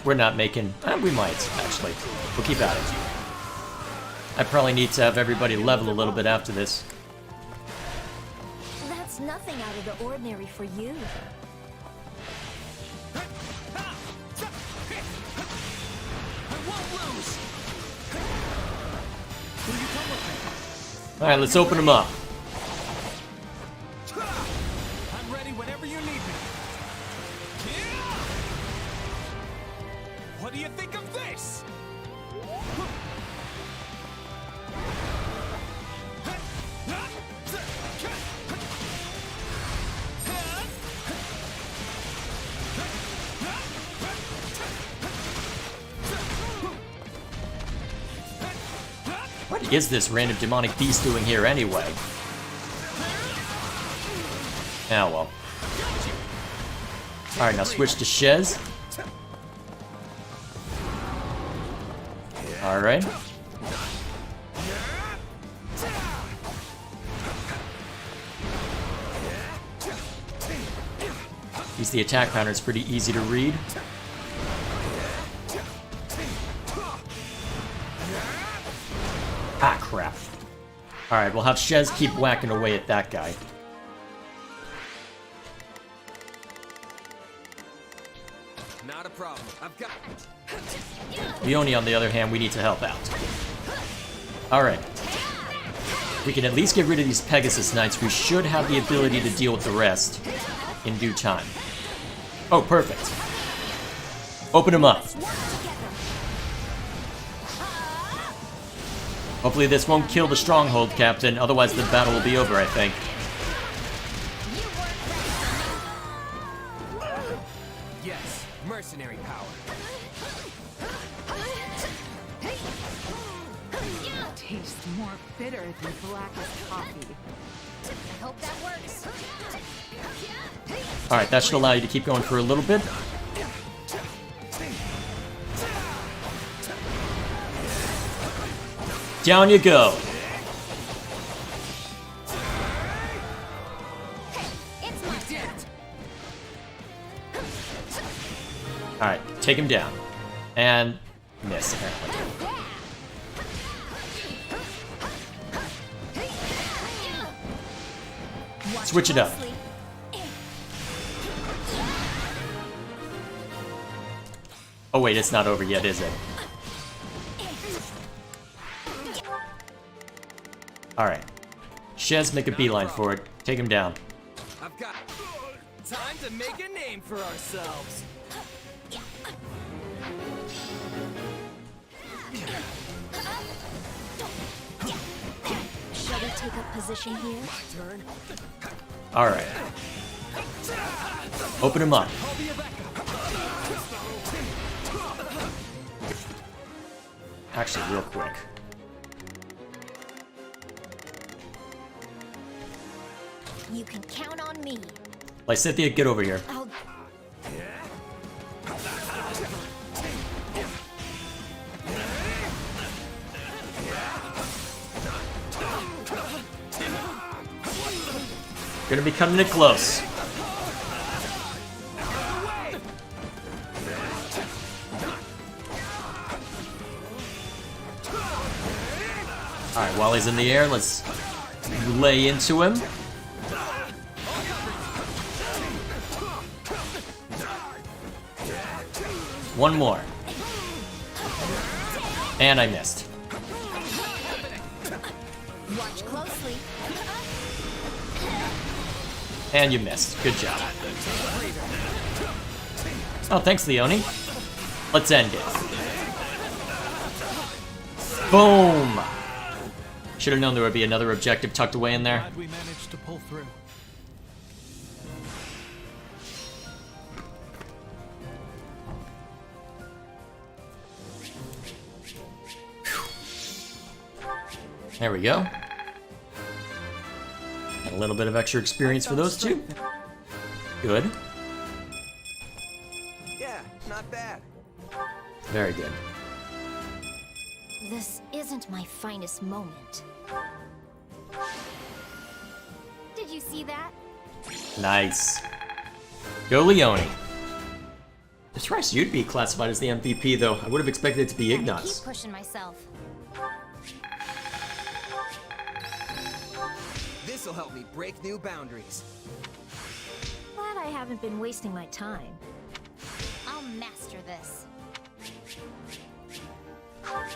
We're not making... we might, actually. We'll keep at it. I probably need to have everybody level a little bit after this. That's nothing out of the ordinary for you. Alright, let's open them up. I'm ready whenever you need me. What do you think of this? What is this random demonic beast doing here anyway? Ah, well. Alright, now switch to Shez. Alright. Use the attack pattern, it's pretty easy to read. Ah, crap. Alright, we'll have Shez keep whacking away at that guy. Not a problem. I've got... Leone, on the other hand, we need to help out. Alright. We can at least get rid of these Pegasus Knights. We should have the ability to deal with the rest in due time. Oh, perfect. Open them up. Hopefully this won't kill the stronghold, Captain, otherwise the battle will be over, I think. Yes, mercenary power. Tastes more bitter than blackest coffee. I hope that works. Alright, that should allow you to keep going for a little bit. Down you go. Alright, take him down. And miss, apparently. Switch it up. Oh wait, it's not over yet, is it? Alright. Shez, make a beeline for it. Take him down. I've got time to make a name for ourselves. Shall we take up position here? My turn. Alright. Open him up. Actually, real quick. You can count on me. Lysithea, get over here. I'll... Gonna be coming in close. Alright, while he's in the air, let's lay into him. One more. And I missed. Watch closely. And you missed. Good job. Oh, thanks, Leone. Let's end it. Boom! Should have known there would be another objective tucked away in there. Glad we managed to pull through. There we go. A little bit of extra experience for those two. Good. Yeah, not bad. Very good. This isn't my finest moment. Did you see that? Nice. Go Leone. I'm surprised you'd be classified as the MVP, though. I would have expected it to be Ignatz. Keep pushing myself. This'll help me break new boundaries. Glad I haven't been wasting my time. I'll master this.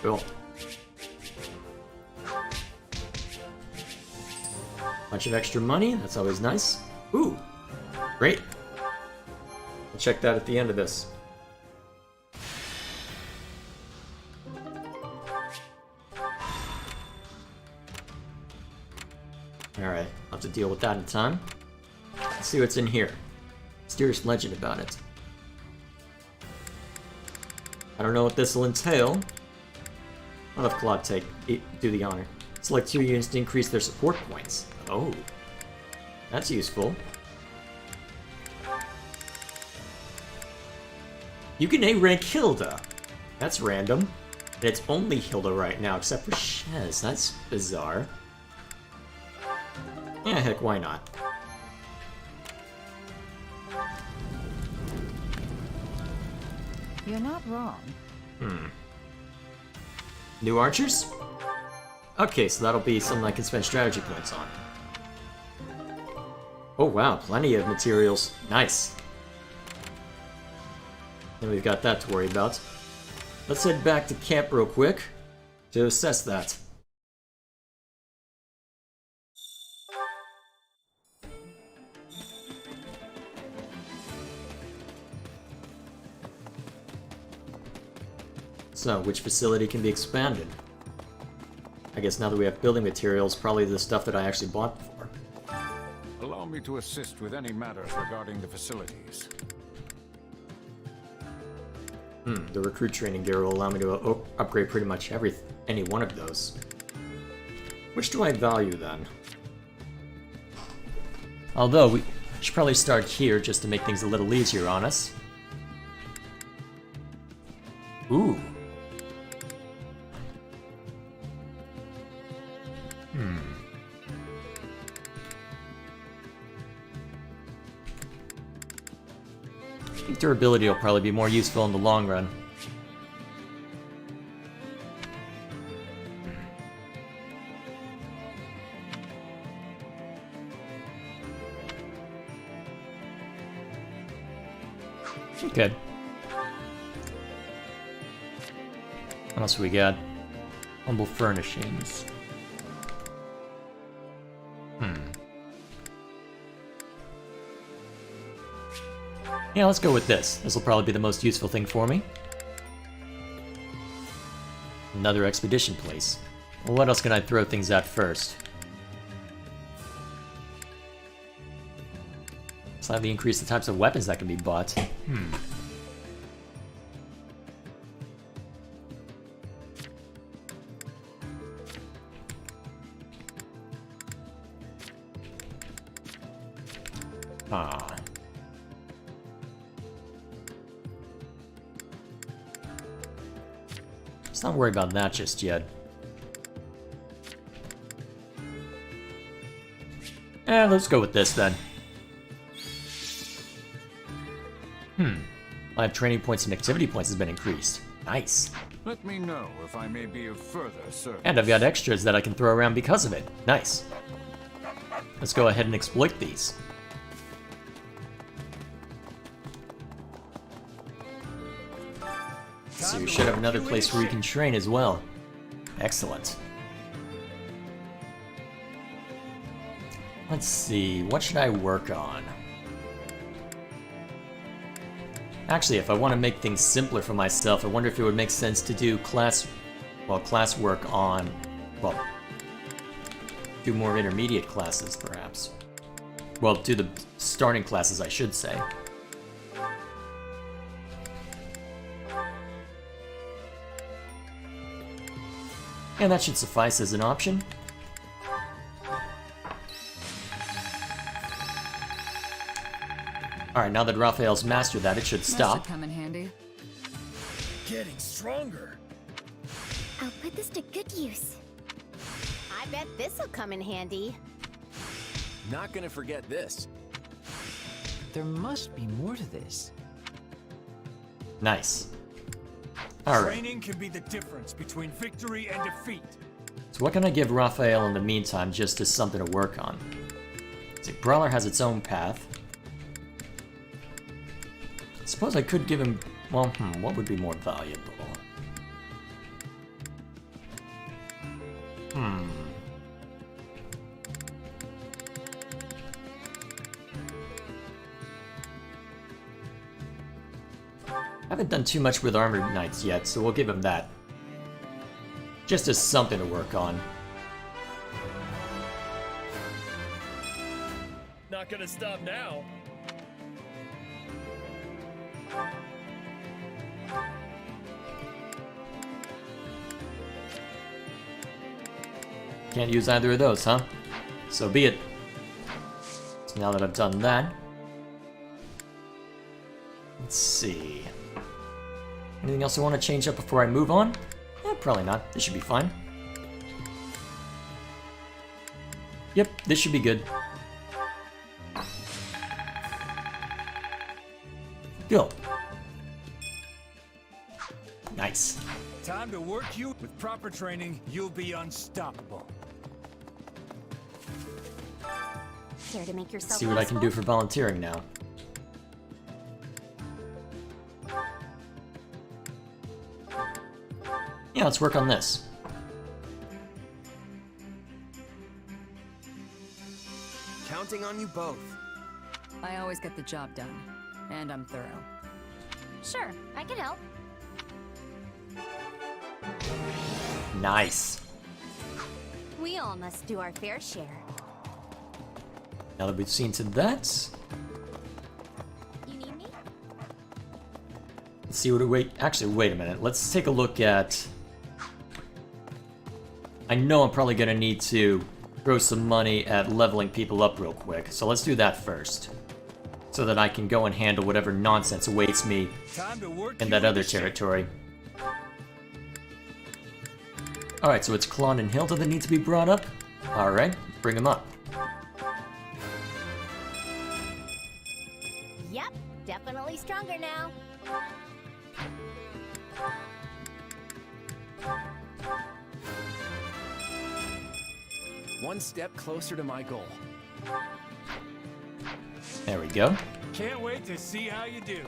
Cool. Bunch of extra money, that's always nice. Ooh, great. I'll check that at the end of this. Alright, I'll have to deal with that in time. Let's see what's in here. Mysterious legend about it. I don't know what this will entail. I'll have Claude do the honor. Select 2 units to increase their support points. Oh, that's useful. You can A-rank Hilda. That's random. And it's only Hilda right now, except for Shez. That's bizarre. Yeah, heck, why not? You're not wrong. New archers? Okay, so that'll be something I can spend strategy points on. Oh wow, plenty of materials. Nice. And we've got that to worry about. Let's head back to camp real quick to assess that. So, which facility can be expanded? I guess now that we have building materials, probably the stuff that I actually bought before. Allow me to assist with any matters regarding the facilities. The recruit training gear will allow me to upgrade pretty much any one of those. Which do I value then? Although, we should probably start here just to make things a little easier on us. Ooh. I think durability will probably be more useful in the long run. Okay. What else we got? Humble furnishings. Yeah, let's go with this. This will probably be the most useful thing for me. Another expedition place. Well, what else can I throw things at first? Slightly increase the types of weapons that can be bought. Let's not worry about that just yet. Let's go with this then. My training points and activity points has been increased. Nice. Let me know if I may be of further service. And I've got extras that I can throw around because of it. Nice. Let's go ahead and exploit these. So we should have another place where we can train as well. Excellent. Let's see, what should I work on? Actually, if I want to make things simpler for myself, I wonder if it would make sense to do class work on, well, do more intermediate classes, perhaps. Well, do the starting classes, I should say. And that should suffice as an option. Alright, now that Raphael's mastered that, it should stop. Come in handy. Getting stronger. I'll put this to good use. I bet this'll come in handy. Not gonna forget this. There must be more to this. Nice. Alright. Training can be the difference between victory and defeat. So what can I give Raphael in the meantime, just as something to work on? See, Brawler has its own path. I suppose I could give him... Well, what would be more valuable? I haven't done too much with Armored Knights yet, so we'll give him that. Just as something to work on. Not gonna stop now. Can't use either of those, huh? So be it. So now that I've done that... Let's see... Anything else I want to change up before I move on? Probably not. This should be fine. Yep, this should be good. Go. Nice. Time to work you. With proper training, you'll be unstoppable. Care to make yourself See what I can do useful? for volunteering now. Yeah, let's work on this. Counting on you both. I always get the job done, and I'm thorough. Sure, I can help. Nice. We all must do our fair share. Now that we've seen to that, You need me? let's see what wait. Actually, wait a minute. Let's take a look at. I know I'm probably gonna need to throw some money at leveling people up real quick, so let's do that first, so that I can go and handle whatever nonsense awaits me in that other territory. Alright, so it's Klon and Hilda that need to be brought up. Alright, bring them up. Yep, definitely stronger now. One step closer to my goal. There we go. Can't wait to see how you do.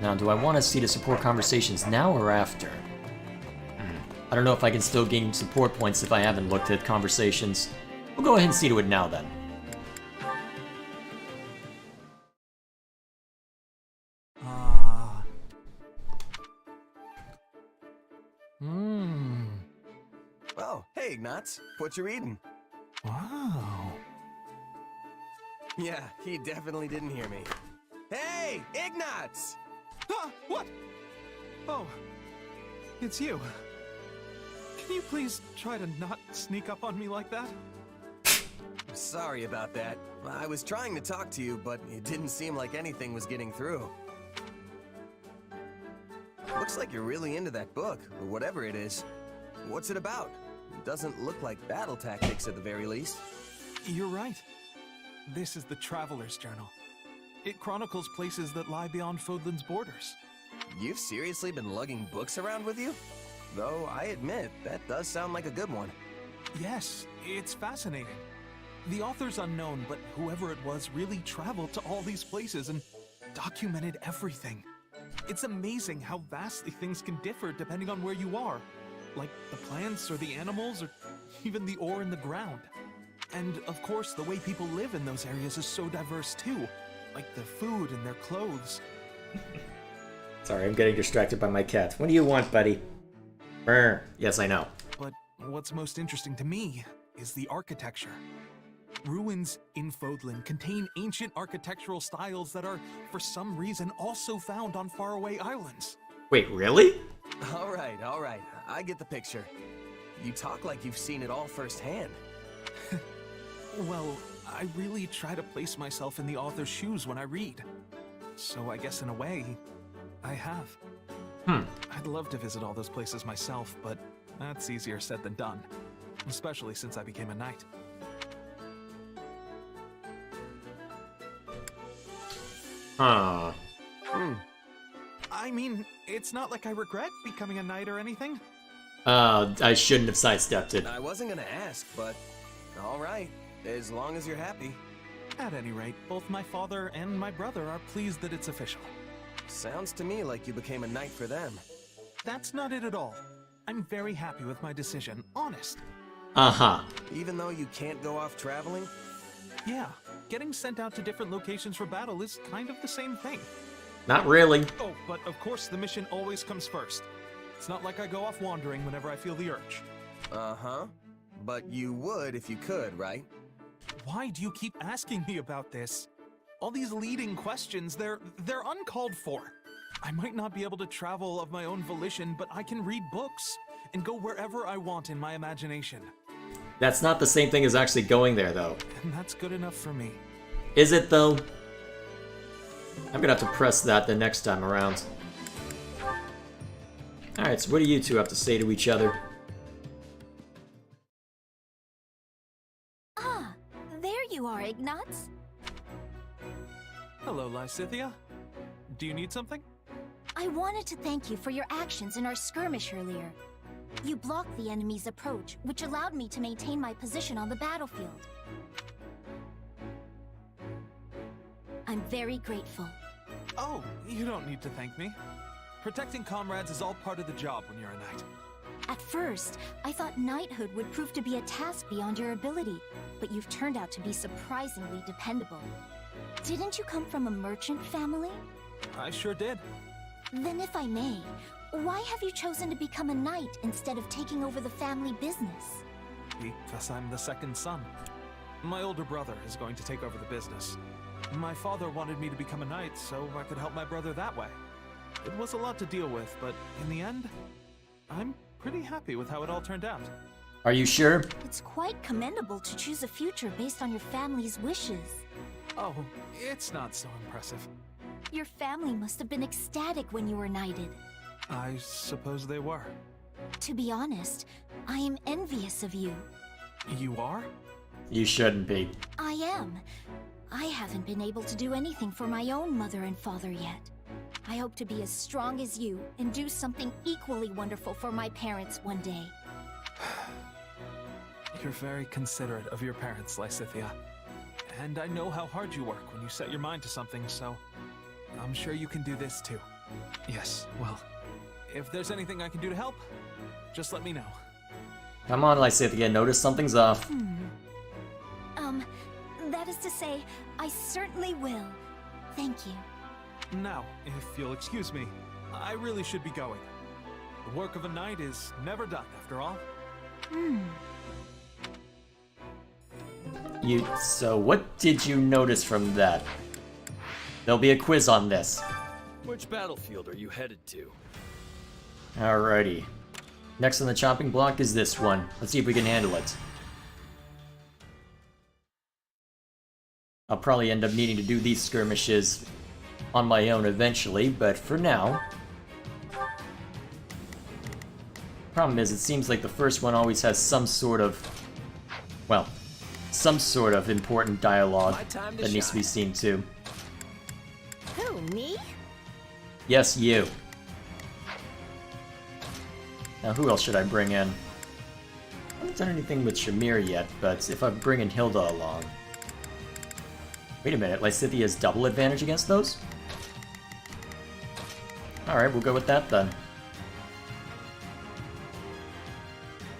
Now, do I want to see the support conversations now or after? I don't know if I can still gain support points if I haven't looked at conversations. We'll go ahead and see to it now then. Oh, hey, Ignatz. What you reading? Wow. Yeah, he definitely didn't hear me. Hey, Ignatz! Ah, what? Oh, it's you. Can you please try to not sneak up on me like that? Sorry about that. I was trying to talk to you, but it didn't seem like anything was getting through. Looks like you're really into that book, or whatever it is. What's it about? It doesn't look like battle tactics at the very least. You're right. This is the Traveler's Journal. It chronicles places that lie beyond Fodlan's borders. You've seriously been lugging books around with you? Though, I admit, that does sound like a good one. Yes, it's fascinating. The author's unknown, but whoever it was really traveled to all these places and documented everything. It's amazing how vastly things can differ depending on where you are. Like the plants or the animals or even the ore in the ground. And of course, the way people live in those areas is so diverse too. Like their food and their clothes. Sorry, I'm getting distracted by my cat. What do you want, buddy? Brr. Yes, I know. But what's most interesting to me is the architecture. Ruins in Fodlan contain ancient architectural styles that are, for some reason, also found on faraway islands. Wait, really? All right. I get the picture. You talk like you've seen it all firsthand. Well, I really try to place myself in the author's shoes when I read. So I guess in a way, I have. I'd love to visit all those places myself, but that's easier said than done. Especially since I became a knight. Huh. I mean, it's not like I regret becoming a knight or anything. I shouldn't have sidestepped it. I wasn't gonna ask, but all right, as long as you're happy. At any rate, both my father and my brother are pleased that it's official. Sounds to me like you became a knight for them. That's not it at all. I'm very happy with my decision, honest. Uh-huh. Even though you can't go off traveling? Yeah, getting sent out to different locations for battle is kind of the same thing. Not really. Oh, but of course the mission always comes first. It's not like I go off wandering whenever I feel the urge. Uh-huh. But you would if you could, right? Why do you keep asking me about this? All these leading questions, they're uncalled for. I might not be able to travel of my own volition, but I can read books and go wherever I want in my imagination. That's not the same thing as actually going there, though. And that's good enough for me. Is it, though? I'm gonna have to press that the next time around. Alright, so what do you two have to say to each other? Ah, there you are, Ignatz. Hello, Lysithia. Do you need something? I wanted to thank you for your actions in our skirmish earlier. You blocked the enemy's approach, which allowed me to maintain my position on the battlefield. I'm very grateful. Oh, you don't need to thank me. Protecting comrades is all part of the job when you're a knight. At first, I thought knighthood would prove to be a task beyond your ability, but you've turned out to be surprisingly dependable. Didn't you come from a merchant family? I sure did. Then if I may, why have you chosen to become a knight instead of taking over the family business? Because I'm the second son. My older brother is going to take over the business. My father wanted me to become a knight so I could help my brother that way. It was a lot to deal with, but in the end, I'm pretty happy with how it all turned out. Are you sure? It's quite commendable to choose a future based on your family's wishes. Oh, it's not so impressive. Your family must have been ecstatic when you were knighted. I suppose they were. To be honest, I am envious of you. You are? You shouldn't be. I am. I haven't been able to do anything for my own mother and father yet. I hope to be as strong as you and do something equally wonderful for my parents one day. You're very considerate of your parents, Lysithia. And I know how hard you work when you set your mind to something, so I'm sure you can do this too. Yes, well, if there's anything I can do to help, just let me know. Come on, Lysithia, notice something's off. That is to say, I certainly will. Thank you. Now, if you'll excuse me, I really should be going. The work of a knight is never done, after all. So what did you notice from that? There'll be a quiz on this. Which battlefield are you headed to? Alrighty. Next on the chopping block is this one. Let's see if we can handle it. I'll probably end up needing to do these skirmishes on my own eventually, but for now, Problem is, it seems like the first one always has some sort of, well, some sort of important dialogue that needs to be seen too. Who, me? Yes, you. Now, who else should I bring in? I haven't done anything with Shamir yet, but if I bring in Hilda along... Wait a minute, Lysithea has double advantage against those? Alright, we'll go with that then.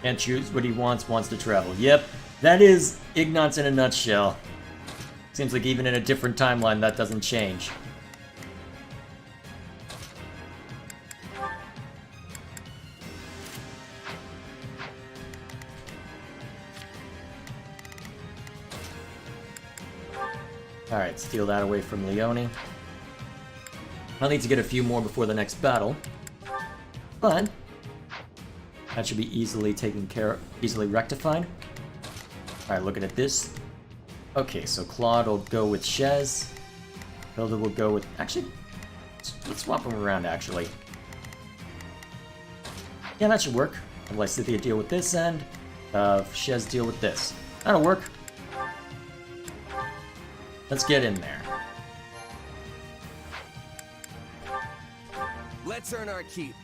Can't choose what he wants to travel. Yep, that is Ignatz in a nutshell. Seems like even in a different timeline that doesn't change. Alright, steal that away from Leone. I'll need to get a few more before the next battle. But that should be easily taken care of, easily rectified. Alright, looking at this. Okay, so Claude will go with Shez. Hilda will go with... Actually, let's swap them around, actually. Yeah, that should work. Have Lysithea deal with this end. Shez deal with this. That'll work. Let's get in there. Let's earn our keep.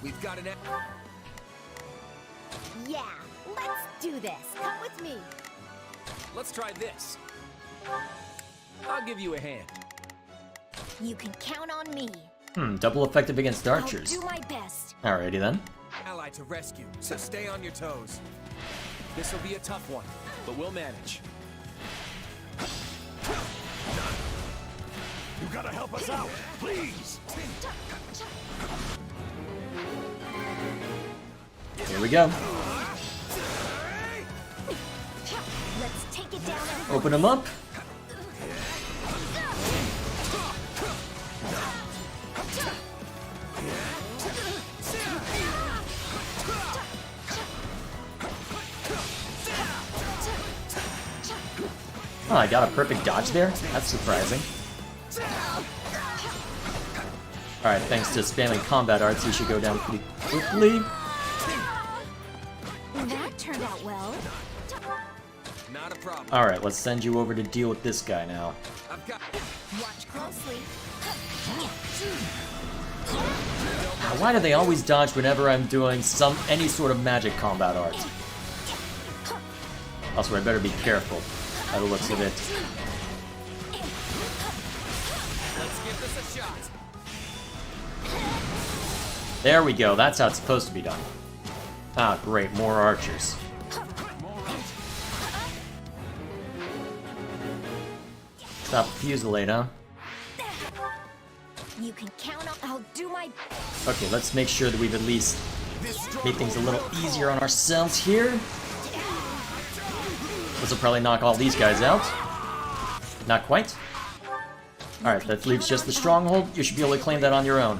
We've got an... Yeah, let's do this. Come with me. Let's try this. I'll give you a hand. You can count on me. Double effective against archers. I'll do my best. Alrighty then. Ally to rescue, so stay on your toes. This will be a tough one, but we'll manage. You gotta help us out, please! Here we go. Let's take it down. Open them up. Oh, I got a perfect dodge there? That's surprising. Alright, thanks to spamming combat arts, he should go down pretty quickly. That turned out well. Not a problem. Alright, let's send you over to deal with this guy now. I've got... Watch closely. Why do they always dodge whenever I'm doing any sort of magic combat art? Also, I better be careful by the looks of it. Let's give this a shot. There we go, that's how it's supposed to be done. Ah, great, more archers. Stop the fusillade, huh? You can count on. I'll do my. Okay, let's make sure that we've at least made things a little easier on ourselves here. This will probably knock all these guys out. Not quite. Alright, that leaves just the stronghold. You should be able to claim that on your own.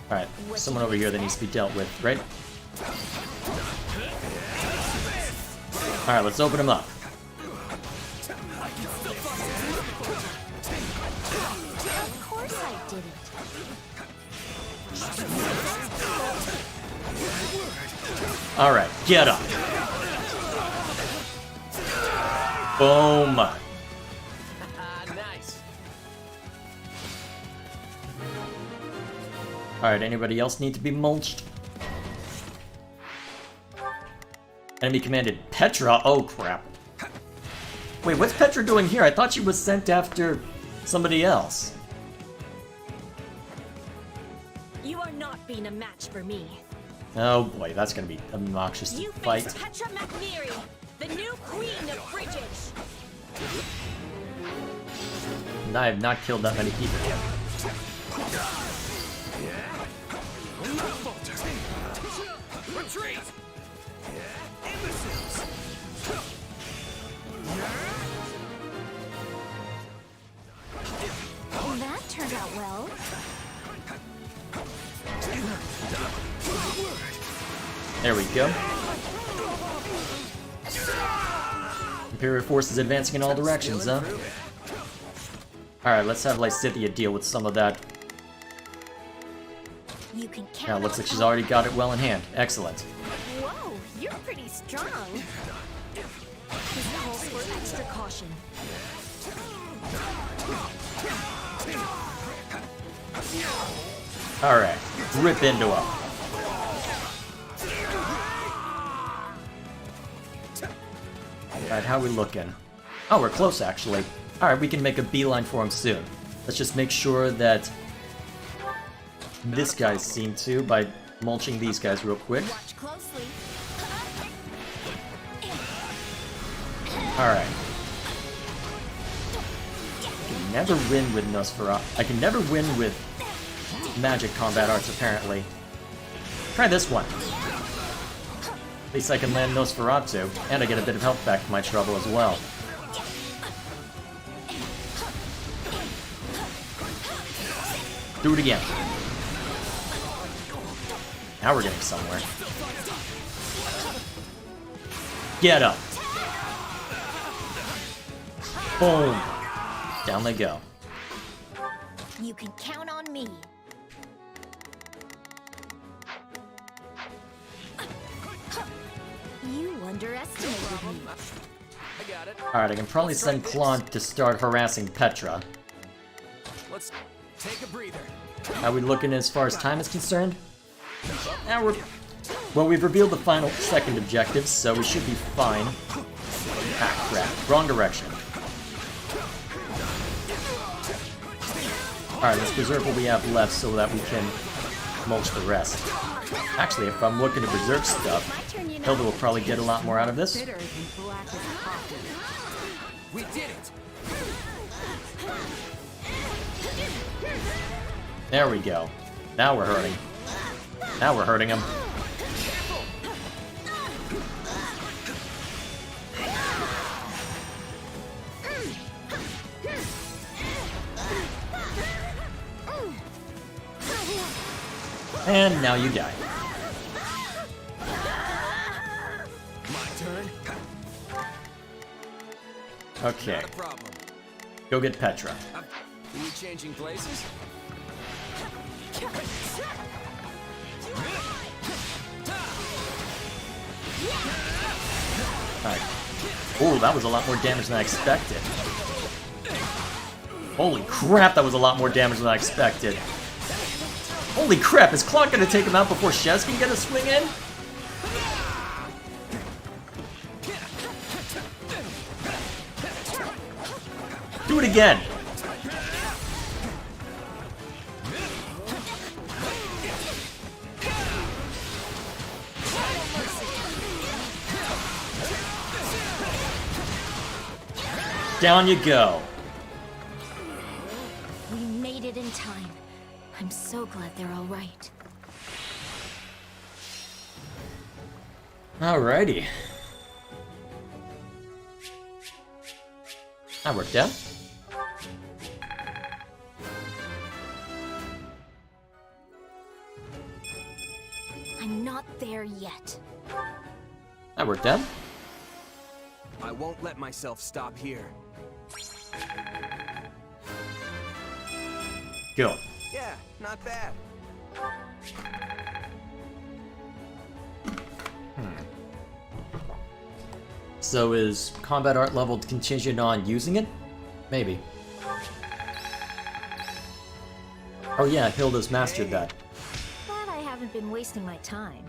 Alright, someone over here that needs to be dealt with, right? Alright, let's open him up. Of course I did it. Alright, get up. Boom. Nice. Alright, anybody else need to be mulched? Enemy commanded Petra? Oh crap. Wait, what's Petra doing here? I thought she was sent after somebody else. You are not being a match for me. Oh boy, that's gonna be obnoxious to You fight. face Petra McNeary, the new queen of Bridges. And I have not killed that many people yet. Retreat! That turned out well. There we go. Imperial forces advancing in all directions, huh? Alright, let's have Lysithea deal with some of that. You can count Yeah, looks on like she's already got it well in hand. Excellent. Whoa, you're pretty strong. This calls for extra caution. Alright, rip into him. Alright, how are we looking? Oh, we're close actually. Alright, we can make a beeline for him soon. Let's just make sure that this guy's seen to by mulching these guys real quick. Watch closely. Alright. I can never win with Nosferatu. I can never win with magic combat arts, apparently. Try this one. At least I can land Nosferatu, and I get a bit of health back from my trouble as well. Do it again. Now we're getting somewhere. Get up. Boom. Down they go. You can count on me. You underestimated me. Alright, I can probably send Claude to start harassing Petra. Let's take a breather. How are we looking as far as time is concerned? Now we're... Well, we've revealed the final second objective, so we should be fine. Ah, crap. Wrong direction. Alright, let's preserve what we have left so that we can mulch the rest. Actually, if I'm looking to preserve stuff, Hilda will probably get a lot more out of this. We did it. There we go. Now we're hurting. Now we're hurting him. And now you die. My turn. Okay. Not a problem. Go get Petra. Are we changing places? Alright. Ooh, that was a lot more damage than I expected. Holy crap, that was a lot more damage than I expected. Holy crap, is Claude gonna take him out before Shez can get a swing in? Do it again! Down you go. We made it in time. I'm so glad they're all right. Alrighty. That worked out. I'm not there yet. That worked out. I won't let myself stop here. Go. Yeah, not bad. So is combat art level contingent on using it? Maybe. Oh yeah, Hilda's mastered that. Glad I haven't been wasting my time.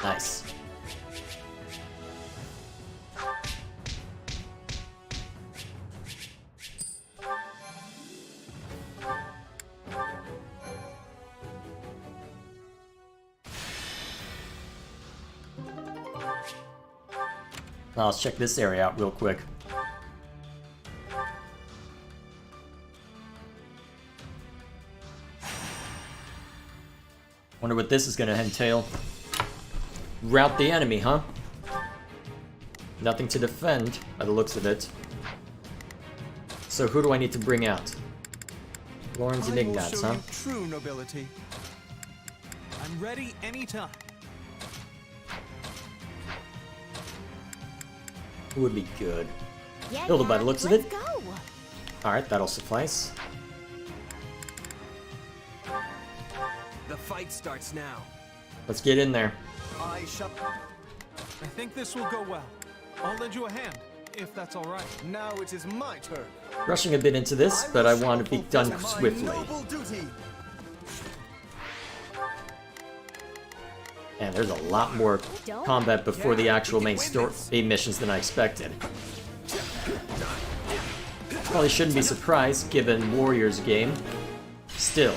Nice. Now let's check this area out real quick. Wonder what this is gonna entail. Rout the enemy, huh? Nothing to defend, by the looks of it. So who do I need to bring out? Lawrence and Ignatz, huh? True nobility. I'm ready anytime. Who would be good? Killed it by the looks of it. Let's go. Alright, that'll suffice. The fight starts now. Let's get in there. I think this will go well. I'll lend you a hand, if that's all right. Now it is my turn. Rushing a bit into this, but I want to be done swiftly. And there's a lot more combat before the actual main missions than I expected. Probably shouldn't be surprised, given Warriors game. Still.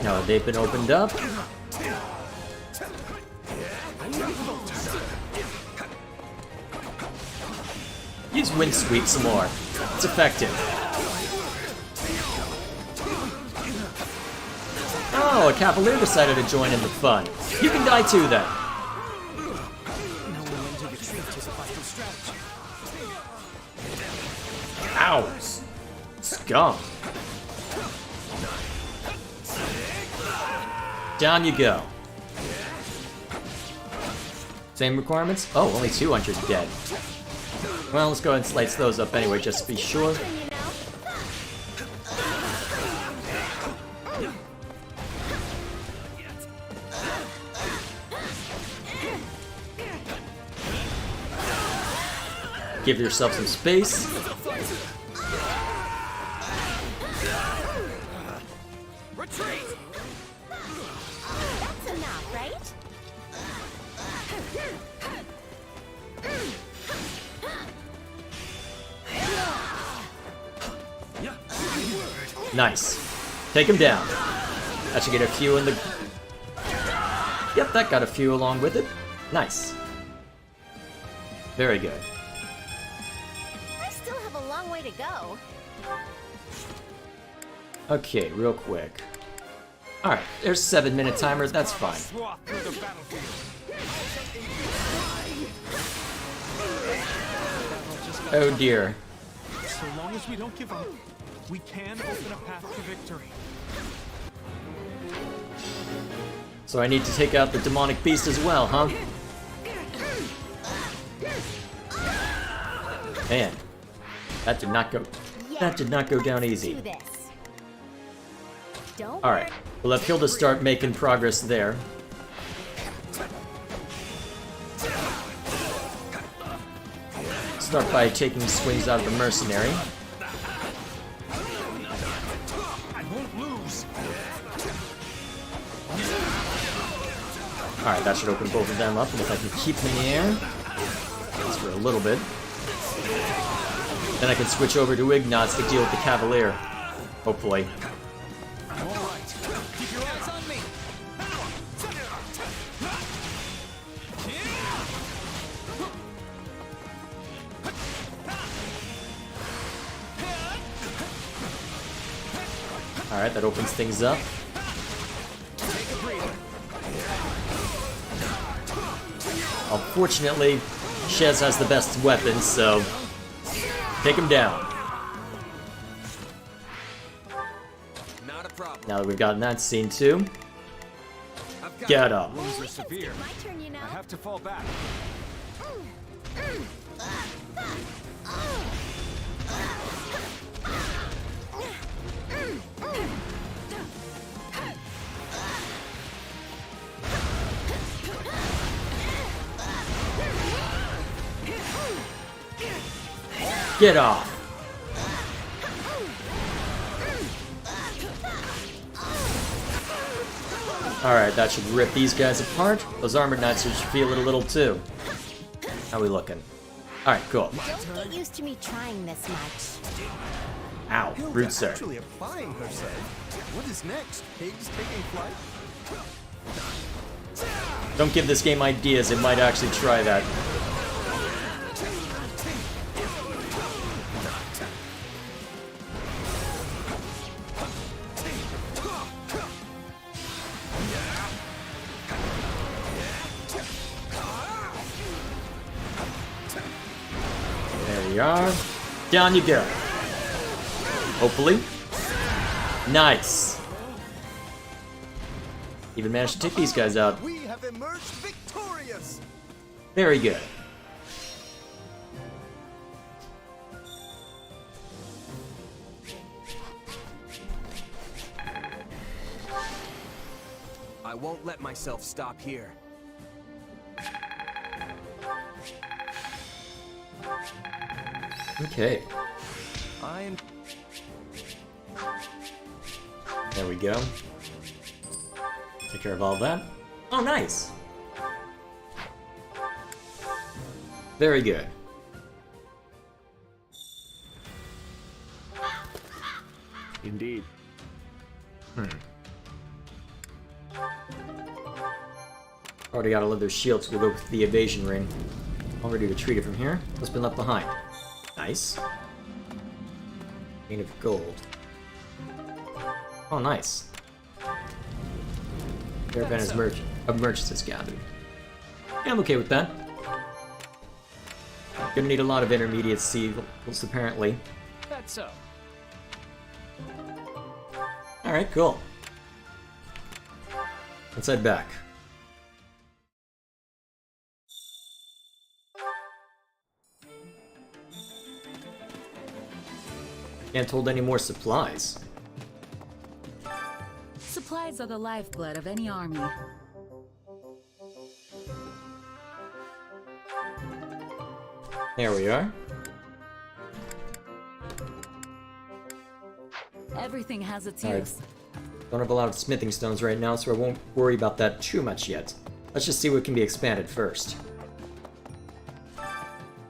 Now that they've been opened up. Use Wind Sweep some more. It's effective. Oh, a Cavalier decided to join in the fun. You can die too then. Ow! Scum. Down you go. Same requirements? Oh, only 200 dead. Well, let's go ahead and slice those up anyway, just to be sure. Give yourself some space. Retreat. That's enough, right? Nice. Take him down. That should get a few in the... Yep, that got a few along with it. Nice. Very good. I still have a long way to go. Okay, real quick. Alright, there's 7-minute timer, that's fine. Oh dear. So long as we don't give up, we can open a path to victory. So I need to take out the demonic beast as well, huh? Man, that did not go down easy. Alright, we'll have Hilda start making progress there. Start by taking swings out of the mercenary. Alright, that should open both of them up, and if I can keep them in the air, just for a little bit, then I can switch over to Ignatz to deal with the Cavalier. Hopefully. Alright, that opens things up. Unfortunately, Shez has the best weapons, so take him down. Not a problem. Now that we've gotten that scene too, get up. Wounds are severe. I have to fall back. Get off. Alright, that should rip these guys apart. Those armored knights should feel it a little too. How we looking? Alright, cool. Don't get used to me trying this much. Ow, rude sir. Actually applying herself. What is next? Pigs taking flight? Don't give this game ideas, it might actually try that. There you are. Down you go. Hopefully. Nice. Even managed to take these guys out. We have emerged victorious! Very good. I won't let myself stop here. Okay. I'm... There we go. Take care of all that. Oh, nice! Very good. Indeed. Already got all of their shields, we'll go with the evasion ring. Already retreated from here. What's been left behind? Nice. Chain of gold. Oh, nice. Caravan is of merchants is gathered. Yeah, I'm okay with that. Gonna need a lot of intermediate seals, apparently. That's so. Alright, cool. Let's head back. Can't hold any more supplies. Supplies are the lifeblood of any army. There we are. Everything has its Alright. use. Don't have a lot of smithing stones right now, so I won't worry about that too much yet. Let's just see what can be expanded first.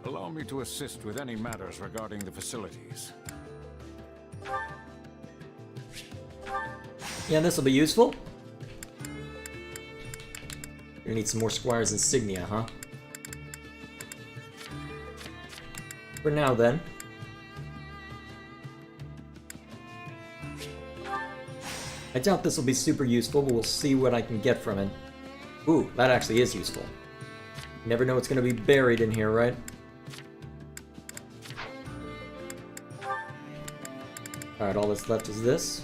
Allow me to assist with any matters regarding the facilities. Yeah, this will be useful. Gonna need some more Squire's insignia, huh? For now, then. I doubt this will be super useful, but we'll see what I can get from it. Ooh, that actually is useful. You never know what's gonna be buried in here, right? Alright, all that's left is this.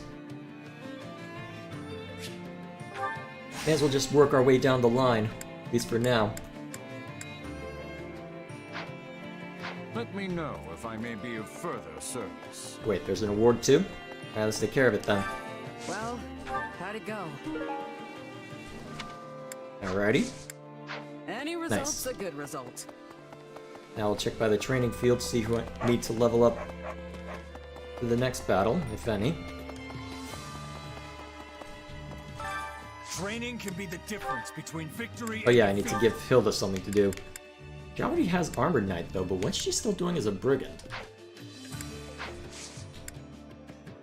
May as well just work our way down the line, at least for now. Let me know if I may be of further service. Wait, there's an award too? Alright, let's take care of it then. Well, how'd it go? Alrighty. Any result's a good result. Now we'll check by the training field to see who I need to level up to the next battle, if any. Training can be the difference between victory Oh yeah, I and need to defeat. give Hilda something to do. She already has Armored Knight though, but what's she still doing as a brigand?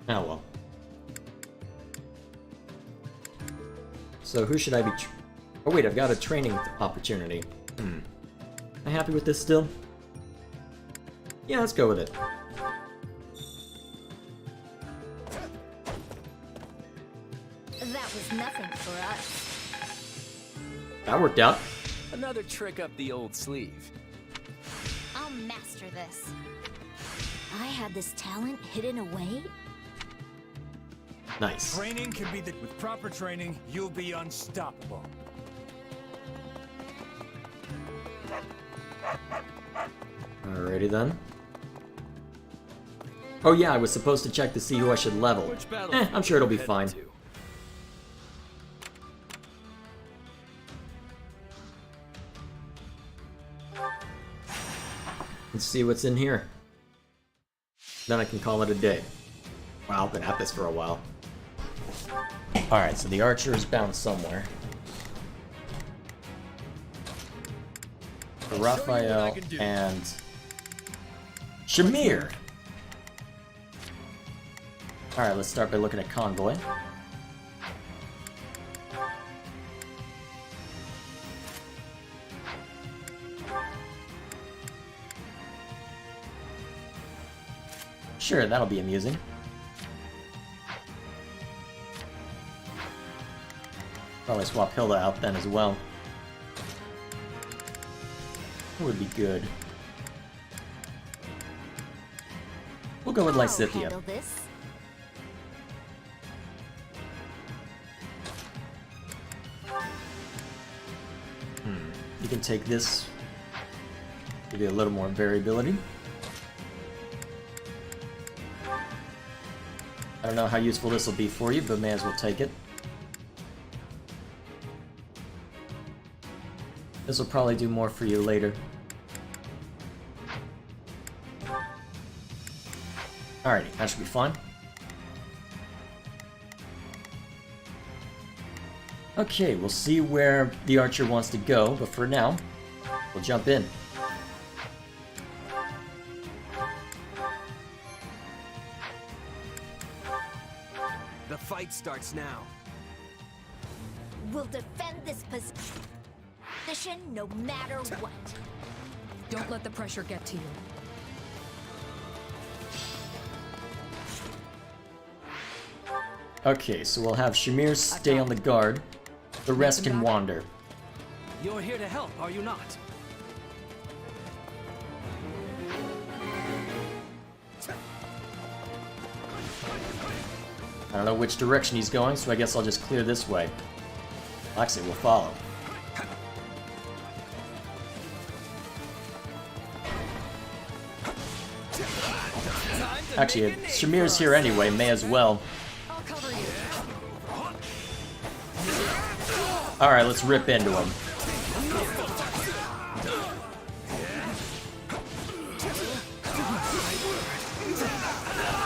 Oh well. So who should I be oh wait, I've got a training opportunity. Am I happy with this still? Yeah, let's go with it. That was nothing for us. That worked out. Another trick up the old sleeve. I'll master this. I had this talent hidden away? Nice. Training can be with proper training, you'll be unstoppable. Alrighty then. Oh yeah, I was supposed to check to see who I should level. I'm sure it'll be fine. Let's see what's in here. Then I can call it a day. Wow, I've been at this for a while. Alright, so the archer is bound somewhere. Raphael and Shamir! Alright, let's start by looking at Convoy. Sure, that'll be amusing. Probably swap Hilda out then as well. That would be good. We'll go with Lysithea. Handle this. You can take this. Give you a little more variability. I don't know how useful this will be for you, but may as well take it. This will probably do more for you later. Alrighty, that should be fine. Okay, we'll see where the archer wants to go, but for now, we'll jump in. The fight starts now. We'll defend this position no matter what. Don't let the pressure get to you. Okay, so we'll have Shamir stay on the guard. The rest can wander. You're here to help, are you not? I don't know which direction he's going, so I guess I'll just clear this way. Actually, we'll follow. Actually, if Shamir's here anyway, may as well. Alright, let's rip into him.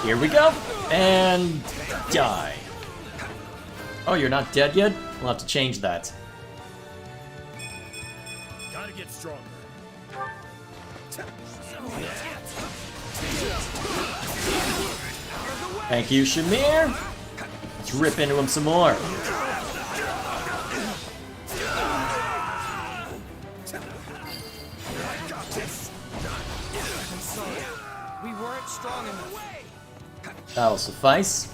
Here we go! And die. Oh, you're not dead yet? We'll have to change that. Gotta get stronger. Thank you, Shamir! Let's rip into him some more. We weren't strong enough. That'll suffice.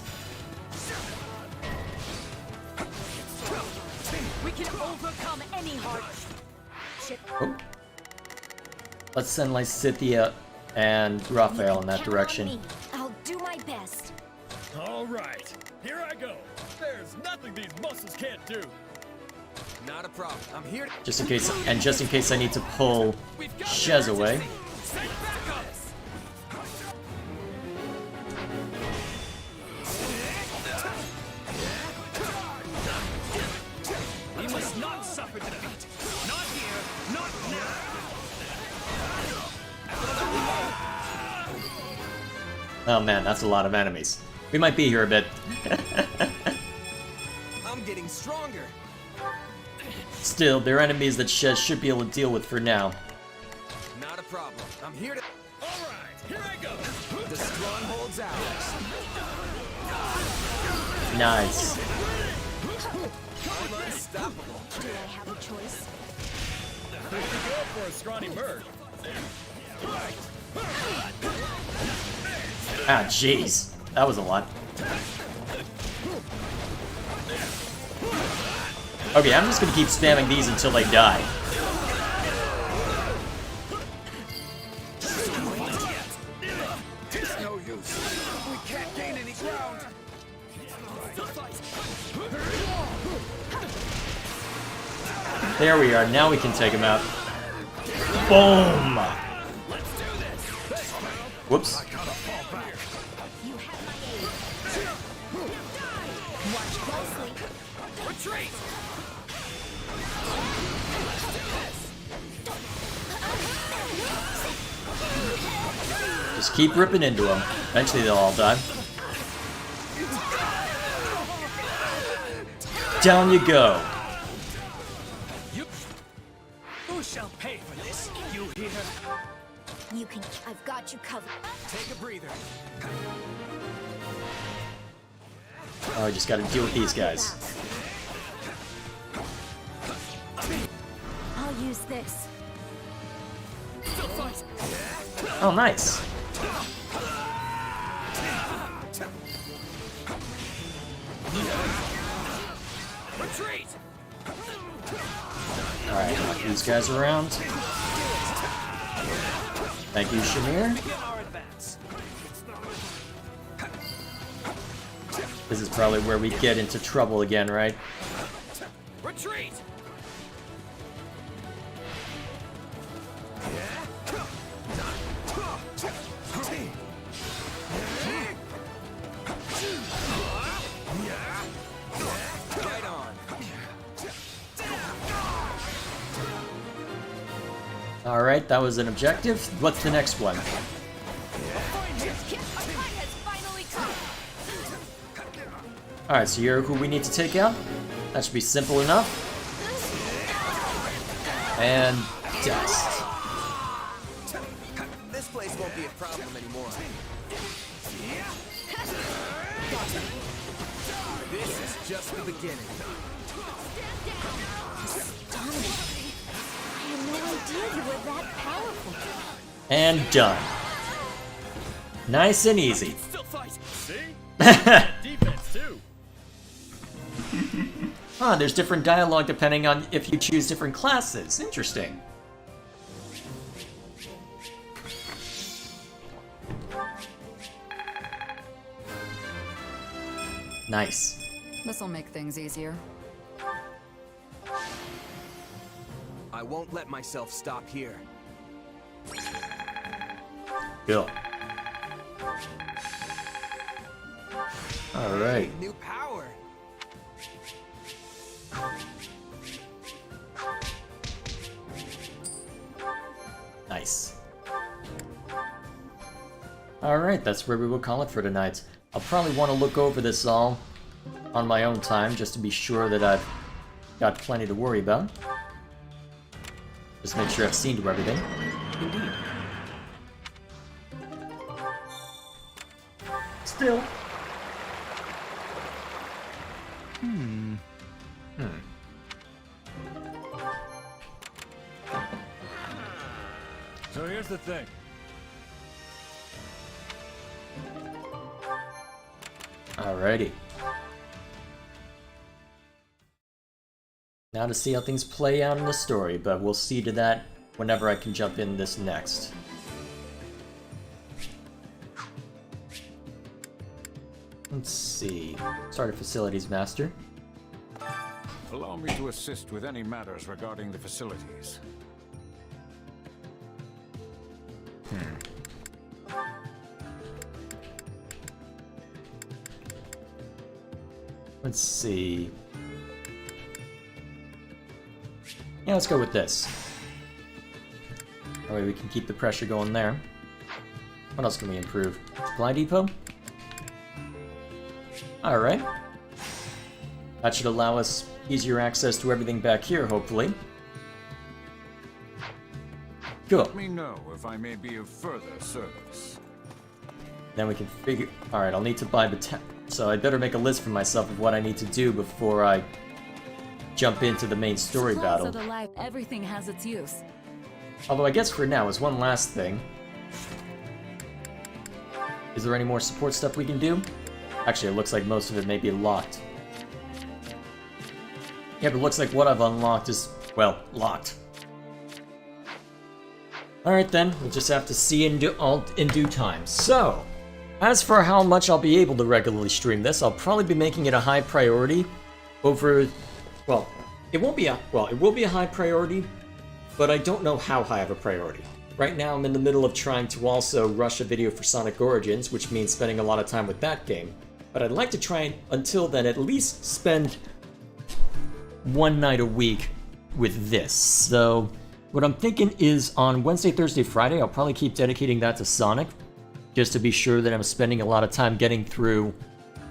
We can overcome any hard. Oh. Let's send Lysithea and Raphael in that direction. I'll do my best. All right, here I go. There's nothing these muscles can't do. Not a problem. I'm here. Just in case, and just in case I need to pull Shez away. We must not suffer defeat. Not here, not now. Oh man, that's a lot of enemies. We might be here a bit. I'm getting stronger. Still, they're enemies that Shez should be able to deal with for now. Not a problem. I'm here to. All right, here I go. The stronghold's ours. Nice. I'm unstoppable. Do I have a choice? Pretty good for a scrawny bird. Ah, jeez. That was a lot. Okay, I'm just gonna keep spamming these until they die. It's no use. We can't gain any ground. There we are, now we can take him out. Boom! Whoops. Watch closely. Retreat! Just keep ripping into them. Eventually they'll all die. Down you go. Who shall pay for this? You hear? You can. I've got you covered. Take a breather. Oh, I just gotta deal with these guys. I'll use this. Oh, nice. Retreat! Alright, knock these guys around. Thank you, Shamir. This is probably where we get into trouble again, right? Retreat! Alright, that was an objective. What's the next one? Alright, so you're who we need to take out? That should be simple enough. And dust. This place won't be a problem anymore. This is just the beginning. Astonishing. I had no idea you were that powerful. And done. Nice and easy. Still fight. See? Defense too. Huh, there's different dialogue depending on if you choose different classes. Interesting. Nice. This'll make things easier. I won't let myself stop here. Bill. Alright. New power. Nice. Alright, that's where we will call it for tonight. I'll probably want to look over this all on my own time, just to be sure that I've got plenty to worry about. Just make sure I've seen to everything. Indeed. Still. So here's the thing. Alrighty. Now to see how things play out in the story, but we'll see to that whenever I can jump in this next. Let's see. Start a facilities master. Allow me to assist with any matters regarding the facilities. Let's see. Yeah, let's go with this. That way we can keep the pressure going there. What else can we improve? Supply depot? Alright. That should allow us easier access to everything back here, hopefully. Cool. Let me know if I may be of further service. Then we can figure... Alright, I'll need to buy the... So I better make a list for myself of what I need to do before I jump into the main story battle. Supplies are the life. Everything has its use. Although I guess for now, as one last thing... Is there any more support stuff we can do? Actually, it looks like most of it may be locked. Yeah, but it looks like what I've unlocked is, well, locked. Alright then, we'll just have to see in due time. So, as for how much I'll be able to regularly stream this, I'll probably be making it a high priority over... Well, it will be a high priority, but I don't know how high of a priority. Right now I'm in the middle of trying to also rush a video for Sonic Origins, which means spending a lot of time with that game. But I'd like to try and, until then, at least spend one night a week with this. So, what I'm thinking is on Wednesday, Thursday, Friday, I'll probably keep dedicating that to Sonic, just to be sure that I'm spending a lot of time getting through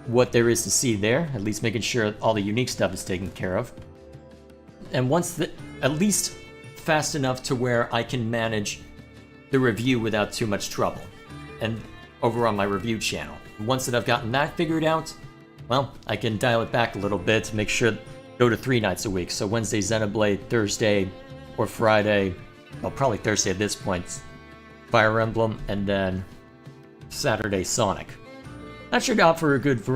what there is to see there, at least making sure all the unique stuff is taken care of. And at least fast enough to where I can manage the review without too much trouble, and over on my review channel. Once that I've gotten that figured out, well, I can dial it back a little bit to make sure go to 3 nights a week. So Wednesday Xenoblade, Thursday or Friday, well, probably Thursday at this point, Fire Emblem, and then Saturday Sonic. That should offer a good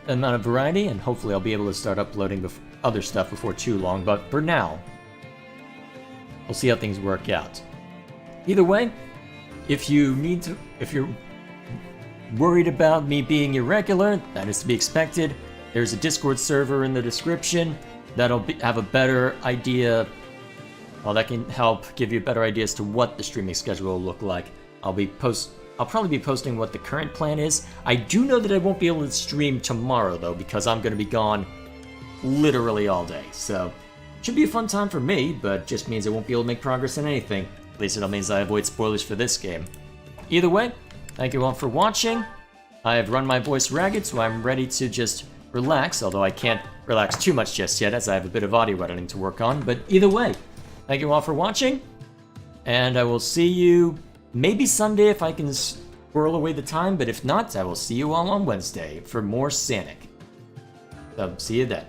amount of variety, and hopefully I'll be able to start uploading other stuff before too long, but for now, we'll see how things work out. Either way, if you're worried about me being irregular, that is to be expected. There's a Discord server in the description that'll have a better idea. Well, that can help give you a better idea as to what the streaming schedule will look like. I'll probably be posting what the current plan is. I do know that I won't be able to stream tomorrow though, because I'm going to be gone literally all day. So, should be a fun time for me, but just means I won't be able to make progress in anything. At least it means I avoid spoilers for this game. Either way, thank you all for watching. I have run my voice ragged, so I'm ready to just relax, although I can't relax too much just yet, as I have a bit of audio editing to work on. But either way, thank you all for watching, and I will see you maybe Sunday if I can squirrel away the time, but if not, I will see you all on Wednesday for more Sanic. So, see you then.